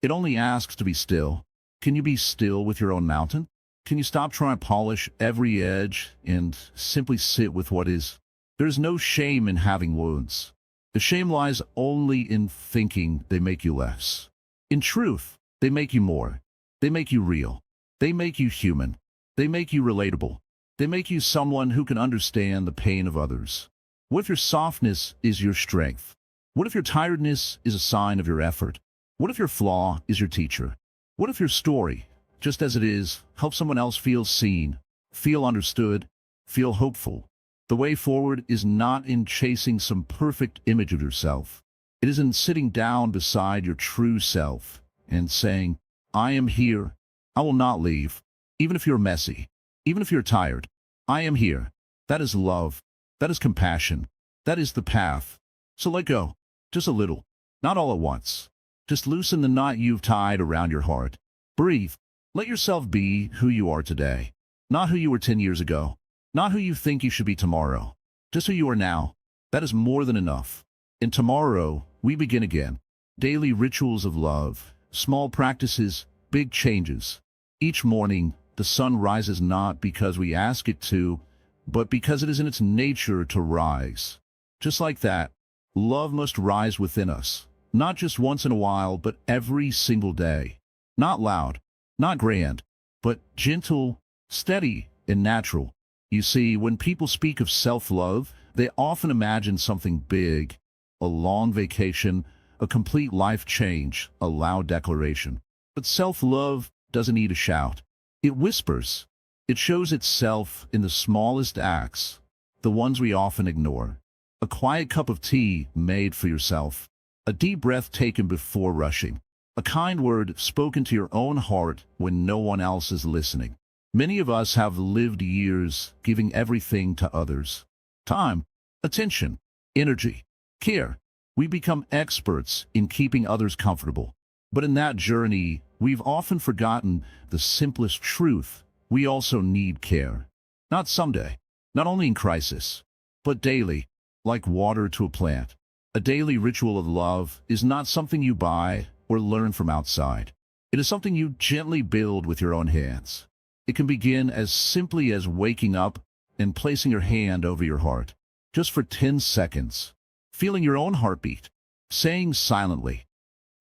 It only asks to be still." Can you be still with your own mountain? Can you stop trying to polish every edge and simply sit with what is? There's no shame in having wounds. The shame lies only in thinking they make you less. In truth, they make you more. They make you real. They make you human. They make you relatable. They make you someone who can understand the pain of others. What if your softness is your strength? What if your tiredness is a sign of your effort? What if your flaw is your teacher? What if your story, just as it is, helps someone else feel seen, feel understood, feel hopeful? The way forward is not in chasing some perfect image of yourself. It is in sitting down beside your true self and saying, "I am here. I will not leave. Even if you're messy, even if you're tired, I am here." That is love. That is compassion. That is the path. So let go, just a little, not all at once. Just loosen the knot you've tied around your heart. Breathe. Let yourself be who you are today. Not who you were 10 years ago. Not who you think you should be tomorrow. Just who you are now. That is more than enough. And tomorrow, we begin again. Daily rituals of love. Small practices, big changes. Each morning, the sun rises not because we ask it to, but because it is in its nature to rise. Just like that, love must rise within us. Not just once in a while, but every single day. Not loud, not grand, but gentle, steady, and natural. You see, when people speak of self-love, they often imagine something big, a long vacation, a complete life change, a loud declaration. But self-love doesn't need a shout. It whispers. It shows itself in the smallest acts, the ones we often ignore. A quiet cup of tea made for yourself. A deep breath taken before rushing. A kind word spoken to your own heart when no one else is listening. Many of us have lived years giving everything to others. Time, attention, energy, care. We become experts in keeping others comfortable. But in that journey, we've often forgotten the simplest truth. We also need care. Not someday, not only in crisis, but daily, like water to a plant. A daily ritual of love is not something you buy or learn from outside. It is something you gently build with your own hands. It can begin as simply as waking up and placing your hand over your heart, just for 10 seconds, feeling your own heartbeat, saying silently,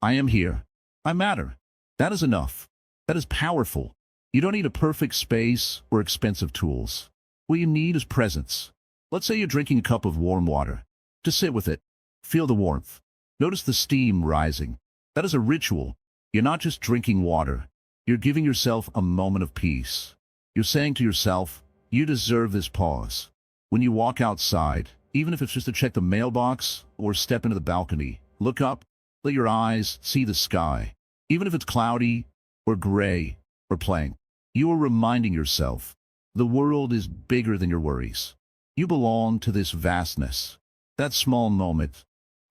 "I am here. I matter." That is enough. That is powerful. You don't need a perfect space or expensive tools. What you need is presence. Let's say you're drinking a cup of warm water. Just sit with it. Feel the warmth. Notice the steam rising. That is a ritual. You're not just drinking water. You're giving yourself a moment of peace. You're saying to yourself, you deserve this pause. When you walk outside, even if it's just to check the mailbox or step into the balcony, look up, let your eyes see the sky. Even if it's cloudy or gray or plain, you are reminding yourself, the world is bigger than your worries. You belong to this vastness. That small moment,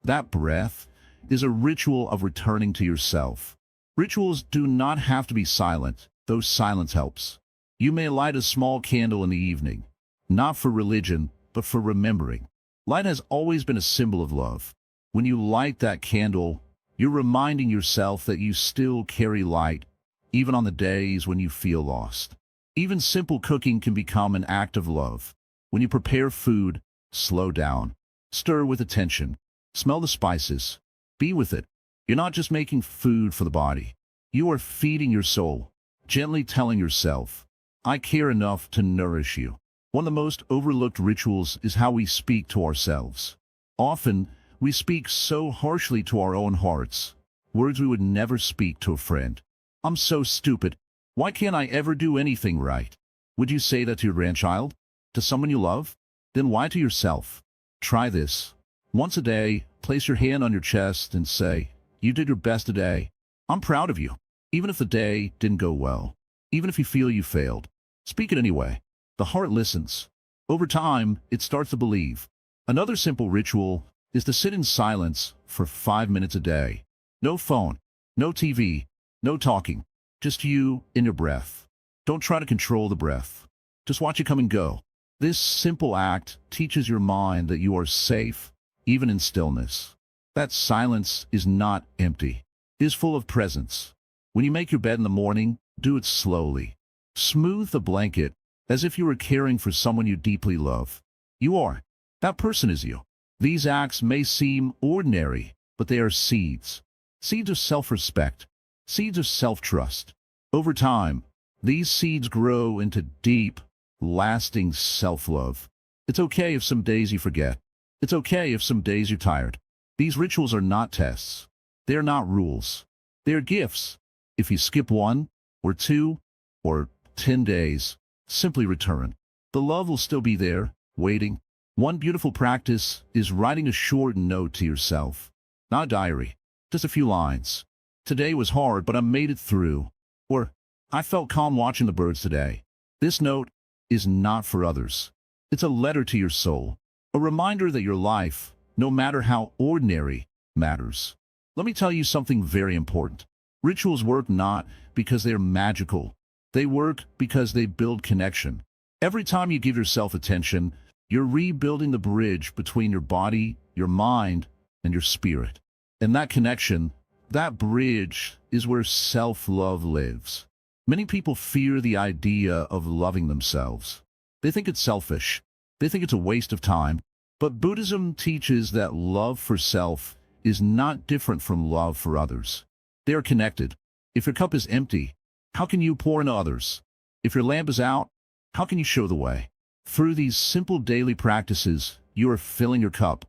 that breath, is a ritual of returning to yourself. Rituals do not have to be silent, though silence helps. You may light a small candle in the evening, not for religion, but for remembering. Light has always been a symbol of love. When you light that candle, you're reminding yourself that you still carry light, even on the days when you feel lost. Even simple cooking can become an act of love. When you prepare food, slow down. Stir with attention. Smell the spices. Be with it. You're not just making food for the body. You are feeding your soul, gently telling yourself, I care enough to nourish you. One of the most overlooked rituals is how we speak to ourselves. Often, we speak so harshly to our own hearts, words we would never speak to a friend. I'm so stupid. Why can't I ever do anything right? Would you say that to your grandchild? To someone you love? Then why to yourself? Try this. Once a day, place your hand on your chest and say, you did your best today. I'm proud of you. Even if the day didn't go well. Even if you feel you failed. Speak it anyway. The heart listens. Over time, it starts to believe. Another simple ritual is to sit in silence for 5 minutes a day. No phone, no TV, no talking. Just you and your breath. Don't try to control the breath. Just watch it come and go. This simple act teaches your mind that you are safe, even in stillness. That silence is not empty. It is full of presence. When you make your bed in the morning, do it slowly. Smooth the blanket as if you were caring for someone you deeply love. You are. That person is you. These acts may seem ordinary, but they are seeds. Seeds of self-respect. Seeds of self-trust. Over time, these seeds grow into deep, lasting self-love. It's okay if some days you forget. It's okay if some days you're tired. These rituals are not tests. They're not rules. They're gifts. If you skip 1, or 2, or 10 days, simply return. The love will still be there, waiting. One beautiful practice is writing a short note to yourself. Not a diary, just a few lines. Today was hard, but I made it through. Or, I felt calm watching the birds today. This note is not for others. It's a letter to your soul. A reminder that your life, no matter how ordinary, matters. Let me tell you something very important. Rituals work not because they're magical. They work because they build connection. Every time you give yourself attention, you're rebuilding the bridge between your body, your mind, and your spirit. And that connection, that bridge, is where self-love lives. Many people fear the idea of loving themselves. They think it's selfish. They think it's a waste of time. But Buddhism teaches that love for self is not different from love for others. They are connected. If your cup is empty, how can you pour into others? If your lamp is out, how can you show the way? Through these simple daily practices, you are filling your cup,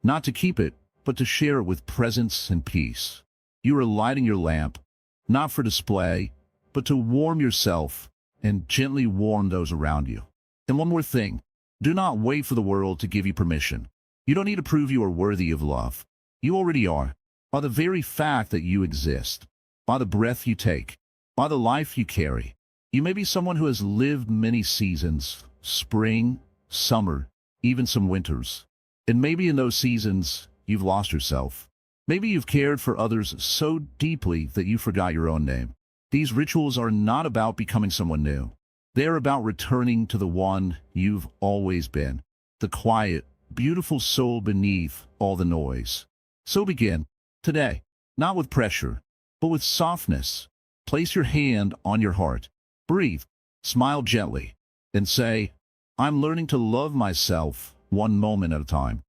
not to keep it, but to share it with presence and peace. You are lighting your lamp, not for display, but to warm yourself and gently warm those around you. And one more thing, do not wait for the world to give you permission. You don't need to prove you are worthy of love. You already are, by the very fact that you exist, by the breath you take, by the life you carry. You may be someone who has lived many seasons, spring, summer, even some winters. And maybe in those seasons, you've lost yourself. Maybe you've cared for others so deeply that you forgot your own name. These rituals are not about becoming someone new. They are about returning to the one you've always been. The quiet, beautiful soul beneath all the noise. So begin, today, not with pressure, but with softness. Place your hand on your heart. Breathe, smile gently, and say, I'm learning to love myself one moment at a time.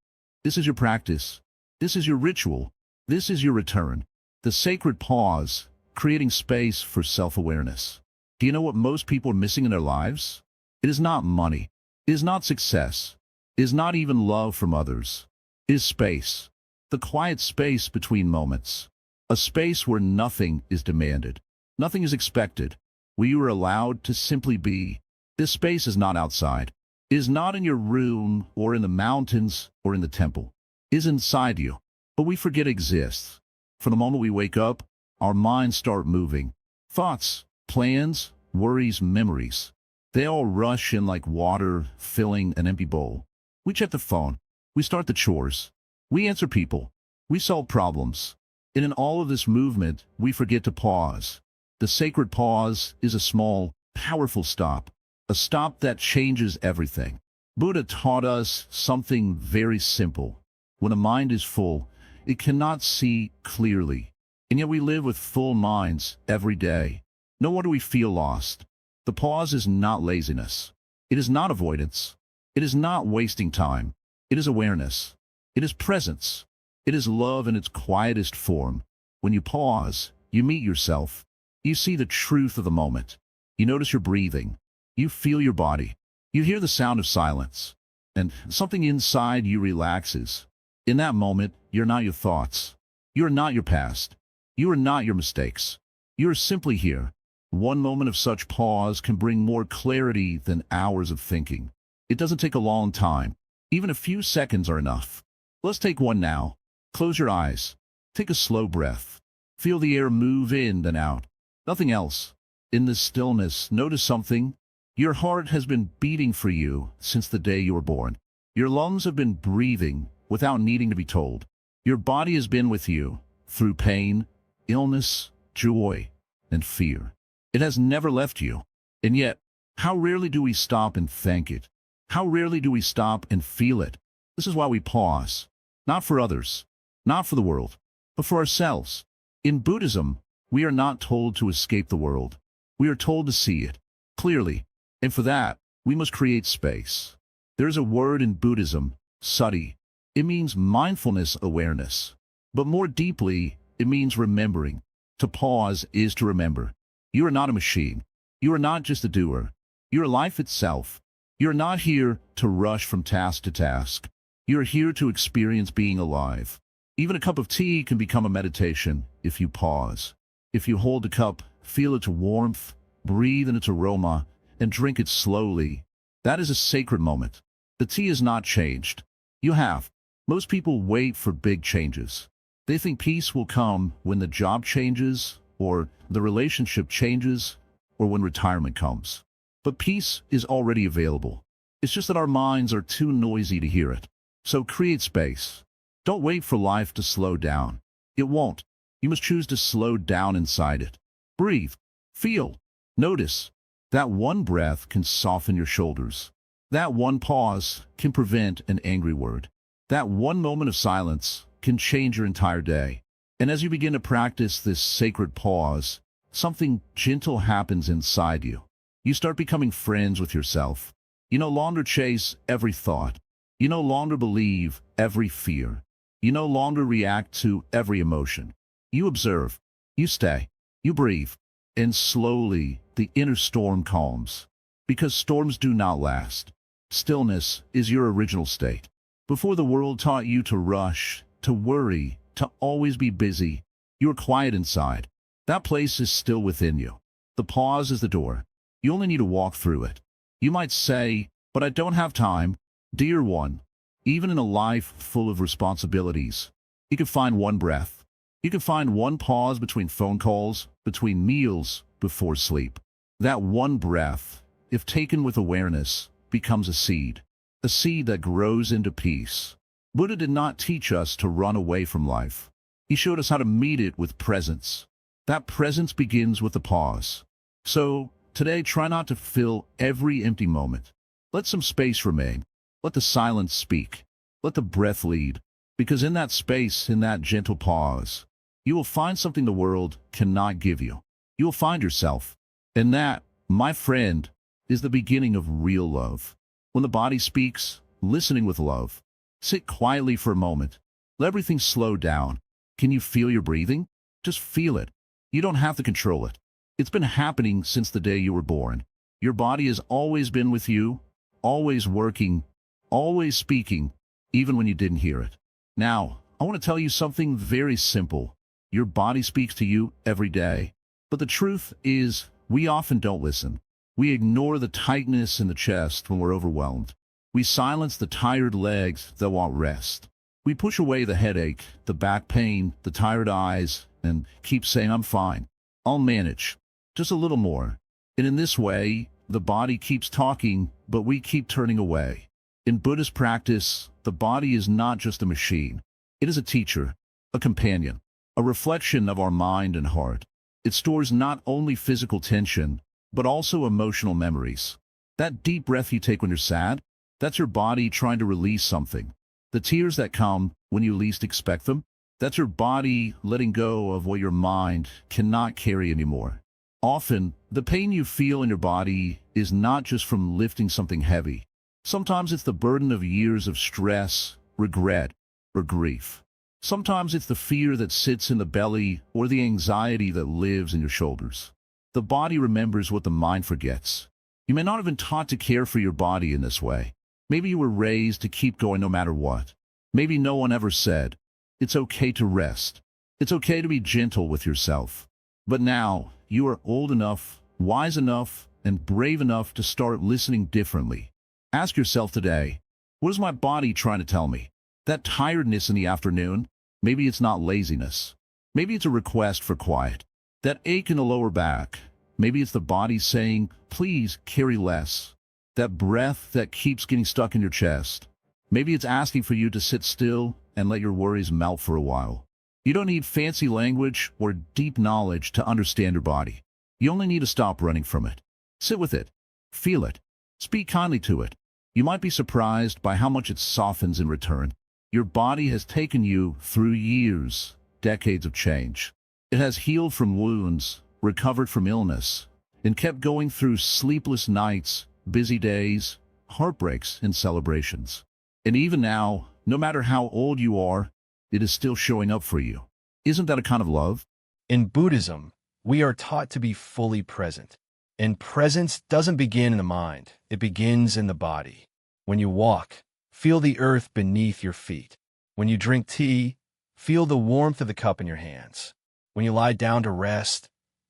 This is your practice. This is your ritual. This is your return. The sacred pause, creating space for self-awareness. Do you know what most people are missing in their lives? It is not money. It is not success. It is not even love from others. It is space. The quiet space between moments. A space where nothing is demanded. Nothing is expected. Where you are allowed to simply be. This space is not outside. It is not in your room or in the mountains or in the temple. It is inside you. But we forget it exists. From the moment we wake up, our minds start moving. Thoughts, plans, worries, memories. They all rush in like water filling an empty bowl. We check the phone. We start the chores. We answer people. We solve problems. And in all of this movement, we forget to pause. The sacred pause is a small, powerful stop. A stop that changes everything. Buddha taught us something very simple. When a mind is full, it cannot see clearly. And yet we live with full minds every day. No wonder we feel lost. The pause is not laziness. It is not avoidance. It is not wasting time. It is awareness. It is presence. It is love in its quietest form. When you pause, you meet yourself. You see the truth of the moment. You notice your breathing. You feel your body. You hear the sound of silence. And something inside you relaxes. In that moment, you're not your thoughts. You are not your past. You are not your mistakes. You are simply here. One moment of such pause can bring more clarity than hours of thinking. It doesn't take a long time. Even a few seconds are enough. Let's take one now. Close your eyes. Take a slow breath. Feel the air move in and out. Nothing else. In this stillness, notice something. Your heart has been beating for you since the day you were born. Your lungs have been breathing without needing to be told. Your body has been with you through pain, illness, joy, and fear. It has never left you. And yet, how rarely do we stop and thank it? How rarely do we stop and feel it? This is why we pause. Not for others, not for the world, but for ourselves. In Buddhism, we are not told to escape the world. We are told to see it clearly. And for that, we must create space. There is a word in Buddhism, sati. It means mindfulness, awareness. But more deeply, it means remembering. To pause is to remember. You are not a machine. You are not just a doer. You are life itself. You are not here to rush from task to task. You are here to experience being alive. Even a cup of tea can become a meditation if you pause. If you hold the cup, feel its warmth, breathe in its aroma, and drink it slowly. That is a sacred moment. The tea is not changed. You have. Most people wait for big changes. They think peace will come when the job changes, or the relationship changes, or when retirement comes. But peace is already available. It's just that our minds are too noisy to hear it. So create space. Don't wait for life to slow down. It won't. You must choose to slow down inside it. Breathe. Feel. Notice. That one breath can soften your shoulders. That one pause can prevent an angry word. That one moment of silence can change your entire day. And as you begin to practice this sacred pause, something gentle happens inside you. You start becoming friends with yourself. You no longer chase every thought. You no longer believe every fear. You no longer react to every emotion. You observe. You stay. You breathe. And slowly, the inner storm calms. Because storms do not last. Stillness is your original state. Before the world taught you to rush, to worry, to always be busy, you were quiet inside. That place is still within you. The pause is the door. You only need to walk through it. You might say, but I don't have time. Dear one, even in a life full of responsibilities, you can find one breath. You can find one pause between phone calls, between meals, before sleep. That one breath, if taken with awareness, becomes a seed that grows into peace. Buddha did not teach us to run away from life. He showed us how to meet it with presence. That presence begins with a pause. So, today try not to fill every empty moment. Let some space remain. Let the silence speak. Let the breath lead, because in that space, in that gentle pause, you will find something the world cannot give you. You will find yourself. And that, my friend, is the beginning of real love. When the body speaks, listening with love. Sit quietly for a moment. Let everything slow down. Can you feel your breathing? Just feel it. You don't have to control it. It's been happening since the day you were born. Your body has always been with you, always working, always speaking, even when you didn't hear it. Now, I want to tell you something very simple. Your body speaks to you every day. But the truth is, we often don't listen. We ignore the tightness in the chest when we're overwhelmed. We silence the tired legs that want rest. We push away the headache, the back pain, the tired eyes, and keep saying, I'm fine. I'll manage. Just a little more. And in this way, the body keeps talking, but we keep turning away. In Buddhist practice, the body is not just a machine. It is a teacher, a companion, a reflection of our mind and heart. It stores not only physical tension, but also emotional memories. That deep breath you take when you're sad, that's your body trying to release something. The tears that come when you least expect them, that's your body letting go of what your mind cannot carry anymore. Often, the pain you feel in your body is not just from lifting something heavy. Sometimes it's the burden of years of stress, regret, or grief. Sometimes it's the fear that sits in the belly or the anxiety that lives in your shoulders. The body remembers what the mind forgets. You may not have been taught to care for your body in this way. Maybe you were raised to keep going no matter what. Maybe no one ever said, it's okay to rest. It's okay to be gentle with yourself. But now, you are old enough, wise enough, and brave enough to start listening differently. Ask yourself today, what is my body trying to tell me? That tiredness in the afternoon, maybe it's not laziness. Maybe it's a request for quiet. That ache in the lower back, maybe it's the body saying, please carry less. That breath that keeps getting stuck in your chest, maybe it's asking for you to sit still and let your worries melt for a while. You don't need fancy language or deep knowledge to understand your body. You only need to stop running from it. Sit with it. Feel it. Speak kindly to it. You might be surprised by how much it softens in return. Your body has taken you through years, decades of change. It has healed from wounds, recovered from illness, and kept going through sleepless nights, busy days, heartbreaks, and celebrations. And even now, no matter how old you are, it is still showing up for you. Isn't that a kind of love? In Buddhism, we are taught to be fully present. And presence doesn't begin in the mind. It begins in the body. When you walk, feel the earth beneath your feet. When you drink tea, feel the warmth of the cup in your hands. When you lie down to rest,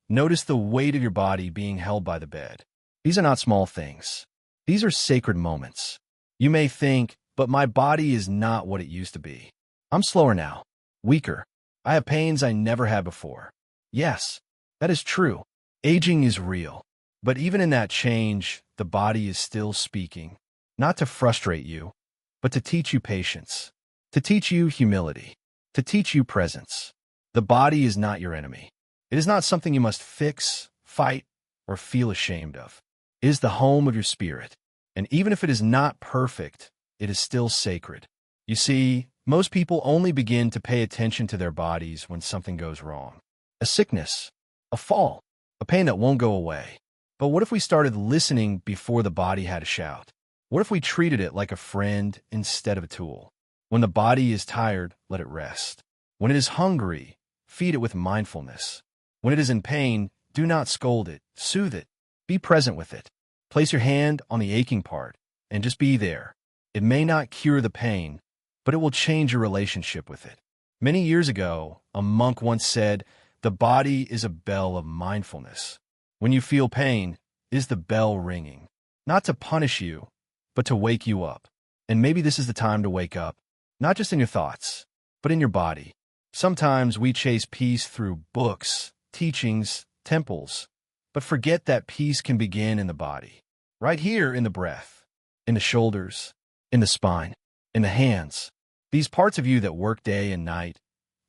notice the weight of your body being held by the bed. These are not small things. These are sacred moments. You may think, but my body is not what it used to be. I'm slower now, weaker. I have pains I never had before. Yes, that is true. Aging is real. But even in that change, the body is still speaking, not to frustrate you, but to teach you patience, to teach you humility, to teach you presence. The body is not your enemy. It is not something you must fix, fight, or feel ashamed of. It is the home of your spirit. And even if it is not perfect, it is still sacred. You see, most people only begin to pay attention to their bodies when something goes wrong. A sickness, a fall, a pain that won't go away. But what if we started listening before the body had a shout? What if we treated it like a friend instead of a tool? When the body is tired, let it rest. When it is hungry, feed it with mindfulness. When it is in pain, do not scold it, soothe it. Be present with it. Place your hand on the aching part and just be there. It may not cure the pain, but it will change your relationship with it. Many years ago, a monk once said, the body is a bell of mindfulness. When you feel pain, is the bell ringing, not to punish you, but to wake you up. And maybe this is the time to wake up, not just in your thoughts, but in your body. Sometimes we chase peace through books, teachings, temples, but forget that peace can begin in the body, right here in the breath, in the shoulders, in the spine, in the hands. These parts of you that work day and night,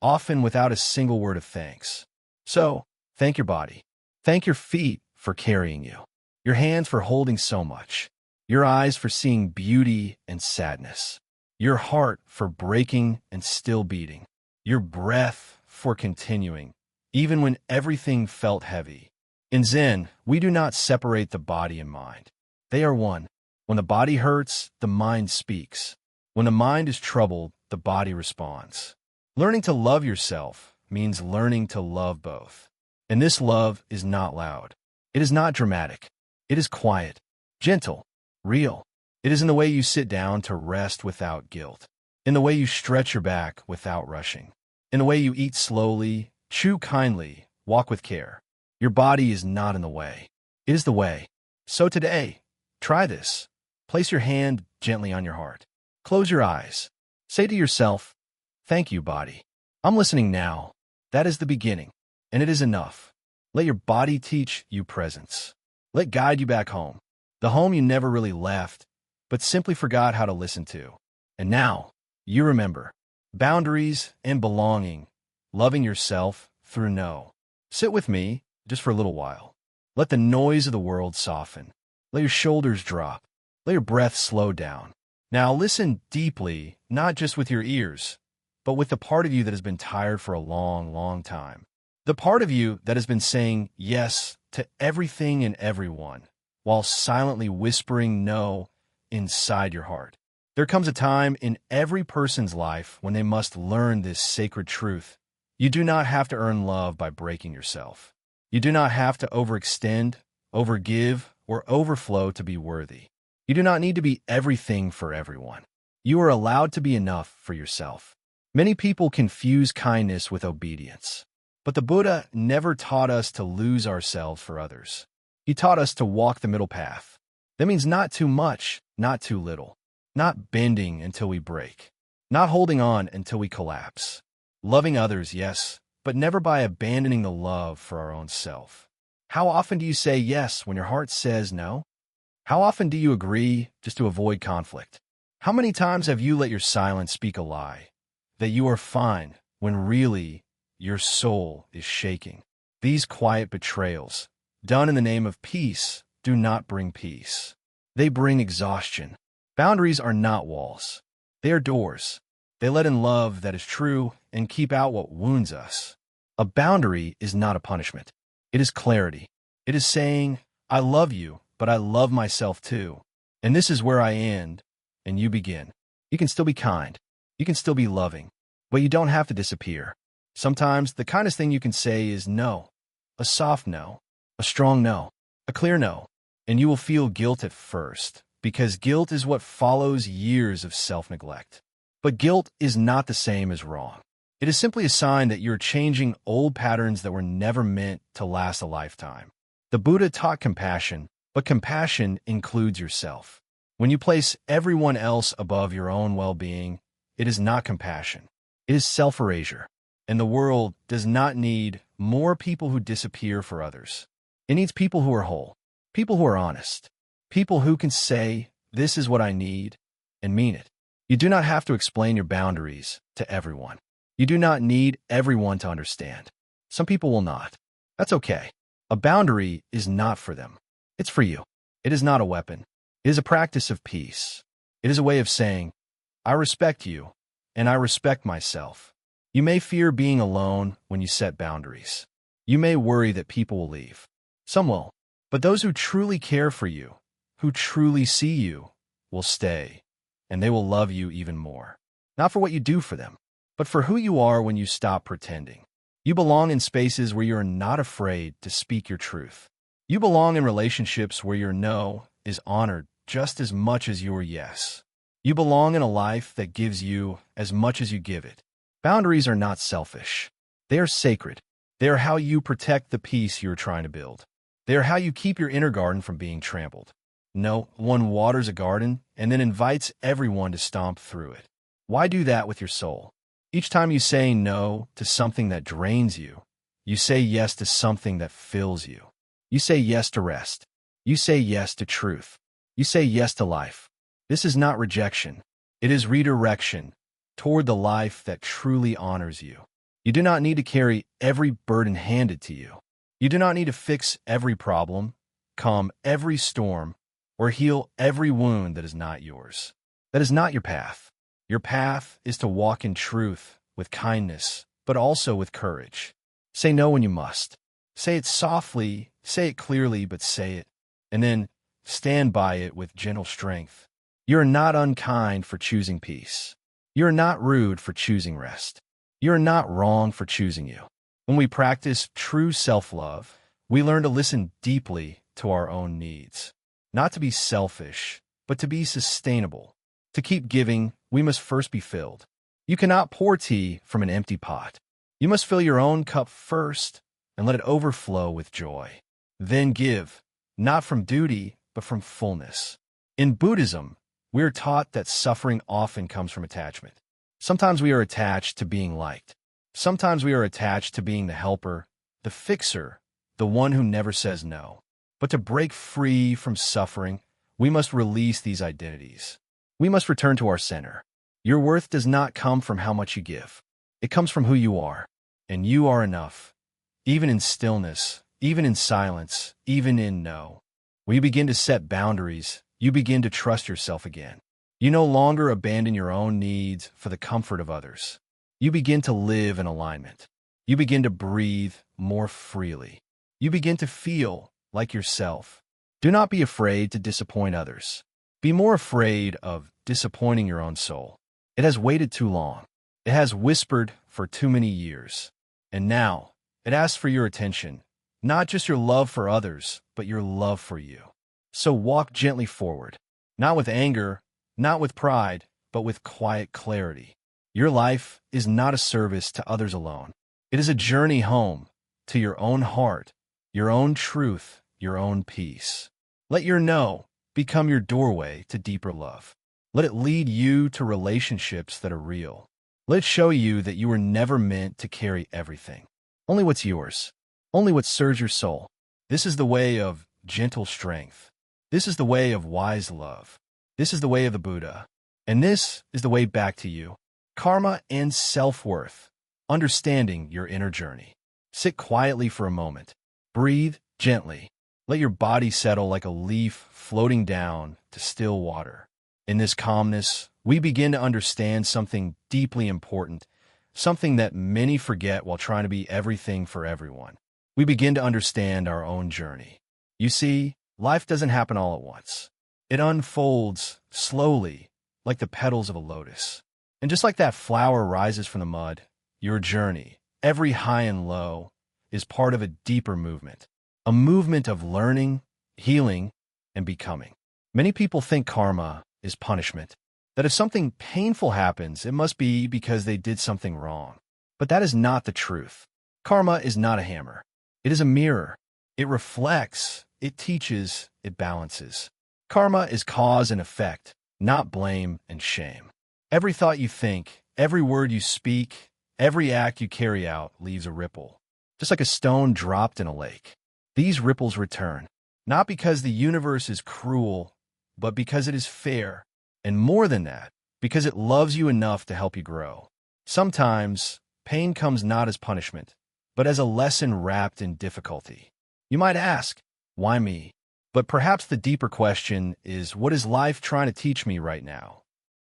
often without a single word of thanks. So, thank your body. Thank your feet for carrying you, your hands for holding so much, your eyes for seeing beauty and sadness, your heart for breaking and still beating, your breath for continuing, even when everything felt heavy. In Zen, we do not separate the body and mind. They are one. When the body hurts, the mind speaks. When the mind is troubled, the body responds. Learning to love yourself means learning to love both. And this love is not loud. It is not dramatic. It is quiet, gentle, real. It is in the way you sit down to rest without guilt, in the way you stretch your back without rushing, in the way you eat slowly, chew kindly, walk with care. Your body is not in the way. It is the way. So today, try this. Place your hand gently on your heart. Close your eyes. Say to yourself, "Thank you, body. I'm listening now." That is the beginning, and it is enough. Let your body teach you presence. Let guide you back home, the home you never really left, but simply forgot how to listen to. And now, you remember. Boundaries and belonging. Loving yourself through no. Sit with me just for a little while. Let the noise of the world soften. Let your shoulders drop. Let your breath slow down. Now listen deeply, not just with your ears, but with the part of you that has been tired for a long, long time. The part of you that has been saying yes to everything and everyone, while silently whispering no inside your heart. There comes a time in every person's life when they must learn this sacred truth. You do not have to earn love by breaking yourself. You do not have to overextend, overgive, or overflow to be worthy. You do not need to be everything for everyone. You are allowed to be enough for yourself. Many people confuse kindness with obedience. But the Buddha never taught us to lose ourselves for others. He taught us to walk the middle path. That means not too much, not too little. Not bending until we break. Not holding on until we collapse. Loving others, yes, but never by abandoning the love for our own self. How often do you say yes when your heart says no? How often do you agree just to avoid conflict? How many times have you let your silence speak a lie? That you are fine when really your soul is shaking. These quiet betrayals, done in the name of peace, do not bring peace. They bring exhaustion. Boundaries are not walls. They are doors. They let in love that is true and keep out what wounds us. A boundary is not a punishment. It is clarity. It is saying, I love you, but I love myself too. And this is where I end, and you begin. You can still be kind. You can still be loving. But you don't have to disappear. Sometimes the kindest thing you can say is no. A soft no. A strong no. A clear no. And you will feel guilt at first, because guilt is what follows years of self-neglect. But guilt is not the same as wrong. It is simply a sign that you're changing old patterns that were never meant to last a lifetime. The Buddha taught compassion, but compassion includes yourself. When you place everyone else above your own well-being, it is not compassion. It is self-erasure. And the world does not need more people who disappear for others. It needs people who are whole, people who are honest, people who can say, this is what I need, and mean it. You do not have to explain your boundaries to everyone. You do not need everyone to understand. Some people will not. That's okay. A boundary is not for them. It's for you. It is not a weapon. It is a practice of peace. It is a way of saying, I respect you, and I respect myself. You may fear being alone when you set boundaries. You may worry that people will leave. Some will. But those who truly care for you, who truly see you, will stay, and they will love you even more. Not for what you do for them, but for who you are when you stop pretending. You belong in spaces where you are not afraid to speak your truth. You belong in relationships where your no is honored just as much as your yes. You belong in a life that gives you as much as you give it. Boundaries are not selfish. They are sacred. They are how you protect the peace you are trying to build. They are how you keep your inner garden from being trampled. No one waters a garden and then invites everyone to stomp through it. Why do that with your soul? Each time you say no to something that drains you, you say yes to something that fills you. You say yes to rest. You say yes to truth. You say yes to life. This is not rejection. It is redirection toward the life that truly honors you. You do not need to carry every burden handed to you. You do not need to fix every problem, calm every storm, or heal every wound that is not yours. That is not your path. Your path is to walk in truth, with kindness, but also with courage. Say no when you must. Say it softly, say it clearly, but say it. And then stand by it with gentle strength. You are not unkind for choosing peace. You are not rude for choosing rest. You are not wrong for choosing you. When we practice true self-love, we learn to listen deeply to our own needs. Not to be selfish, but to be sustainable. To keep giving, we must first be filled. You cannot pour tea from an empty pot. You must fill your own cup first and let it overflow with joy. Then give, not from duty, but from fullness. In Buddhism, we are taught that suffering often comes from attachment. Sometimes we are attached to being liked. Sometimes we are attached to being the helper, the fixer, the one who never says no. But to break free from suffering, we must release these identities. We must return to our center. Your worth does not come from how much you give. It comes from who you are. And you are enough. Even in stillness, even in silence, even in no. When you begin to set boundaries, you begin to trust yourself again. You no longer abandon your own needs for the comfort of others. You begin to live in alignment. You begin to breathe more freely. You begin to feel like yourself. Do not be afraid to disappoint others. Be more afraid of disappointing your own soul. It has waited too long. It has whispered for too many years. And now, it asks for your attention, not just your love for others, but your love for you. So walk gently forward, not with anger, not with pride, but with quiet clarity. Your life is not a service to others alone. It is a journey home, to your own heart, your own truth, your own peace. Let your no become your doorway to deeper love. Let it lead you to relationships that are real. Let it show you that you were never meant to carry everything. Only what's yours. Only what serves your soul. This is the way of gentle strength. This is the way of wise love. This is the way of the Buddha. And this is the way back to you. Karma and self-worth. Understanding your inner journey. Sit quietly for a moment. Breathe gently. Let your body settle like a leaf floating down to still water. In this calmness, we begin to understand something deeply important, something that many forget while trying to be everything for everyone. We begin to understand our own journey. You see, life doesn't happen all at once. It unfolds slowly, like the petals of a lotus. And just like that flower rises from the mud, your journey, every high and low, is part of a deeper movement. A movement of learning, healing, and becoming. Many people think karma is punishment. That if something painful happens, it must be because they did something wrong. But that is not the truth. Karma is not a hammer. It is a mirror. It reflects, it teaches, it balances. Karma is cause and effect, not blame and shame. Every thought you think, every word you speak, every act you carry out leaves a ripple, just like a stone dropped in a lake. These ripples return, not because the universe is cruel, but because it is fair. And more than that, because it loves you enough to help you grow. Sometimes, pain comes not as punishment, but as a lesson wrapped in difficulty. You might ask, why me? But perhaps the deeper question is, what is life trying to teach me right now?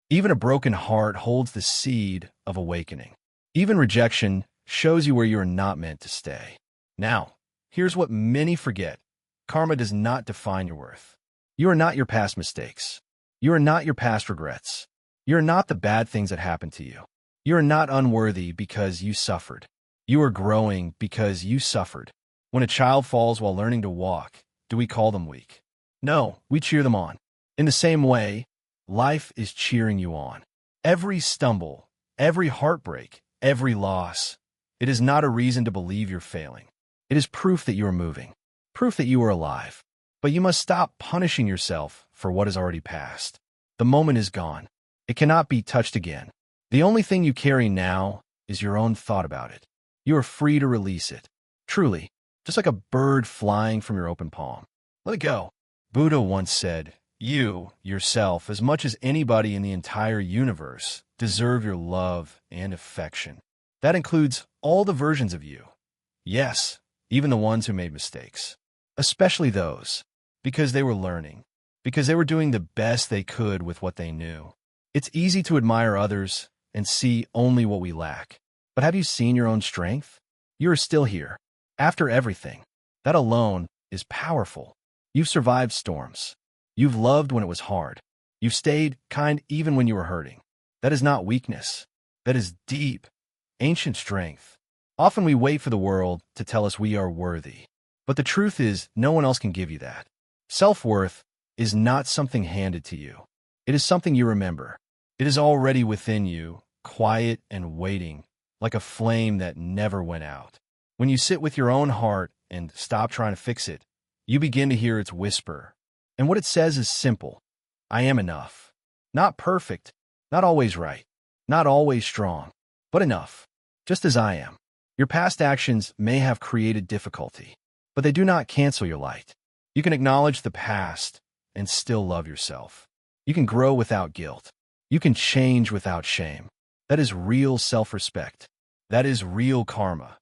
Even a broken heart holds the seed of awakening. Even rejection shows you where you are not meant to stay. Now, here's what many forget. Karma does not define your worth. You are not your past mistakes. You are not your past regrets. You are not the bad things that happened to you. You are not unworthy because you suffered. You are growing because you suffered. When a child falls while learning to walk, do we call them weak? No, we cheer them on. In the same way, life is cheering you on. Every stumble, every heartbreak, every loss, it is not a reason to believe you're failing. It is proof that you are moving, proof that you are alive. But you must stop punishing yourself for what has already passed. The moment is gone. It cannot be touched again. The only thing you carry now is your own thought about it. You are free to release it. Truly, just like a bird flying from your open palm. Let it go. Buddha once said, you, yourself, as much as anybody in the entire universe, deserve your love and affection. That includes all the versions of you. Yes, even the ones who made mistakes. Especially those, because they were learning, because they were doing the best they could with what they knew. It's easy to admire others and see only what we lack. But have you seen your own strength? You are still here. After everything. That alone is powerful. You've survived storms. You've loved when it was hard. You've stayed kind even when you were hurting. That is not weakness. That is deep, ancient strength. Often we wait for the world to tell us we are worthy. But the truth is, no one else can give you that. Self-worth is not something handed to you. It is something you remember. It is already within you, quiet and waiting, like a flame that never went out. When you sit with your own heart and stop trying to fix it, you begin to hear its whisper. And what it says is simple. I am enough. Not perfect, not always right, not always strong, but enough, just as I am. Your past actions may have created difficulty, but they do not cancel your light. You can acknowledge the past and still love yourself. You can grow without guilt. You can change without shame. That is real self-respect. That is real karma.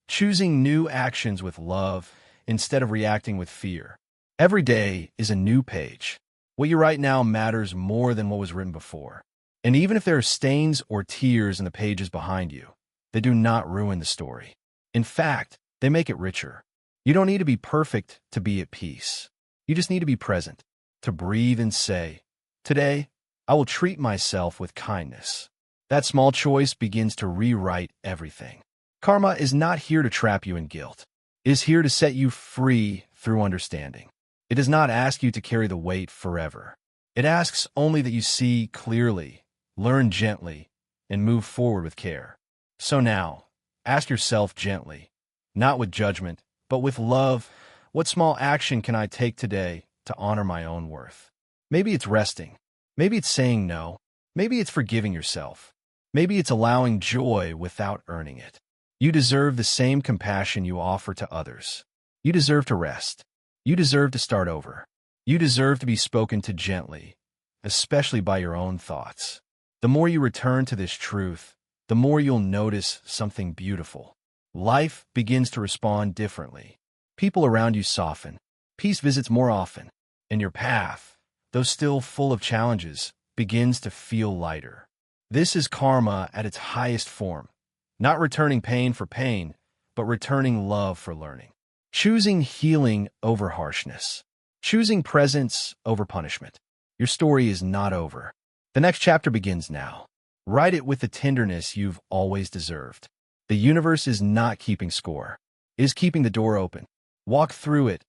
Choosing new actions with love instead of reacting with fear. Every day is a new page. What you write now matters more than what was written before. And even if there are stains or tears in the pages behind you, they do not ruin the story. In fact, they make it richer. You don't need to be perfect to be at peace. You just need to be present, to breathe and say, today, I will treat myself with kindness. That small choice begins to rewrite everything. Karma is not here to trap you in guilt. It is here to set you free through understanding. It does not ask you to carry the weight forever. It asks only that you see clearly, learn gently, and move forward with care. So now, ask yourself gently, not with judgment, but with love, what small action can I take today to honor my own worth? Maybe it's resting. Maybe it's saying no. Maybe it's forgiving yourself. Maybe it's allowing joy without earning it. You deserve the same compassion you offer to others. You deserve to rest. You deserve to start over. You deserve to be spoken to gently, especially by your own thoughts. The more you return to this truth, the more you'll notice something beautiful. Life begins to respond differently. People around you soften. Peace visits more often. And your path, though still full of challenges, begins to feel lighter. This is karma at its highest form. Not returning pain for pain, but returning love for learning. Choosing healing over harshness. Choosing presence over punishment. Your story is not over. The next chapter begins now. Write it with the tenderness you've always deserved. The universe is not keeping score. It is keeping the door open. Walk through it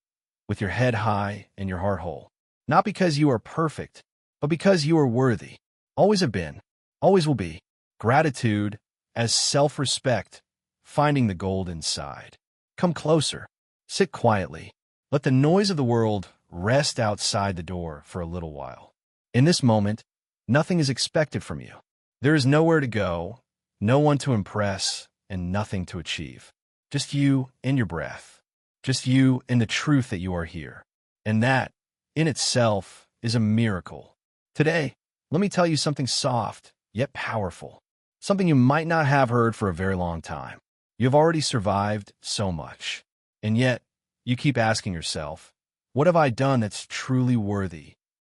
with your head high and your heart whole. Not because you are perfect, but because you are worthy. Always have been. Always will be. Gratitude as self-respect, finding the gold inside. Come closer. Sit quietly. Let the noise of the world rest outside the door for a little while. In this moment, nothing is expected from you. There is nowhere to go, no one to impress, and nothing to achieve. Just you and your breath. Just you and the truth that you are here. And that, in itself, is a miracle. Today, let me tell you something soft, yet powerful. Something you might not have heard for a very long time. You have already survived so much. And yet, you keep asking yourself, what have I done that's truly worthy?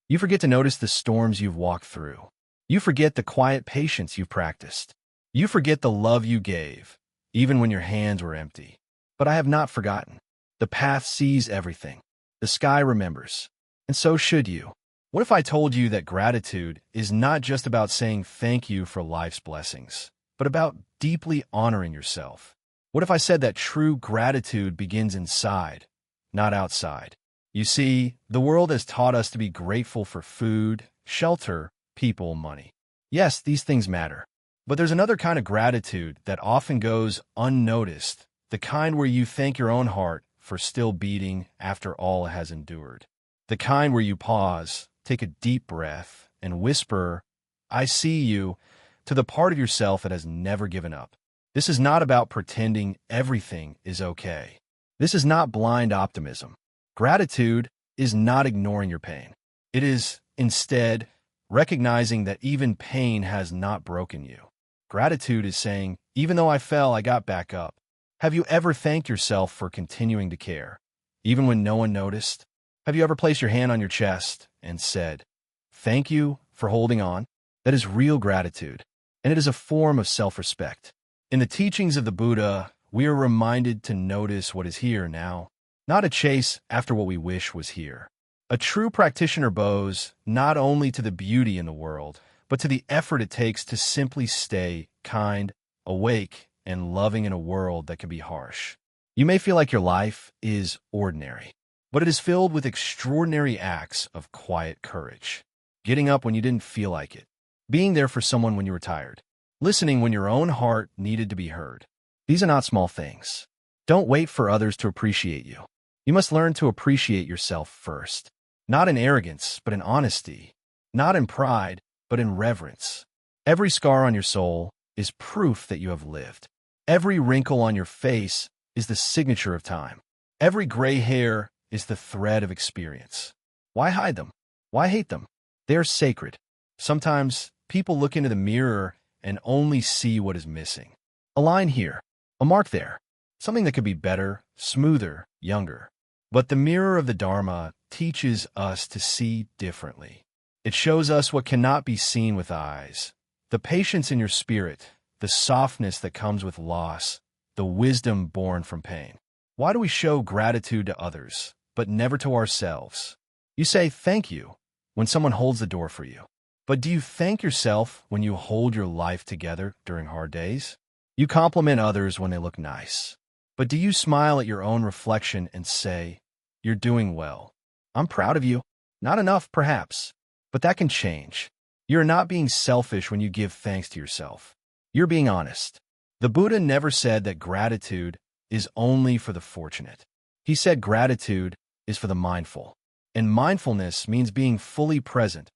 You forget to notice the storms you've walked through. You forget the quiet patience you've practiced. You forget the love you gave, even when your hands were empty. But I have not forgotten. The path sees everything. The sky remembers. And so should you. What if I told you that gratitude is not just about saying thank you for life's blessings, but about deeply honoring yourself? What if I said that true gratitude begins inside, not outside? You see, the world has taught us to be grateful for food, shelter, people, money. Yes, these things matter. But there's another kind of gratitude that often goes unnoticed, the kind where you thank your own heart for still beating after all it has endured. The kind where you pause, take a deep breath, and whisper, I see you, to the part of yourself that has never given up. This is not about pretending everything is okay. This is not blind optimism. Gratitude is not ignoring your pain. It is, instead, recognizing that even pain has not broken you. Gratitude is saying, even though I fell, I got back up. Have you ever thanked yourself for continuing to care, even when no one noticed? Have you ever placed your hand on your chest and said, thank you for holding on? That is real gratitude, and it is a form of self-respect. In the teachings of the Buddha, we are reminded to notice what is here now, not a chase after what we wish was here. A true practitioner bows not only to the beauty in the world, but to the effort it takes to simply stay kind, awake, and loving in a world that can be harsh. You may feel like your life is ordinary, but it is filled with extraordinary acts of quiet courage. Getting up when you didn't feel like it, being there for someone when you were tired, listening when your own heart needed to be heard. These are not small things. Don't wait for others to appreciate you. You must learn to appreciate yourself first. Not in arrogance, but in honesty. Not in pride, but in reverence. Every scar on your soul is proof that you have lived. Every wrinkle on your face is the signature of time. Every gray hair is the thread of experience. Why hide them? Why hate them? They are sacred. Sometimes people look into the mirror and only see what is missing. A line here, a mark there, something that could be better, smoother, younger. But the mirror of the Dharma teaches us to see differently. It shows us what cannot be seen with eyes. The patience in your spirit, the softness that comes with loss, the wisdom born from pain. Why do we show gratitude to others, but never to ourselves? You say thank you when someone holds the door for you. But do you thank yourself when you hold your life together during hard days? You compliment others when they look nice. But do you smile at your own reflection and say, "You're doing well. I'm proud of you." Not enough, perhaps, but that can change. You're not being selfish when you give thanks to yourself. You're being honest. The Buddha never said that gratitude is only for the fortunate. He said gratitude is for the mindful. And mindfulness means being fully present,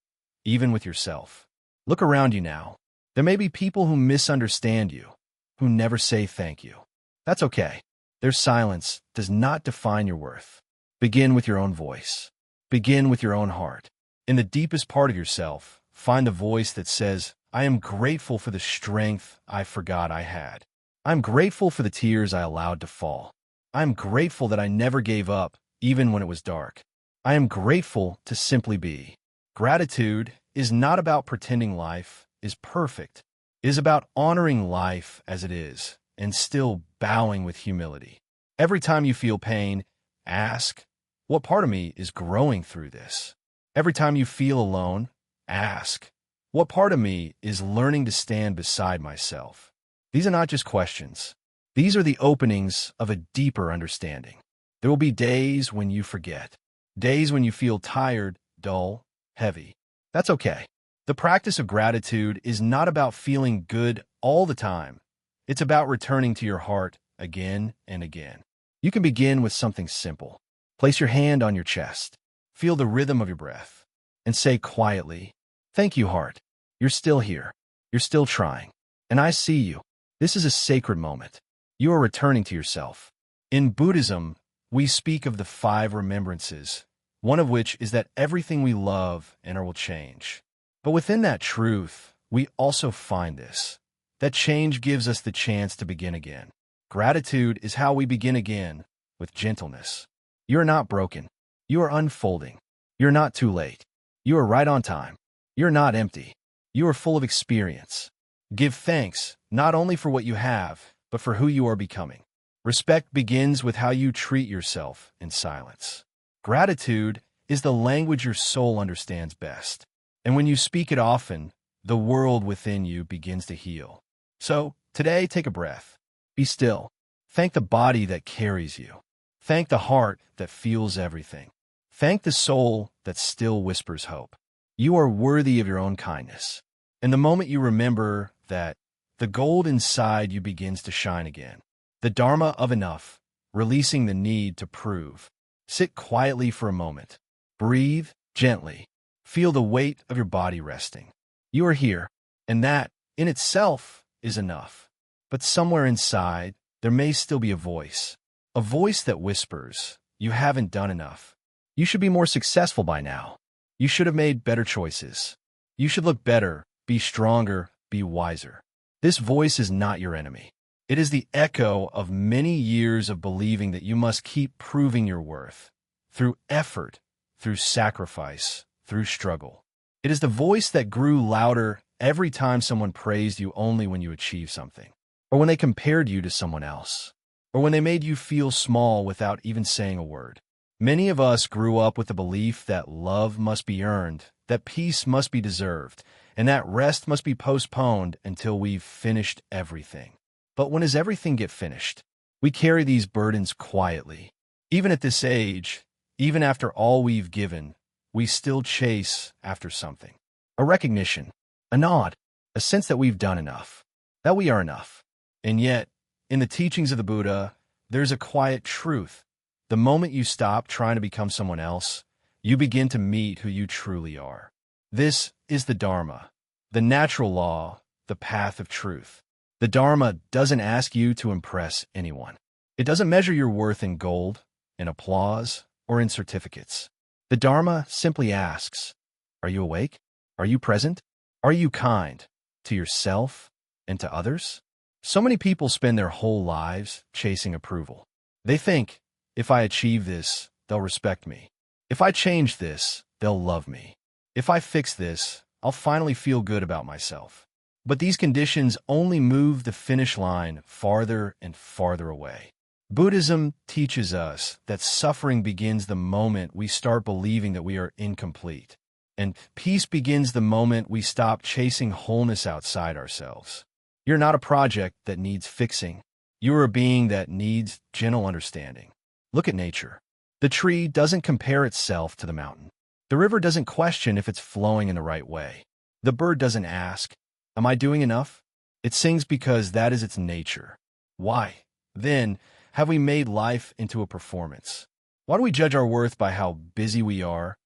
even with yourself. Look around you now. There may be people who misunderstand you, who never say thank you. That's okay. Their silence does not define your worth. Begin with your own voice. Begin with your own heart. In the deepest part of yourself, find the voice that says, "I am grateful for the strength I forgot I had. I'm grateful for the tears I allowed to fall. I'm grateful that I never gave up, even when it was dark. I am grateful to simply be." Gratitude is not about pretending life is perfect. It is about honoring life as it is and still bowing with humility. Every time you feel pain, ask, what part of me is growing through this? Every time you feel alone, ask, what part of me is learning to stand beside myself? These are not just questions. These are the openings of a deeper understanding. There will be days when you forget, days when you feel tired, dull, heavy. That's okay. The practice of gratitude is not about feeling good all the time. It's about returning to your heart again and again. You can begin with something simple. Place your hand on your chest. Feel the rhythm of your breath. And say quietly, "Thank you, heart. You're still here. You're still trying. And I see you." This is a sacred moment. You are returning to yourself. In Buddhism, we speak of the 5 remembrances, one of which is that everything we love and will change. But within that truth, we also find this, that change gives us the chance to begin again. Gratitude is how we begin again, with gentleness. You are not broken. You are unfolding. You're not too late. You are right on time. You're not empty. You are full of experience. Give thanks, not only for what you have, but for who you are becoming. Respect begins with how you treat yourself in silence. Gratitude is the language your soul understands best. And when you speak it often, the world within you begins to heal. So, today, take a breath. Be still. Thank the body that carries you. Thank the heart that feels everything. Thank the soul that still whispers hope. You are worthy of your own kindness. And the moment you remember that, the gold inside you begins to shine again. The Dharma of enough, releasing the need to prove. Sit quietly for a moment. Breathe gently. Feel the weight of your body resting. You are here, and that, in itself, is enough. But somewhere inside, there may still be a voice that whispers, "You haven't done enough. You should be more successful by now. You should have made better choices. You should look better, be stronger, be wiser." This voice is not your enemy. It is the echo of many years of believing that you must keep proving your worth, through effort, through sacrifice, through struggle. It is the voice that grew louder every time someone praised you only when you achieved something, or when they compared you to someone else, or when they made you feel small without even saying a word. Many of us grew up with the belief that love must be earned, that peace must be deserved, and that rest must be postponed until we've finished everything. But when does everything get finished? We carry these burdens quietly. Even at this age, even after all we've given, we still chase after something. A recognition, a nod, a sense that we've done enough, that we are enough. And yet, in the teachings of the Buddha, there's a quiet truth. The moment you stop trying to become someone else, you begin to meet who you truly are. This is the Dharma, the natural law, the path of truth. The Dharma doesn't ask you to impress anyone. It doesn't measure your worth in gold, in applause, or in certificates. The Dharma simply asks, are you awake? Are you present? Are you kind to yourself and to others? So many people spend their whole lives chasing approval. They think, if I achieve this, they'll respect me. If I change this, they'll love me. If I fix this, I'll finally feel good about myself. But these conditions only move the finish line farther and farther away. Buddhism teaches us that suffering begins the moment we start believing that we are incomplete, and peace begins the moment we stop chasing wholeness outside ourselves. You're not a project that needs fixing. You are a being that needs gentle understanding. Look at nature. The tree doesn't compare itself to the mountain. The river doesn't question if it's flowing in the right way. The bird doesn't ask, am I doing enough? It sings because that is its nature. Why, then, have we made life into a performance? Why do we judge our worth by how busy we are,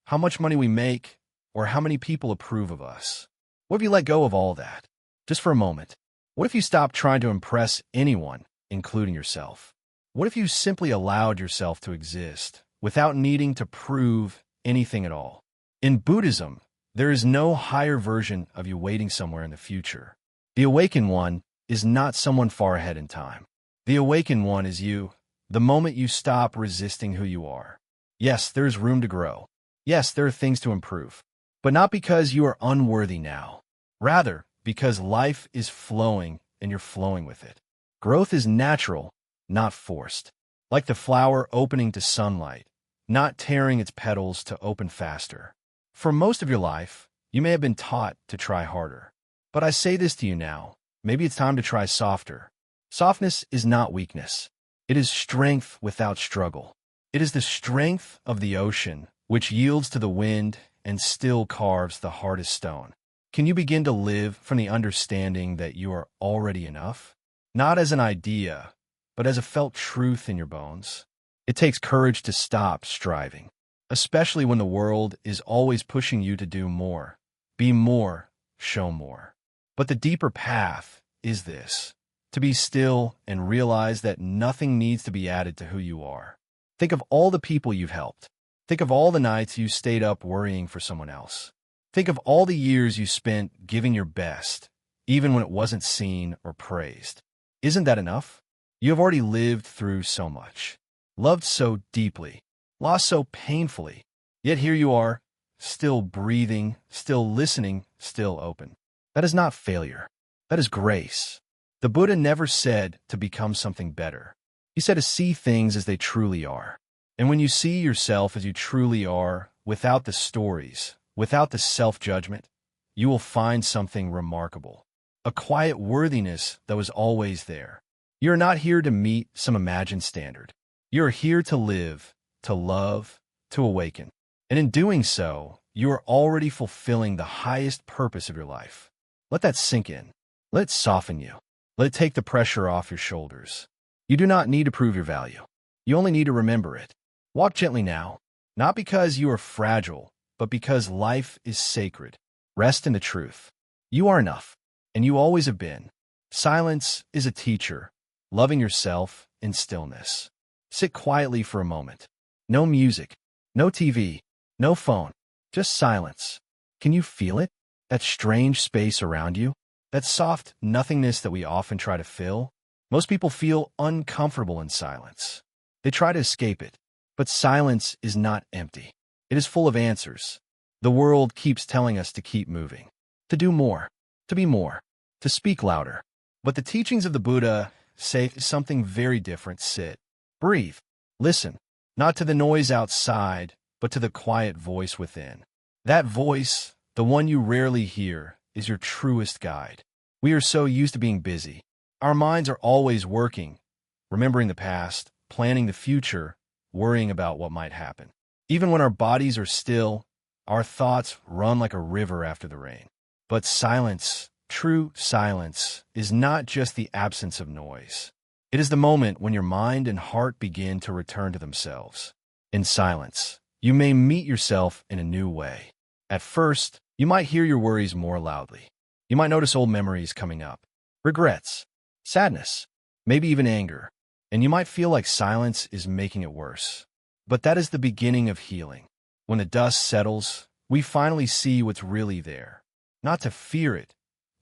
how much money we make, or how many people approve of us? What if you let go of all that? Just for a moment. What if you stopped trying to impress anyone, including yourself? What if you simply allowed yourself to exist without needing to prove anything at all? In Buddhism, there is no higher version of you waiting somewhere in the future. The awakened one is not someone far ahead in time. The awakened one is you, the moment you stop resisting who you are. Yes, there's room to grow. Yes, there are things to improve. But not because you are unworthy now. Rather, because life is flowing and you're flowing with it. Growth is natural, not forced. Like the flower opening to sunlight, not tearing its petals to open faster. For most of your life, you may have been taught to try harder. But I say this to you now, maybe it's time to try softer. Softness is not weakness. It is strength without struggle. It is the strength of the ocean, which yields to the wind and still carves the hardest stone. Can you begin to live from the understanding that you are already enough? Not as an idea, but as a felt truth in your bones. It takes courage to stop striving, especially when the world is always pushing you to do more. Be more, show more. But the deeper path is this: to be still and realize that nothing needs to be added to who you are. Think of all the people you've helped. Think of all the nights you stayed up worrying for someone else. Think of all the years you spent giving your best, even when it wasn't seen or praised. Isn't that enough? You have already lived through so much, loved so deeply, lost so painfully, yet here you are, still breathing, still listening, still open. That is not failure. That is grace. The Buddha never said to become something better. He said to see things as they truly are. And when you see yourself as you truly are, without the stories, without the self-judgment, you will find something remarkable. A quiet worthiness that was always there. You are not here to meet some imagined standard. You are here to live, to love, to awaken. And in doing so, you are already fulfilling the highest purpose of your life. Let that sink in. Let it soften you. Let it take the pressure off your shoulders. You do not need to prove your value. You only need to remember it. Walk gently now, not because you are fragile, but because life is sacred. Rest in the truth. You are enough, and you always have been. Silence is a teacher, loving yourself in stillness. Sit quietly for a moment. No music, no TV, no phone, just silence. Can you feel it? That strange space around you? That soft nothingness that we often try to fill? Most people feel uncomfortable in silence. They try to escape it. But silence is not empty. It is full of answers. The world keeps telling us to keep moving. to do more, to be more, to speak louder. But the teachings of the Buddha say something very different. Sit, breathe, listen, not to the noise outside, but to the quiet voice within. That voice, the one you rarely hear, is your truest guide. We are so used to being busy. Our minds are always working, remembering the past, planning the future, worrying about what might happen. Even when our bodies are still, our thoughts run like a river after the rain. But silence, true silence, is not just the absence of noise. It is the moment when your mind and heart begin to return to themselves. In silence, you may meet yourself in a new way. At first, you might hear your worries more loudly. You might notice old memories coming up, regrets, sadness, maybe even anger, and you might feel like silence is making it worse. But that is the beginning of healing. When the dust settles, we finally see what's really there. Not to fear it,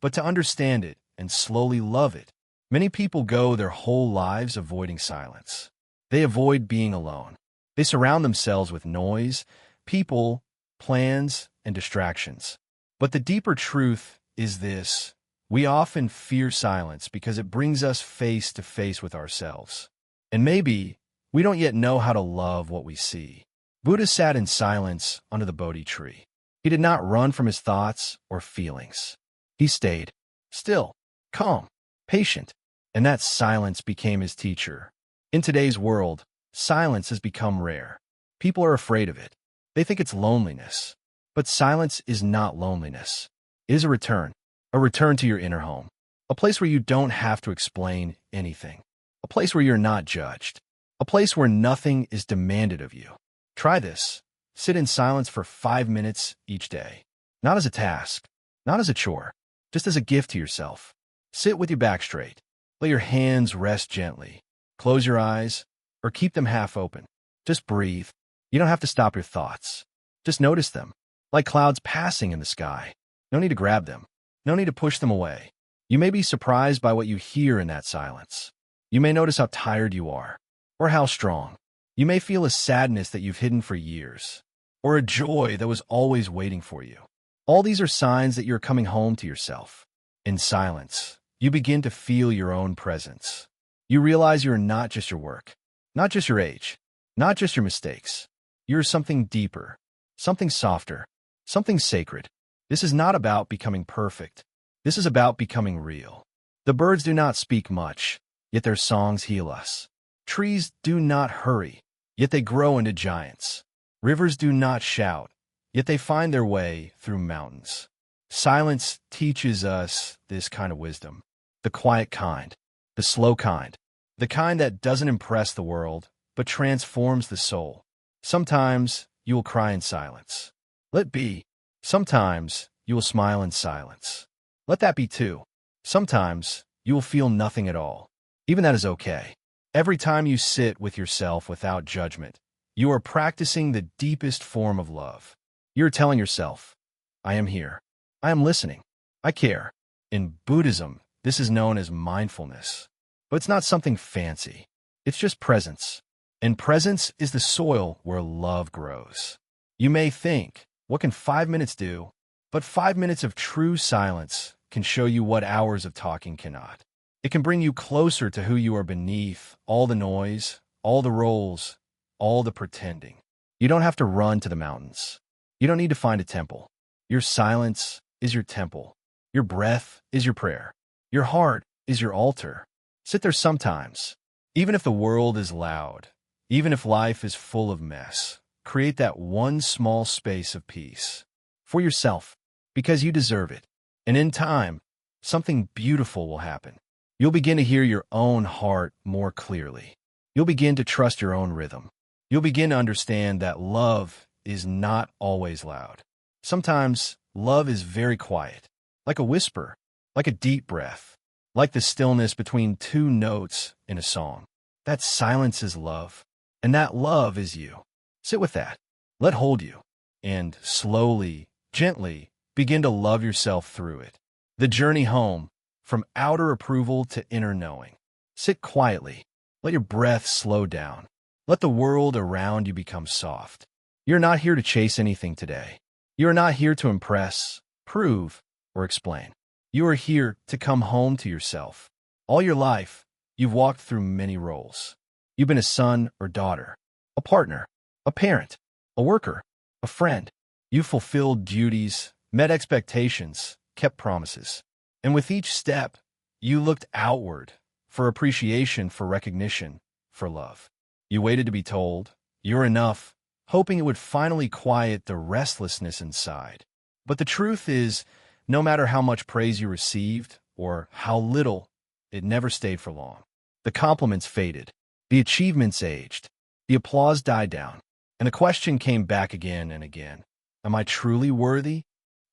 but to understand it and slowly love it. Many people go their whole lives avoiding silence. They avoid being alone. They surround themselves with noise, people, plans, and distractions. But the deeper truth is this: we often fear silence because it brings us face to face with ourselves. And maybe we don't yet know how to love what we see. Buddha sat in silence under the Bodhi tree. He did not run from his thoughts or feelings. He stayed still, calm, patient, and that silence became his teacher. In today's world, silence has become rare. People are afraid of it. They think it's loneliness. But silence is not loneliness. It is a return to your inner home, a place where you don't have to explain anything, a place where you're not judged, a place where nothing is demanded of you. Try this. Sit in silence for 5 minutes each day. Not as a task, not as a chore, just as a gift to yourself. Sit with your back straight. Let your hands rest gently. Close your eyes or keep them half open. Just breathe. You don't have to stop your thoughts. Just notice them, like clouds passing in the sky. No need to grab them. No need to push them away. You may be surprised by what you hear in that silence. You may notice how tired you are, or how strong. You may feel a sadness that you've hidden for years, or a joy that was always waiting for you. All these are signs that you're coming home to yourself. In silence, you begin to feel your own presence. You realize you're not just your work, not just your age, not just your mistakes. You're something deeper, something softer, something sacred. This is not about becoming perfect. This is about becoming real. The birds do not speak much, yet their songs heal us. Trees do not hurry, yet they grow into giants. Rivers do not shout, yet they find their way through mountains. Silence teaches us this kind of wisdom, the quiet kind, the slow kind, the kind that doesn't impress the world, but transforms the soul. Sometimes you will cry in silence. Let be. Sometimes you will smile in silence. Let that be too. Sometimes you will feel nothing at all. Even that is okay. Every time you sit with yourself without judgment, you are practicing the deepest form of love. You're telling yourself, I am here. I am listening. I care. In Buddhism, this is known as mindfulness. But it's not something fancy. It's just presence. And presence is the soil where love grows. You may think, what can 5 minutes do? But 5 minutes of true silence can show you what hours of talking cannot. It can bring you closer to who you are beneath all the noise, all the roles, all the pretending. You don't have to run to the mountains. You don't need to find a temple. Your silence is your temple. Your breath is your prayer. Your heart is your altar. Sit there sometimes. Even if the world is loud, even if life is full of mess, create that one small space of peace. For yourself, because you deserve it. And in time, something beautiful will happen. You'll begin to hear your own heart more clearly. You'll begin to trust your own rhythm. You'll begin to understand that love is not always loud. Sometimes love is very quiet, like a whisper, like a deep breath, like the stillness between two notes in a song. That silence is love, and that love is you. Sit with that. Let hold you, and slowly, gently, begin to love yourself through it. The journey home, from outer approval to inner knowing. Sit quietly. Let your breath slow down. Let the world around you become soft. You're not here to chase anything today. You're not here to impress, prove, or explain. You are here to come home to yourself. All your life, you've walked through many roles. You've been a son or daughter, a partner, a parent, a worker, a friend. You've fulfilled duties, met expectations, kept promises. And with each step, you looked outward for appreciation, for recognition, for love. You waited to be told, "You're enough," hoping it would finally quiet the restlessness inside. But the truth is, no matter how much praise you received or how little, it never stayed for long. The compliments faded, the achievements aged, the applause died down, and the question came back again and again. Am I truly worthy?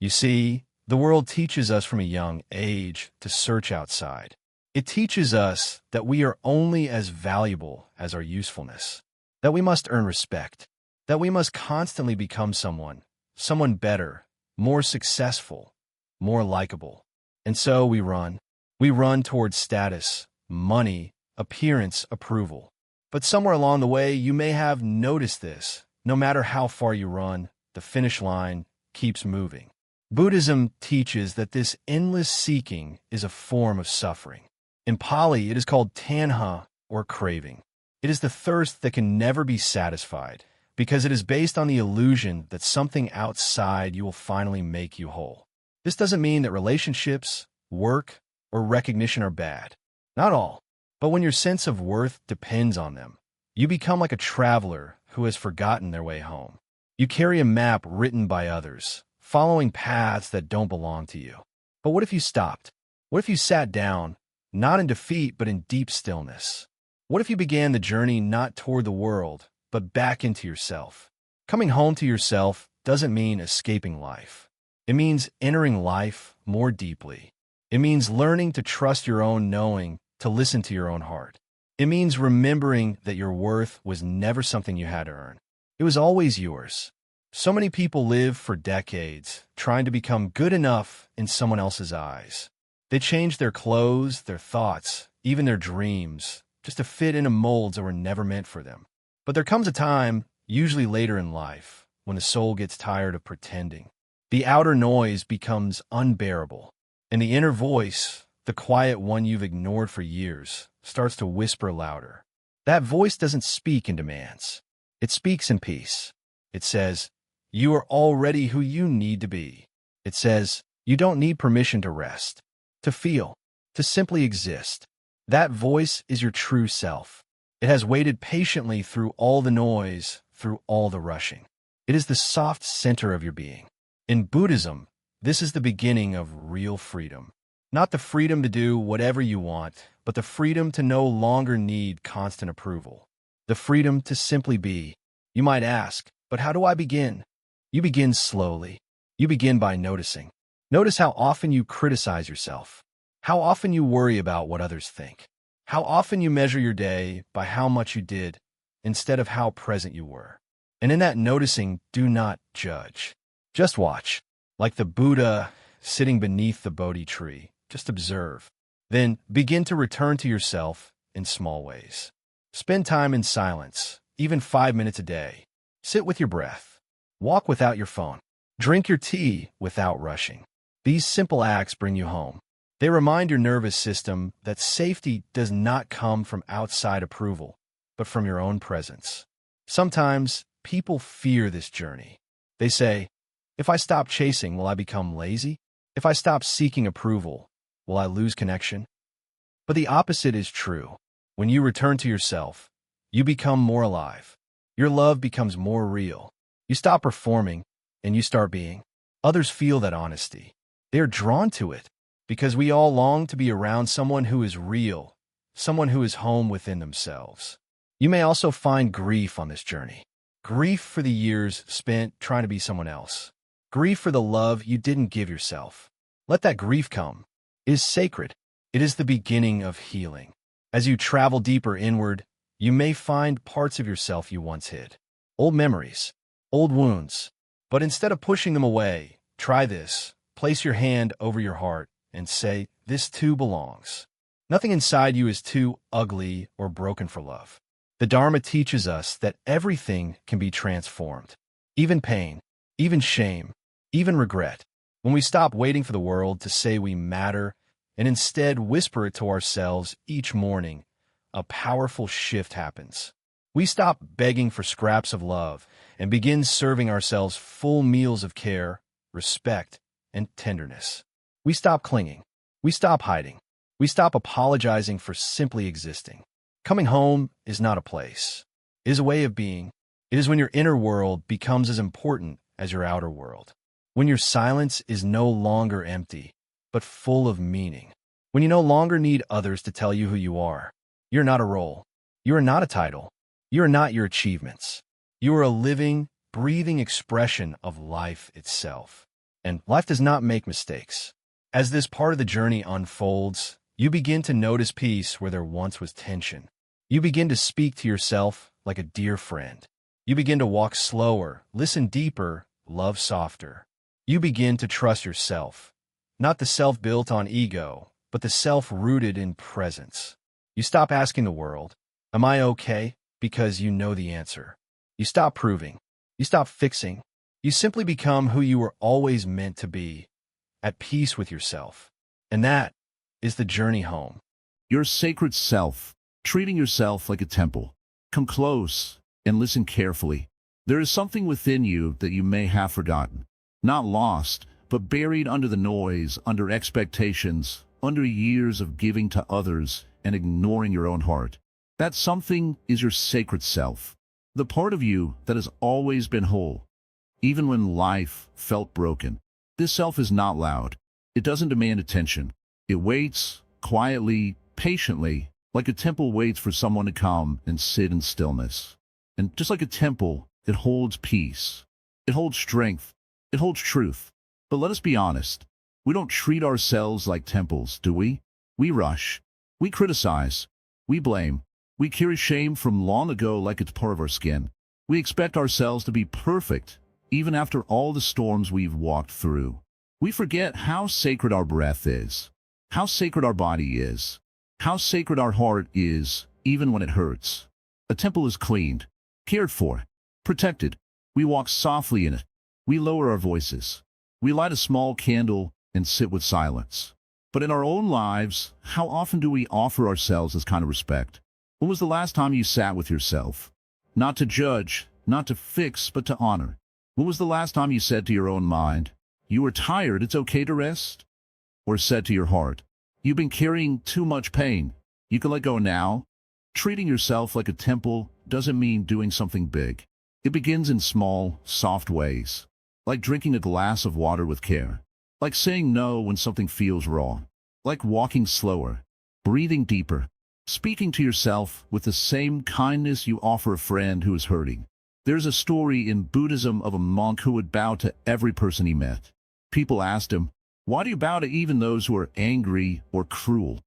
You see, the world teaches us from a young age to search outside. It teaches us that we are only as valuable as our usefulness, that we must earn respect, that we must constantly become someone better, more successful, more likable. And so we run. We run towards status, money, appearance, approval. But somewhere along the way, you may have noticed this. No matter how far you run, the finish line keeps moving. Buddhism teaches that this endless seeking is a form of suffering. In Pali, it is called tanha, or craving. It is the thirst that can never be satisfied, because it is based on the illusion that something outside you will finally make you whole. This doesn't mean that relationships, work, or recognition are bad. Not all. But when your sense of worth depends on them, you become like a traveler who has forgotten their way home. You carry a map written by others, following paths that don't belong to you. But what if you stopped? What if you sat down, not in defeat, but in deep stillness? What if you began the journey not toward the world, but back into yourself? Coming home to yourself doesn't mean escaping life. It means entering life more deeply. It means learning to trust your own knowing, to listen to your own heart. It means remembering that your worth was never something you had to earn. It was always yours. So many people live for decades trying to become good enough in someone else's eyes. They change their clothes, their thoughts, even their dreams, just to fit into molds that were never meant for them. But there comes a time, usually later in life, when the soul gets tired of pretending. The outer noise becomes unbearable, and the inner voice, the quiet one you've ignored for years, starts to whisper louder. That voice doesn't speak in demands. It speaks in peace. It says, "You are already who you need to be." It says, "You don't need permission to rest, to feel, to simply exist." That voice is your true self. It has waited patiently through all the noise, through all the rushing. It is the soft center of your being. In Buddhism, this is the beginning of real freedom. Not the freedom to do whatever you want, but the freedom to no longer need constant approval. The freedom to simply be. You might ask, but how do I begin? You begin slowly. You begin by noticing. Notice how often you criticize yourself. How often you worry about what others think. How often you measure your day by how much you did instead of how present you were. And in that noticing, do not judge. Just watch. Like the Buddha sitting beneath the Bodhi tree. Just observe. Then begin to return to yourself in small ways. Spend time in silence, even 5 minutes a day. Sit with your breath. Walk without your phone. Drink your tea without rushing. These simple acts bring you home. They remind your nervous system that safety does not come from outside approval, but from your own presence. Sometimes people fear this journey. They say, if I stop chasing, will I become lazy? If I stop seeking approval, will I lose connection? But the opposite is true. When you return to yourself, you become more alive. Your love becomes more real. You stop performing, and you start being. Others feel that honesty. They are drawn to it, because we all long to be around someone who is real, someone who is home within themselves. You may also find grief on this journey. Grief for the years spent trying to be someone else. Grief for the love you didn't give yourself. Let that grief come. It is sacred. It is the beginning of healing. As you travel deeper inward, you may find parts of yourself you once hid. Old memories, old wounds. But instead of pushing them away, try this. Place your hand over your heart and say, this too belongs. Nothing inside you is too ugly or broken for love. The Dharma teaches us that everything can be transformed. Even pain, even shame, even regret. When we stop waiting for the world to say we matter and instead whisper it to ourselves each morning, a powerful shift happens. We stop begging for scraps of love and begin serving ourselves full meals of care, respect, and tenderness. We stop clinging. We stop hiding. We stop apologizing for simply existing. Coming home is not a place. It is a way of being. It is when your inner world becomes as important as your outer world. When your silence is no longer empty, but full of meaning. When you no longer need others to tell you who you are. You're not a role. You are not a title. You are not your achievements. You are a living, breathing expression of life itself. And life does not make mistakes. As this part of the journey unfolds, you begin to notice peace where there once was tension. You begin to speak to yourself like a dear friend. You begin to walk slower, listen deeper, love softer. You begin to trust yourself, not the self built on ego, but the self rooted in presence. You stop asking the world, "Am I okay?" because you know the answer. You stop proving. You stop fixing. You simply become who you were always meant to be, at peace with yourself. And that is the journey home. Your sacred self, treating yourself like a temple. Come close and listen carefully. There is something within you that you may have forgotten. Not lost, but buried under the noise, under expectations, under years of giving to others and ignoring your own heart. That something is your sacred self, the part of you that has always been whole, even when life felt broken. This self is not loud. It doesn't demand attention. It waits, quietly, patiently, like a temple waits for someone to come and sit in stillness. And just like a temple, it holds peace. It holds strength. It holds truth. But let us be honest. We don't treat ourselves like temples, do we? We rush. We criticize. We blame. We carry shame from long ago like it's part of our skin. We expect ourselves to be perfect, even after all the storms we've walked through. We forget how sacred our breath is, how sacred our body is, how sacred our heart is, even when it hurts. A temple is cleaned, cared for, protected. We walk softly in it. We lower our voices. We light a small candle and sit with silence. But in our own lives, how often do we offer ourselves this kind of respect? When was the last time you sat with yourself? Not to judge, not to fix, but to honor. When was the last time you said to your own mind, "You are tired, it's okay to rest"? Or said to your heart, "You've been carrying too much pain. You can let go now"? Treating yourself like a temple doesn't mean doing something big. It begins in small, soft ways, like drinking a glass of water with care, like saying no when something feels wrong, like walking slower, breathing deeper, speaking to yourself with the same kindness you offer a friend who is hurting. There's a story in Buddhism of a monk who would bow to every person he met. People asked him, "Why do you bow to even those who are angry or cruel?"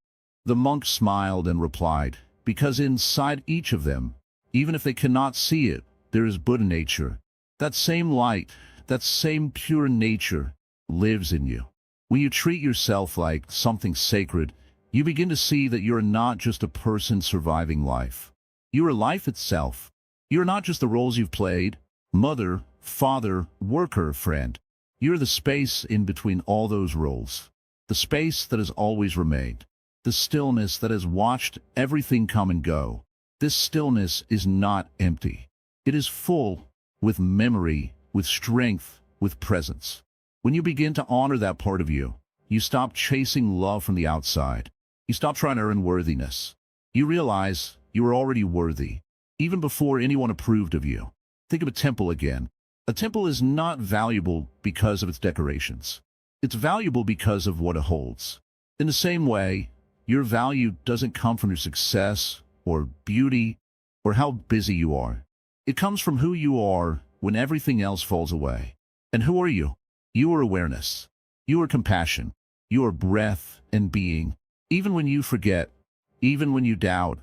The monk smiled and replied, "Because inside each of them, even if they cannot see it, there is Buddha nature. That same light, that same pure nature lives in you. When you treat yourself like something sacred, you begin to see that you're not just a person surviving life. You are life itself. You're not just the roles you've played, mother, father, worker, friend. You're the space in between all those roles. The space that has always remained. The stillness that has watched everything come and go. This stillness is not empty. It is full, with memory, with strength, with presence. When you begin to honor that part of you, you stop chasing love from the outside. You stop trying to earn worthiness. You realize you are already worthy, even before anyone approved of you. Think of a temple again. A temple is not valuable because of its decorations. It's valuable because of what it holds. In the same way, your value doesn't come from your success or beauty or how busy you are. It comes from who you are when everything else falls away. And who are you? You are awareness. You are compassion. You are breath and being. Even when you forget, even when you doubt,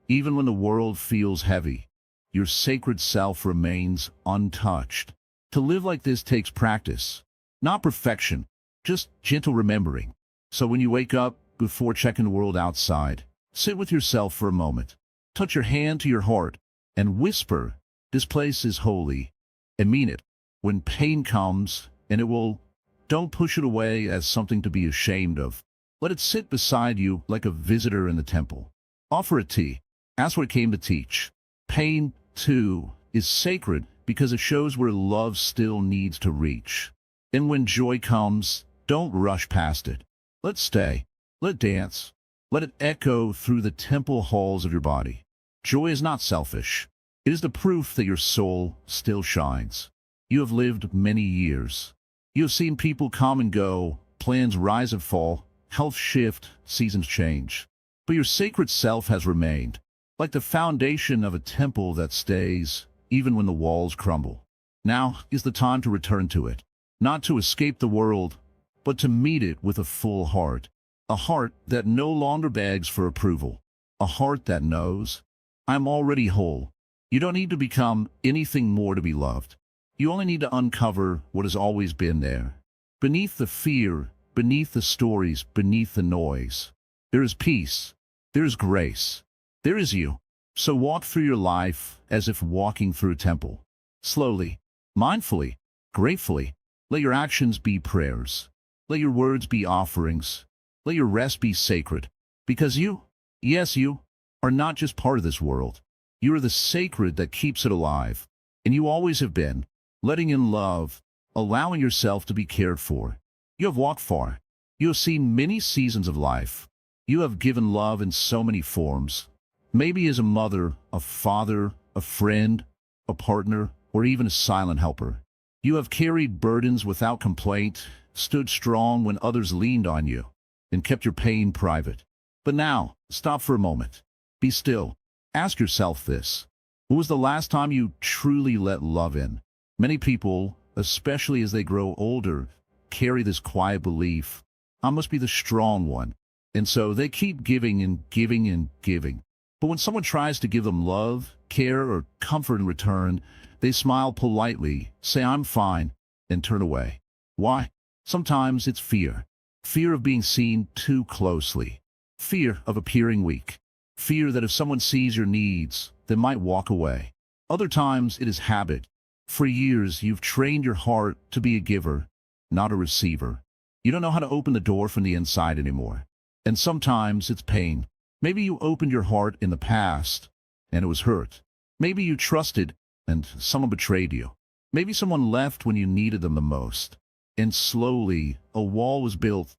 even when the world feels heavy, your sacred self remains untouched. To live like this takes practice, not perfection, just gentle remembering. So when you wake up, before checking the world outside, sit with yourself for a moment. Touch your hand to your heart and whisper, "This place is holy," and mean it. When pain comes, and it will, Don't push it away as something to be ashamed of. Let it sit beside you like a visitor in the temple. Offer it tea. Ask what it came to teach. Pain, too, is sacred because it shows where love still needs to reach. And when joy comes, don't rush past it. Let it stay. Let it dance. Let it echo through the temple halls of your body. Joy is not selfish. It is the proof that your soul still shines. You have lived many years. You have seen people come and go, plans rise and fall, health shift, seasons change. But your sacred self has remained, like the foundation of a temple that stays, even when the walls crumble. Now is the time to return to it, not to escape the world, but to meet it with a full heart. A heart that no longer begs for approval. A heart that knows, I'm already whole. You don't need to become anything more to be loved. You only need to uncover what has always been there. Beneath the fear, beneath the stories, beneath the noise, there is peace, there is grace, there is you. So walk through your life as if walking through a temple. Slowly, mindfully, gratefully. Let your actions be prayers. Let your words be offerings. Let your rest be sacred. Because you, yes you, are not just part of this world. You are the sacred that keeps it alive. And you always have been. Letting in love, allowing yourself to be cared for. You have walked far. You have seen many seasons of life. You have given love in so many forms. Maybe as a mother, a father, a friend, a partner, or even a silent helper. You have carried burdens without complaint, stood strong when others leaned on you, and kept your pain private. But now, stop for a moment. Be still. Ask yourself this. When was the last time you truly let love in? Many people, especially as they grow older, carry this quiet belief, I must be the strong one. And so they keep giving and giving and giving. But when someone tries to give them love, care, or comfort in return, they smile politely, say I'm fine, and turn away. Why? Sometimes it's fear. Fear of being seen too closely. Fear of appearing weak. Fear that if someone sees your needs, they might walk away. Other times it is habit. For years, you've trained your heart to be a giver, not a receiver. You don't know how to open the door from the inside anymore. And sometimes it's pain. Maybe you opened your heart in the past, and it was hurt. Maybe you trusted, and someone betrayed you. Maybe someone left when you needed them the most. And slowly, a wall was built,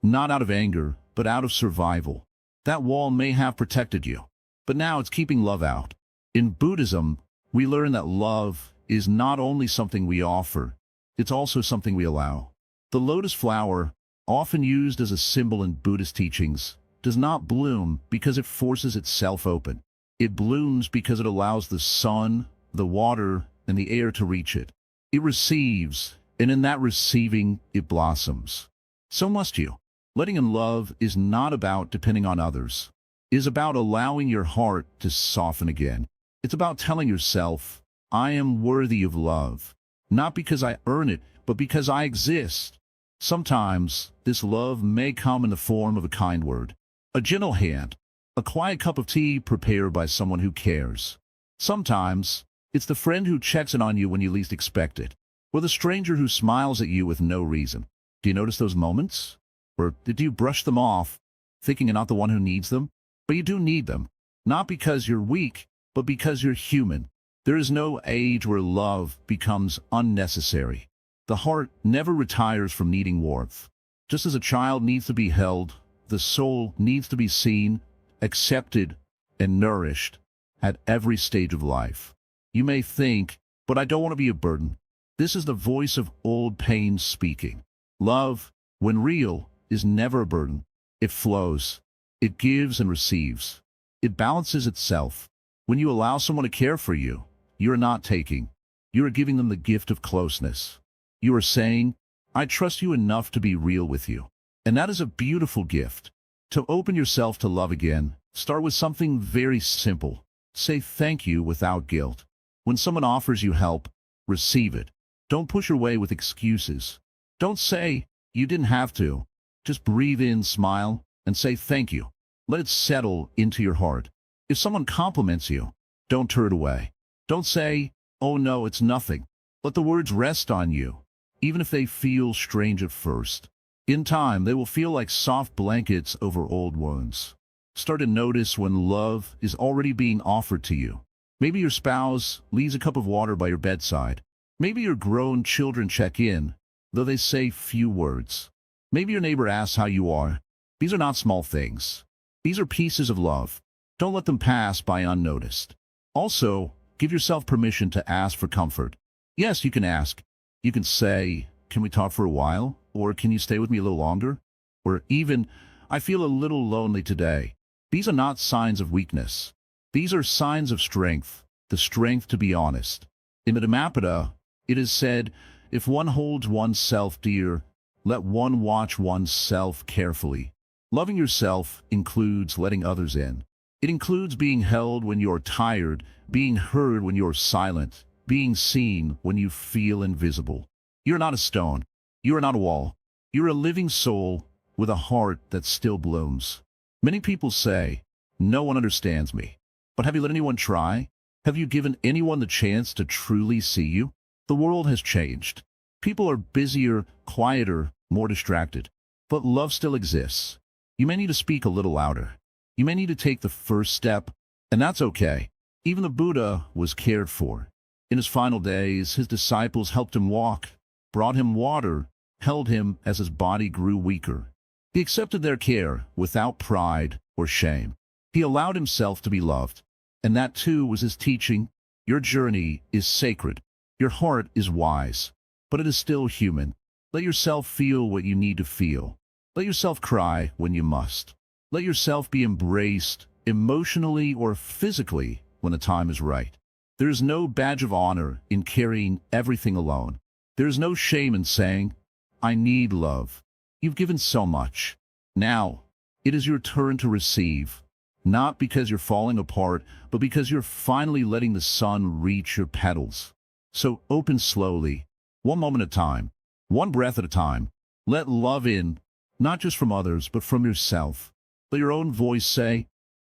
not out of anger, but out of survival. That wall may have protected you, but now it's keeping love out. In Buddhism, we learn that love is not only something we offer, it's also something we allow. The lotus flower, often used as a symbol in Buddhist teachings, does not bloom because it forces itself open. It blooms because it allows the sun, the water, and the air to reach it. It receives, and in that receiving, it blossoms. So must you. Letting in love is not about depending on others. It is about allowing your heart to soften again. It's about telling yourself, I am worthy of love, not because I earn it, but because I exist. Sometimes, this love may come in the form of a kind word, a gentle hand, a quiet cup of tea prepared by someone who cares. Sometimes, it's the friend who checks in on you when you least expect it, or the stranger who smiles at you with no reason. Do you notice those moments? Or do you brush them off, thinking you're not the one who needs them? But you do need them, not because you're weak, but because you're human. There is no age where love becomes unnecessary. The heart never retires from needing warmth. Just as a child needs to be held, the soul needs to be seen, accepted, and nourished at every stage of life. You may think, but I don't want to be a burden. This is the voice of old pain speaking. Love, when real, is never a burden. It flows. It gives and receives. It balances itself. When you allow someone to care for you, you are not taking. You are giving them the gift of closeness. You are saying, I trust you enough to be real with you. And that is a beautiful gift. To open yourself to love again, start with something very simple. Say thank you without guilt. When someone offers you help, receive it. Don't push your way with excuses. Don't say, you didn't have to. Just breathe in, smile, and say thank you. Let it settle into your heart. If someone compliments you, don't turn it away. Don't say, oh no, it's nothing. Let the words rest on you. even if they feel strange at first. In time, they will feel like soft blankets over old wounds. Start to notice when love is already being offered to you. Maybe your spouse leaves a cup of water by your bedside. Maybe your grown children check in, though they say few words. Maybe your neighbor asks how you are. These are not small things. These are pieces of love. Don't let them pass by unnoticed. Also, give yourself permission to ask for comfort. Yes, you can ask. You can say, "Can we talk for a while?" Or "Can you stay with me a little longer?" Or even, "I feel a little lonely today." These are not signs of weakness. These are signs of strength, the strength to be honest. In the Dhammapada, it is said, "If one holds oneself dear, let one watch oneself carefully." Loving yourself includes letting others in. It includes being held when you're tired, being heard when you're silent, being seen when you feel invisible. You're not a stone. You are not a wall. You're a living soul with a heart that still blooms. Many people say, "No one understands me." But have you let anyone try? Have you given anyone the chance to truly see you? The world has changed. People are busier, quieter, more distracted. But love still exists. You may need to speak a little louder. You may need to take the first step, and that's okay. Even the Buddha was cared for. In his final days, his disciples helped him walk, brought him water, held him as his body grew weaker. He accepted their care without pride or shame. He allowed himself to be loved. And that too was his teaching. Your journey is sacred. Your heart is wise. But it is still human. Let yourself feel what you need to feel. Let yourself cry when you must. Let yourself be embraced, emotionally or physically, when the time is right. There is no badge of honor in carrying everything alone. There is no shame in saying, "I need love." You've given so much. Now, it is your turn to receive. Not because you're falling apart, but because you're finally letting the sun reach your petals. So open slowly, one moment at a time, one breath at a time. Let love in, not just from others, but from yourself. Let your own voice say,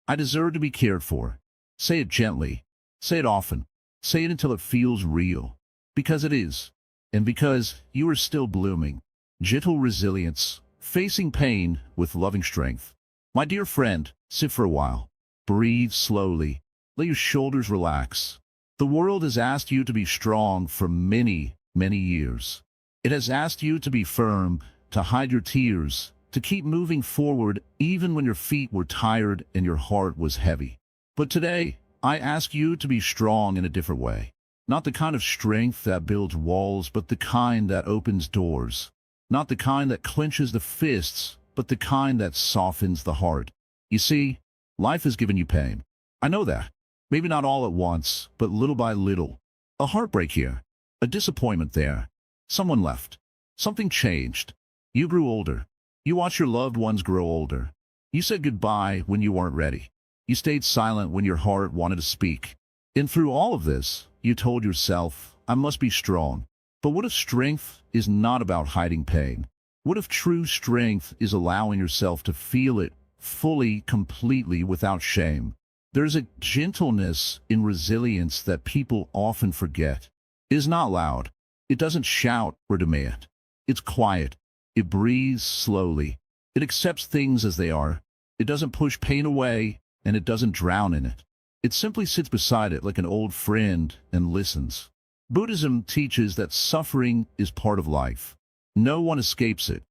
"I deserve to be cared for." Say it gently. Say it often. Say it until it feels real. Because it is. And because you are still blooming. Gentle resilience, facing pain with loving strength. My dear friend, sit for a while. Breathe slowly. Let your shoulders relax. The world has asked you to be strong for many, many years. It has asked you to be firm, to hide your tears, to keep moving forward even when your feet were tired and your heart was heavy. But today, I ask you to be strong in a different way. Not the kind of strength that builds walls, but the kind that opens doors. Not the kind that clenches the fists, but the kind that softens the heart. You see, life has given you pain. I know that. Maybe not all at once, but little by little. A heartbreak here, a disappointment there. Someone left. Something changed. You grew older. You watched your loved ones grow older. You said goodbye when you weren't ready. You stayed silent when your heart wanted to speak. And through all of this, you told yourself, "I must be strong." But what if strength is not about hiding pain? What if true strength is allowing yourself to feel it fully, completely, without shame? There's a gentleness in resilience that people often forget. It is not loud. It doesn't shout or demand. It's quiet. It breathes slowly. It accepts things as they are. It doesn't push pain away, and it doesn't drown in it. It simply sits beside it like an old friend and listens. Buddhism teaches that suffering is part of life. No one escapes it.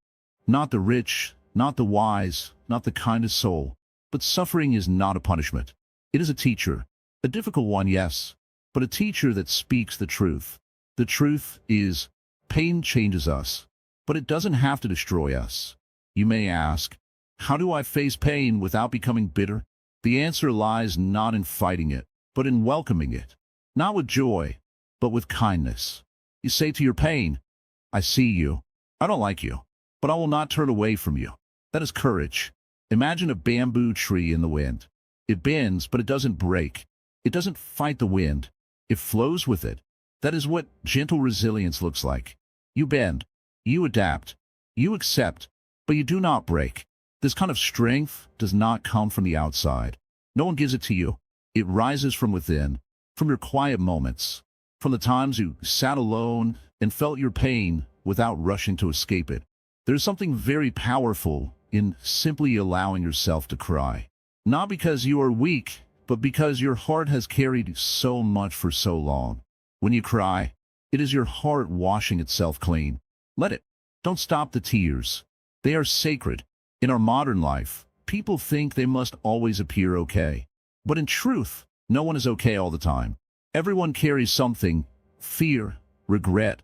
Not the rich, not the wise, not the kindest soul. But suffering is not a punishment. It is a teacher. A difficult one, yes, but a teacher that speaks the truth. The truth is, pain changes us, but it doesn't have to destroy us. You may ask, how do I face pain without becoming bitter? The answer lies not in fighting it, but in welcoming it. Not with joy, but with kindness. You say to your pain, "I see you. I don't like you, but I will not turn away from you." That is courage. Imagine a bamboo tree in the wind. It bends, but it doesn't break. It doesn't fight the wind. It flows with it. That is what gentle resilience looks like. You bend. You adapt. You accept, but you do not break. This kind of strength does not come from the outside. No one gives it to you. It rises from within, from your quiet moments, from the times you sat alone and felt your pain without rushing to escape it. There's something very powerful in simply allowing yourself to cry. Not because you are weak, but because your heart has carried so much for so long. When you cry, it is your heart washing itself clean. Let it. Don't stop the tears. They are sacred. In our modern life, people think they must always appear okay. But in truth, no one is okay all the time. Everyone carries something: fear, regret,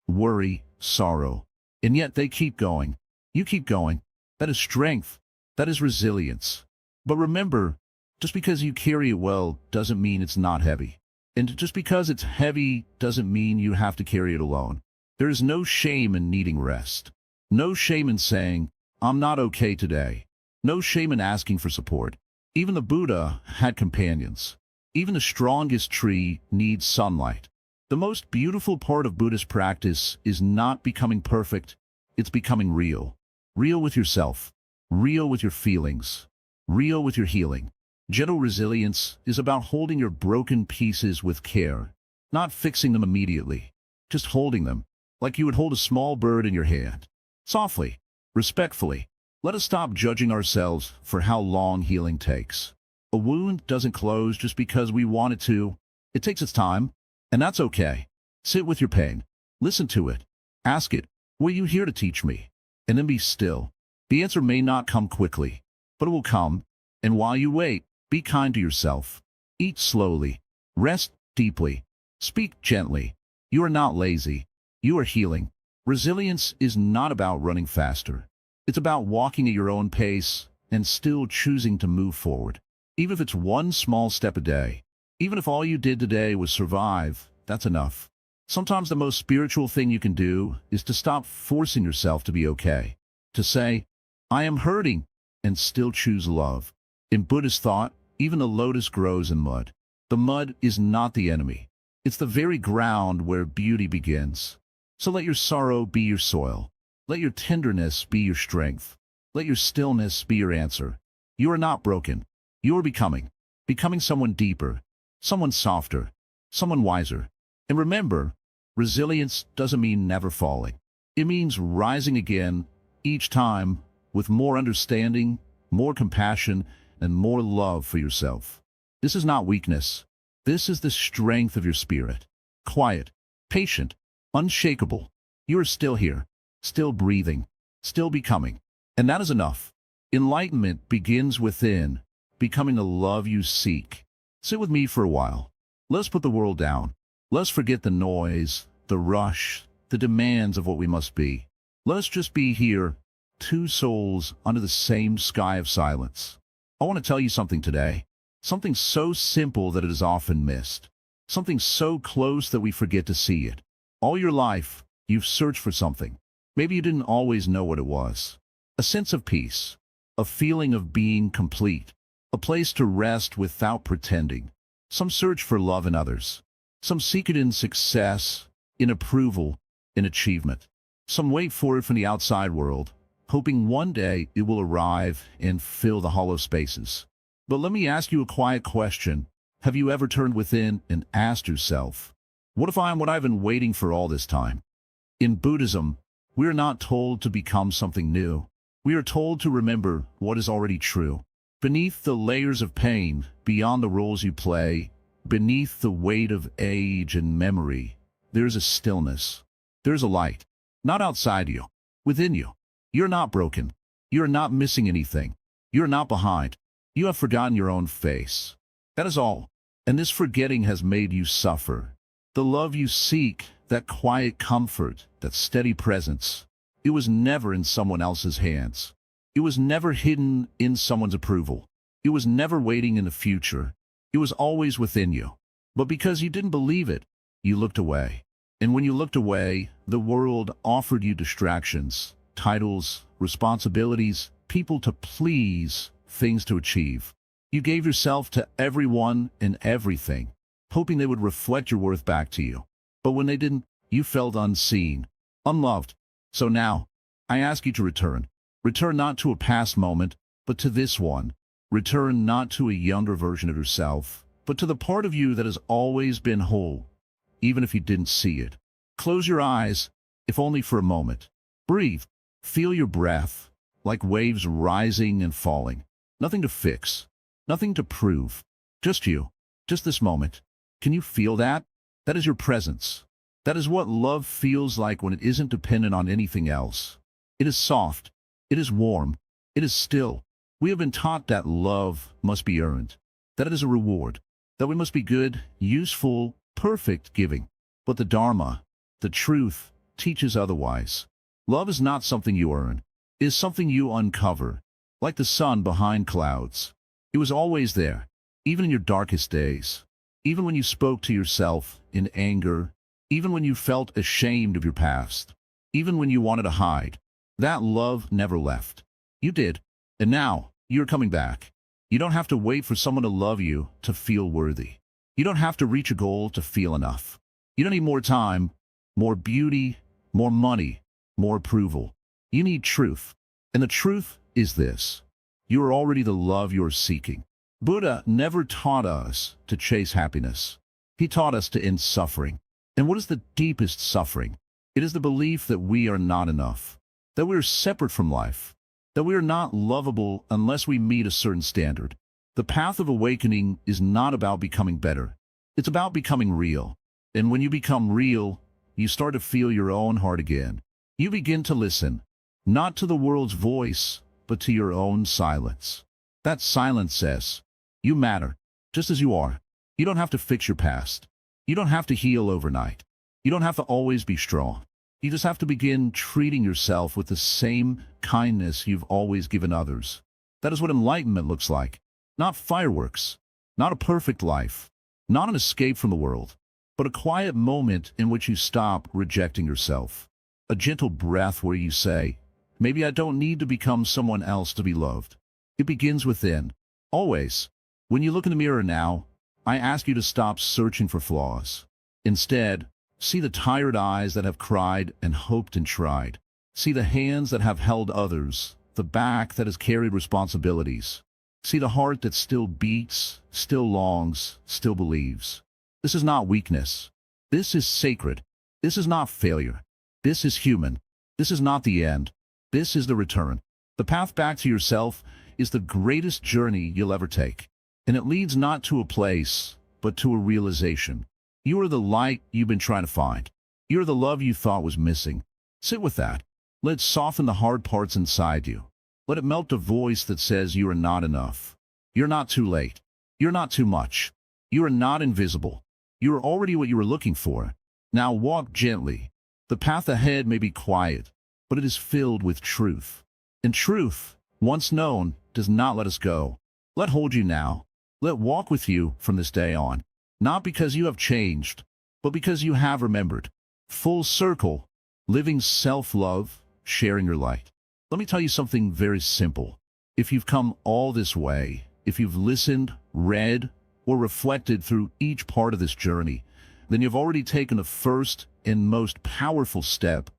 worry, sorrow. And yet they keep going. You keep going. That is strength. That is resilience. But remember, just because you carry it well doesn't mean it's not heavy. And just because it's heavy doesn't mean you have to carry it alone. There is no shame in needing rest. No shame in saying, "I'm not okay today." No shame in asking for support. Even the Buddha had companions. Even the strongest tree needs sunlight. The most beautiful part of Buddhist practice is not becoming perfect, it's becoming real. Real with yourself. Real with your feelings. Real with your healing. Gentle resilience is about holding your broken pieces with care, not fixing them immediately, just holding them, like you would hold a small bird in your hand. Softly, respectfully. Let us stop judging ourselves for how long healing takes. A wound doesn't close just because we want it to. It takes its time, and that's okay. Sit with your pain. Listen to it. Ask it, "What are you here to teach me?" And then be still. The answer may not come quickly, but it will come. And while you wait, be kind to yourself. Eat slowly. Rest deeply. Speak gently. You are not lazy. You are healing. Resilience is not about running faster. It's about walking at your own pace and still choosing to move forward. Even if it's one small step a day. Even if all you did today was survive, that's enough. Sometimes the most spiritual thing you can do is to stop forcing yourself to be okay. To say, "I am hurting," and still choose love. In Buddhist thought, even the lotus grows in mud. The mud is not the enemy. It's the very ground where beauty begins. So let your sorrow be your soil. Let your tenderness be your strength. Let your stillness be your answer. You are not broken. You are becoming someone deeper, someone softer, someone wiser. And remember, resilience doesn't mean never falling. It means rising again, each time, with more understanding, more compassion, and more love for yourself. This is not weakness. This is the strength of your spirit. Quiet, patient, unshakable. You are still here, still breathing, still becoming. And that is enough. Enlightenment begins within, becoming the love you seek. Sit with me for a while. Let's put the world down. Let's forget the noise, the rush, the demands of what we must be. Let's just be here, two souls under the same sky of silence. I want to tell you something today. Something so simple that it is often missed. Something so close that we forget to see it. All your life, you've searched for something. Maybe you didn't always know what it was. A sense of peace. A feeling of being complete. A place to rest without pretending. Some search for love in others. Some seek it in success, in approval, in achievement. Some wait for it from the outside world, hoping one day it will arrive and fill the hollow spaces. But let me ask you a quiet question. Have you ever turned within and asked yourself, what if I am what I've been waiting for all this time? In Buddhism, we are not told to become something new. We are told to remember what is already true. Beneath the layers of pain, beyond the roles you play, beneath the weight of age and memory, there is a stillness. There is a light. Not outside you, within you. You're not broken. You're not missing anything. You're not behind. You have forgotten your own face. That is all. And this forgetting has made you suffer. The love you seek, that quiet comfort, that steady presence, it was never in someone else's hands. It was never hidden in someone's approval. It was never waiting in the future. It was always within you. But because you didn't believe it, you looked away. And when you looked away, the world offered you distractions, titles, responsibilities, people to please, things to achieve. You gave yourself to everyone and everything, hoping they would reflect your worth back to you. But when they didn't, you felt unseen, unloved. So now, I ask you to return. Return not to a past moment, but to this one. Return not to a younger version of yourself, but to the part of you that has always been whole, even if you didn't see it. Close your eyes if only for a moment. Breathe. Feel your breath, like waves rising and falling. Nothing to fix, nothing to prove. Just you, just this moment. Can you feel that? That is your presence. That is what love feels like when it isn't dependent on anything else. It is soft. It is warm. It is still. We have been taught that love must be earned, that it is a reward, that we must be good, useful, perfect giving. But the Dharma, the truth, teaches otherwise. Love is not something you earn. It is something you uncover, like the sun behind clouds. It was always there, even in your darkest days, even when you spoke to yourself in anger, even when you felt ashamed of your past, even when you wanted to hide. That love never left. You did, and now you're coming back. You don't have to wait for someone to love you to feel worthy. You don't have to reach a goal to feel enough. You don't need more time, more beauty, more money, more approval. You need truth. And the truth is this: you are already the love you're seeking. Buddha never taught us to chase happiness. He taught us to end suffering. And what is the deepest suffering? It is the belief that we are not enough, that we are separate from life, that we are not lovable unless we meet a certain standard. The path of awakening is not about becoming better. It's about becoming real. And when you become real, you start to feel your own heart again. You begin to listen, not to the world's voice, but to your own silence. That silence says, you matter, just as you are. You don't have to fix your past. You don't have to heal overnight. You don't have to always be strong. You just have to begin treating yourself with the same kindness you've always given others. That is what enlightenment looks like. Not fireworks, not a perfect life, not an escape from the world, but a quiet moment in which you stop rejecting yourself. A gentle breath where you say, maybe I don't need to become someone else to be loved. It begins within. Always. When you look in the mirror now, I ask you to stop searching for flaws. Instead, see the tired eyes that have cried and hoped and tried. See the hands that have held others, the back that has carried responsibilities. See the heart that still beats, still longs, still believes. This is not weakness. This is sacred. This is not failure. This is human. This is not the end. This is the return. The path back to yourself is the greatest journey you'll ever take. And it leads not to a place, but to a realization. You are the light you've been trying to find. You are the love you thought was missing. Sit with that. Let it soften the hard parts inside you. Let it melt the voice that says you are not enough. You're not too late. You're not too much. You are not invisible. You are already what you were looking for. Now walk gently. The path ahead may be quiet, but it is filled with truth. And truth, once known, does not let us go. Let hold you now. Let walk with you from this day on. Not because you have changed, but because you have remembered. Full circle, living self-love, sharing your light. Let me tell you something very simple. If you've come all this way, if you've listened, read, or reflected through each part of this journey, then you've already taken the first and most powerful step.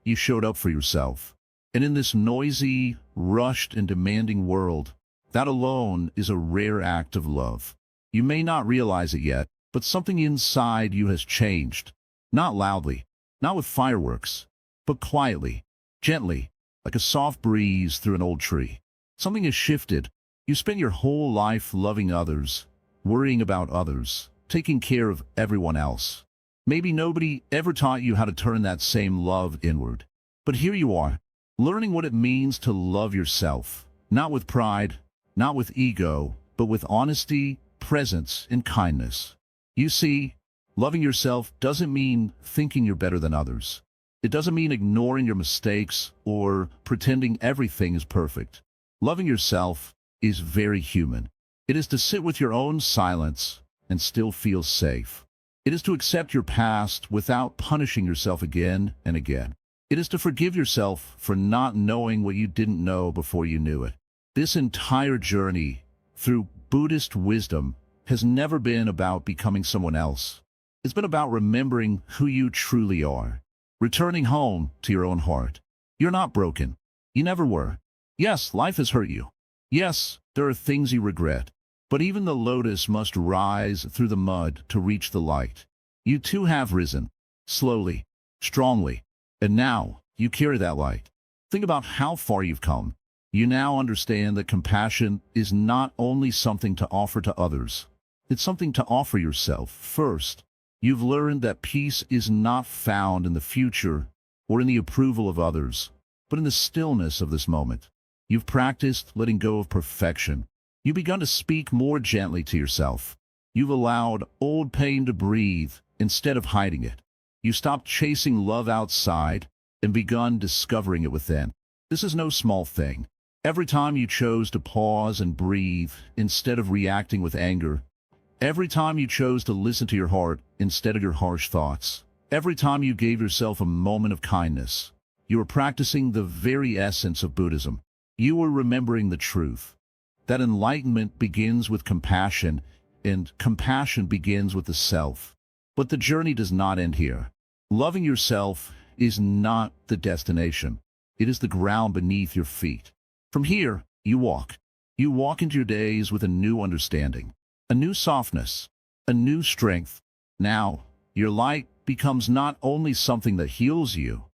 You showed up for yourself. And in this noisy, rushed, and demanding world, that alone is a rare act of love. You may not realize it yet, but something inside you has changed. Not loudly, not with fireworks, but quietly, gently, like a soft breeze through an old tree. Something has shifted. You spent your whole life loving others, worrying about others, taking care of everyone else. Maybe nobody ever taught you how to turn that same love inward. But here you are, learning what it means to love yourself, not with pride, not with ego, but with honesty, presence, and kindness. You see, loving yourself doesn't mean thinking you're better than others. It doesn't mean ignoring your mistakes or pretending everything is perfect. Loving yourself is very human. It is to sit with your own silence and still feel safe. It is to accept your past without punishing yourself again and again. It is to forgive yourself for not knowing what you didn't know before you knew it. This entire journey, through Buddhist wisdom, has never been about becoming someone else. It's been about remembering who you truly are, returning home to your own heart. You're not broken. You never were. Yes, life has hurt you. Yes, there are things you regret. But even the lotus must rise through the mud to reach the light. You too have risen, slowly, strongly. And now, you carry that light. Think about how far you've come. You now understand that compassion is not only something to offer to others, it's something to offer yourself first. You've learned that peace is not found in the future or in the approval of others, but in the stillness of this moment. You've practiced letting go of perfection. You've begun to speak more gently to yourself. You've allowed old pain to breathe instead of hiding it. You stopped chasing love outside and begun discovering it within. This is no small thing. Every time you chose to pause and breathe instead of reacting with anger, every time you chose to listen to your heart instead of your harsh thoughts, every time you gave yourself a moment of kindness, you were practicing the very essence of Buddhism. You were remembering the truth, that enlightenment begins with compassion, and compassion begins with the self. But the journey does not end here. Loving yourself is not the destination. It is the ground beneath your feet. From here, you walk. You walk into your days with a new understanding, a new softness, a new strength. Now, your light becomes not only something that heals you,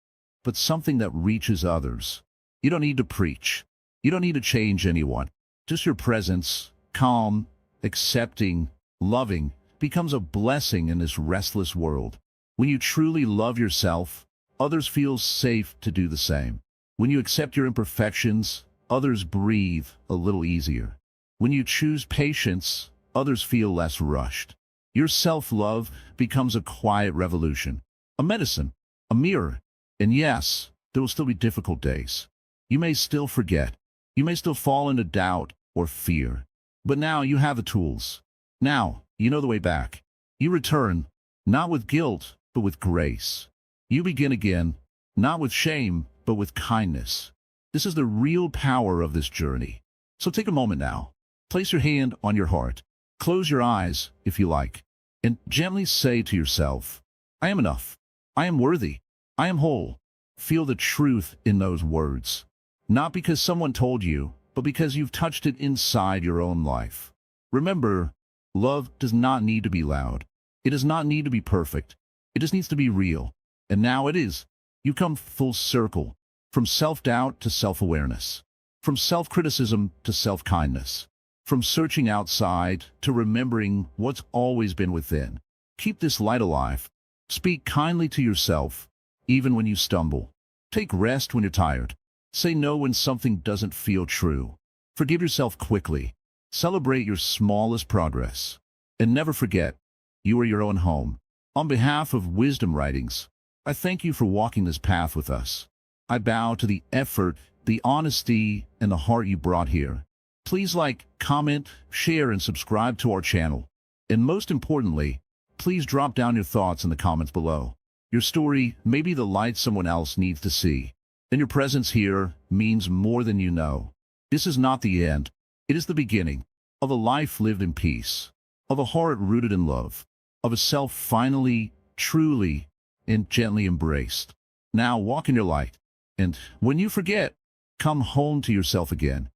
but something that reaches others. You don't need to preach. You don't need to change anyone. Just your presence, calm, accepting, loving, becomes a blessing in this restless world. When you truly love yourself, others feel safe to do the same. When you accept your imperfections, others breathe a little easier. When you choose patience, others feel less rushed. Your self-love becomes a quiet revolution, a medicine, a mirror. And yes, there will still be difficult days. You may still forget. You may still fall into doubt or fear. But now you have the tools. Now you know the way back. You return, not with guilt, but with grace. You begin again, not with shame, but with kindness. This is the real power of this journey. So take a moment now. Place your hand on your heart. Close your eyes, if you like, and gently say to yourself, I am enough. I am worthy. I am whole. Feel the truth in those words. Not because someone told you, but because you've touched it inside your own life. Remember, love does not need to be loud. It does not need to be perfect. It just needs to be real. And now it is. You come full circle, from self-doubt to self-awareness, from self-criticism to self-kindness, from searching outside to remembering what's always been within. Keep this light alive. Speak kindly to yourself, even when you stumble. Take rest when you're tired. Say no when something doesn't feel true. Forgive yourself quickly. Celebrate your smallest progress. And never forget, you are your own home. On behalf of Wisdom Writings, I thank you for walking this path with us. I bow to the effort, the honesty, and the heart you brought here. Please like, comment, share, and subscribe to our channel. And most importantly, please drop down your thoughts in the comments below. Your story may be the light someone else needs to see. And your presence here means more than you know. This is not the end. It is the beginning of a life lived in peace, of a heart rooted in love, of a self finally, truly, and gently embraced. Now walk in your light. And when you forget, come home to yourself again.